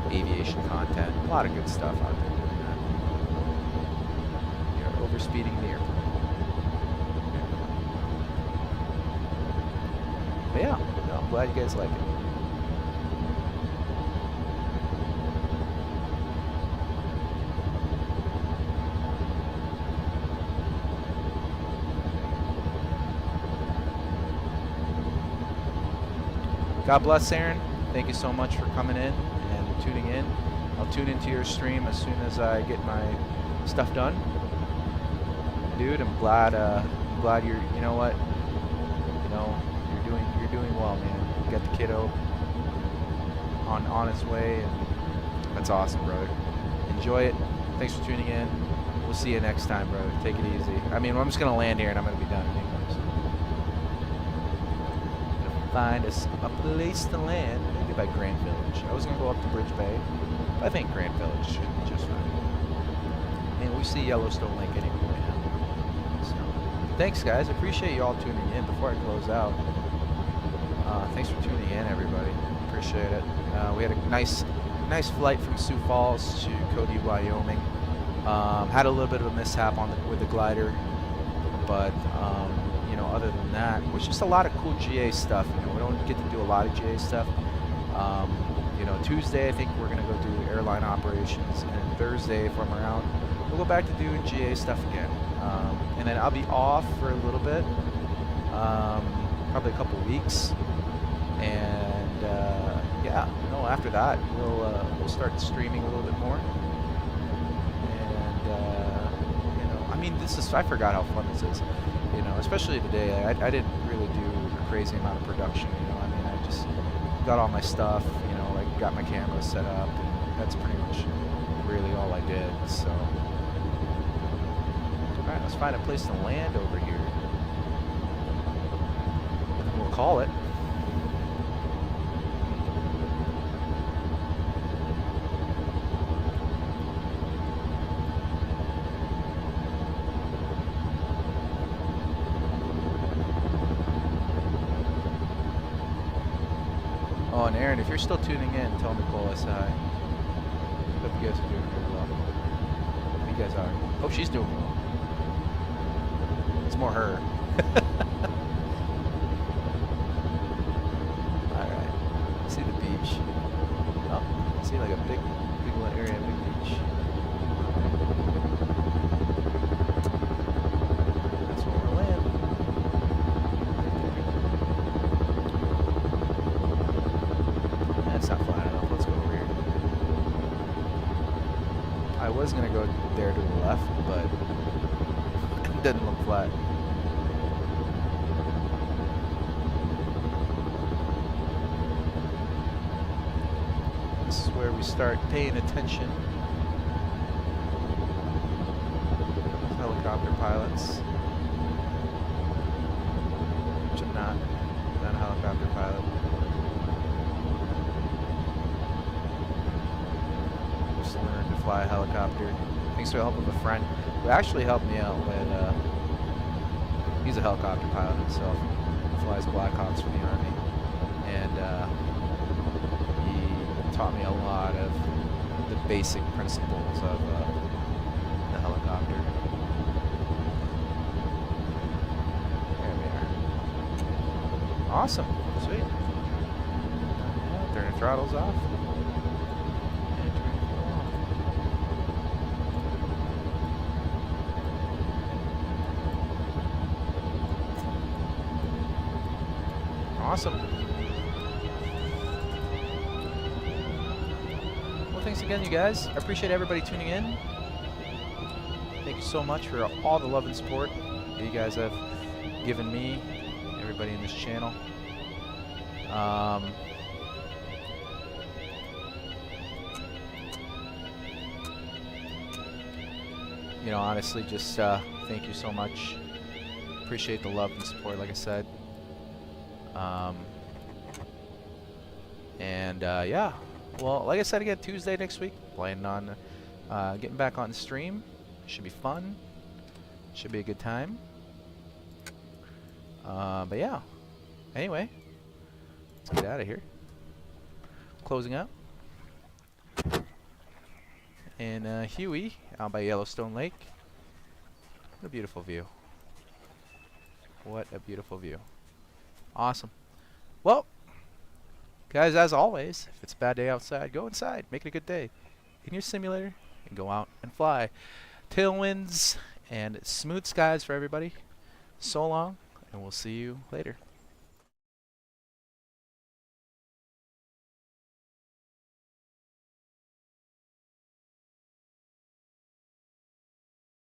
aviation content. A lot of good stuff out there doing that. You're overspeeding the airplane. But yeah, no, I'm glad you guys like it. God bless, Aaron. Thank you so much for coming in and tuning in. I'll tune into your stream as soon as I get my stuff done. Dude, I'm glad you're, you know what? You know, you're doing well, man. You got the kiddo on its way, and that's awesome, brother. Enjoy it. Thanks for tuning in. We'll see you next time, brother. Take it easy. I mean, I'm just gonna land here and I'm gonna be done anyways. Find us a place to land, maybe by Grand Village. I was gonna go up to Bridge Bay, but I think Grand Village should be just fine. And we see Yellowstone Lake anyway right now. So, thanks, guys. I appreciate you all tuning in. Before I close out, thanks for tuning in, everybody. Appreciate it. We had a nice flight from Sioux Falls to Cody, Wyoming. Had a little bit of a mishap with the glider, but you know, other than that, it was just a lot of cool GA stuff. You know, we don't get to do a lot of GA stuff. You know, Tuesday I think we're gonna go do airline operations, and Thursday, if I'm around, we'll go back to doing GA stuff again. And then I'll be off for a little bit, probably a couple weeks, and yeah, no, after that we'll start streaming a little bit more. And you know, I mean, I forgot how fun this is. You know, especially today, I didn't really do a crazy amount of production. You know, I mean, I just got all my stuff. You know, like got my camera set up, and that's pretty much really all I did. So, all right, let's find a place to land over here. We'll call it. Oh, and Aaron, if you're still tuning in, tell Nicole I said hi. Hope you guys are doing really well. Hope you guys are. Hope she's doing well. It's more her. Alright. See the beach. Oh, see like a big little area, big beach. That's where we're landing. That's not flat enough. Let's go over here. I was gonna go there to the left, but it doesn't look flat. This is where we start paying attention. Helicopter pilots. Which I'm not a helicopter pilot. fly a helicopter. Thanks to the help of a friend who actually helped me out with, he's a helicopter pilot himself. He flies Blackhawks for the Army. And he taught me a lot of the basic principles of the helicopter. There we are. Awesome. Sweet. Turn the throttles off. And turn it on. Awesome. Well, thanks again, you guys. I appreciate everybody tuning in. Thank you so much for all the love and support that you guys have given me, everybody in this channel. You know, honestly, just thank you so much. Appreciate the love and support, like I said. Yeah, well, like I said again, Tuesday next week, planning on getting back on stream. Should be fun. Should be a good time. But yeah, anyway, let's get out of here. Closing out. And Huey, out by Yellowstone Lake. What a beautiful view. What a beautiful view. Awesome. Well, guys, as always, if it's a bad day outside, go inside. Make it a good day in your simulator and go out and fly. Tailwinds and smooth skies for everybody. So long, and we'll see you later.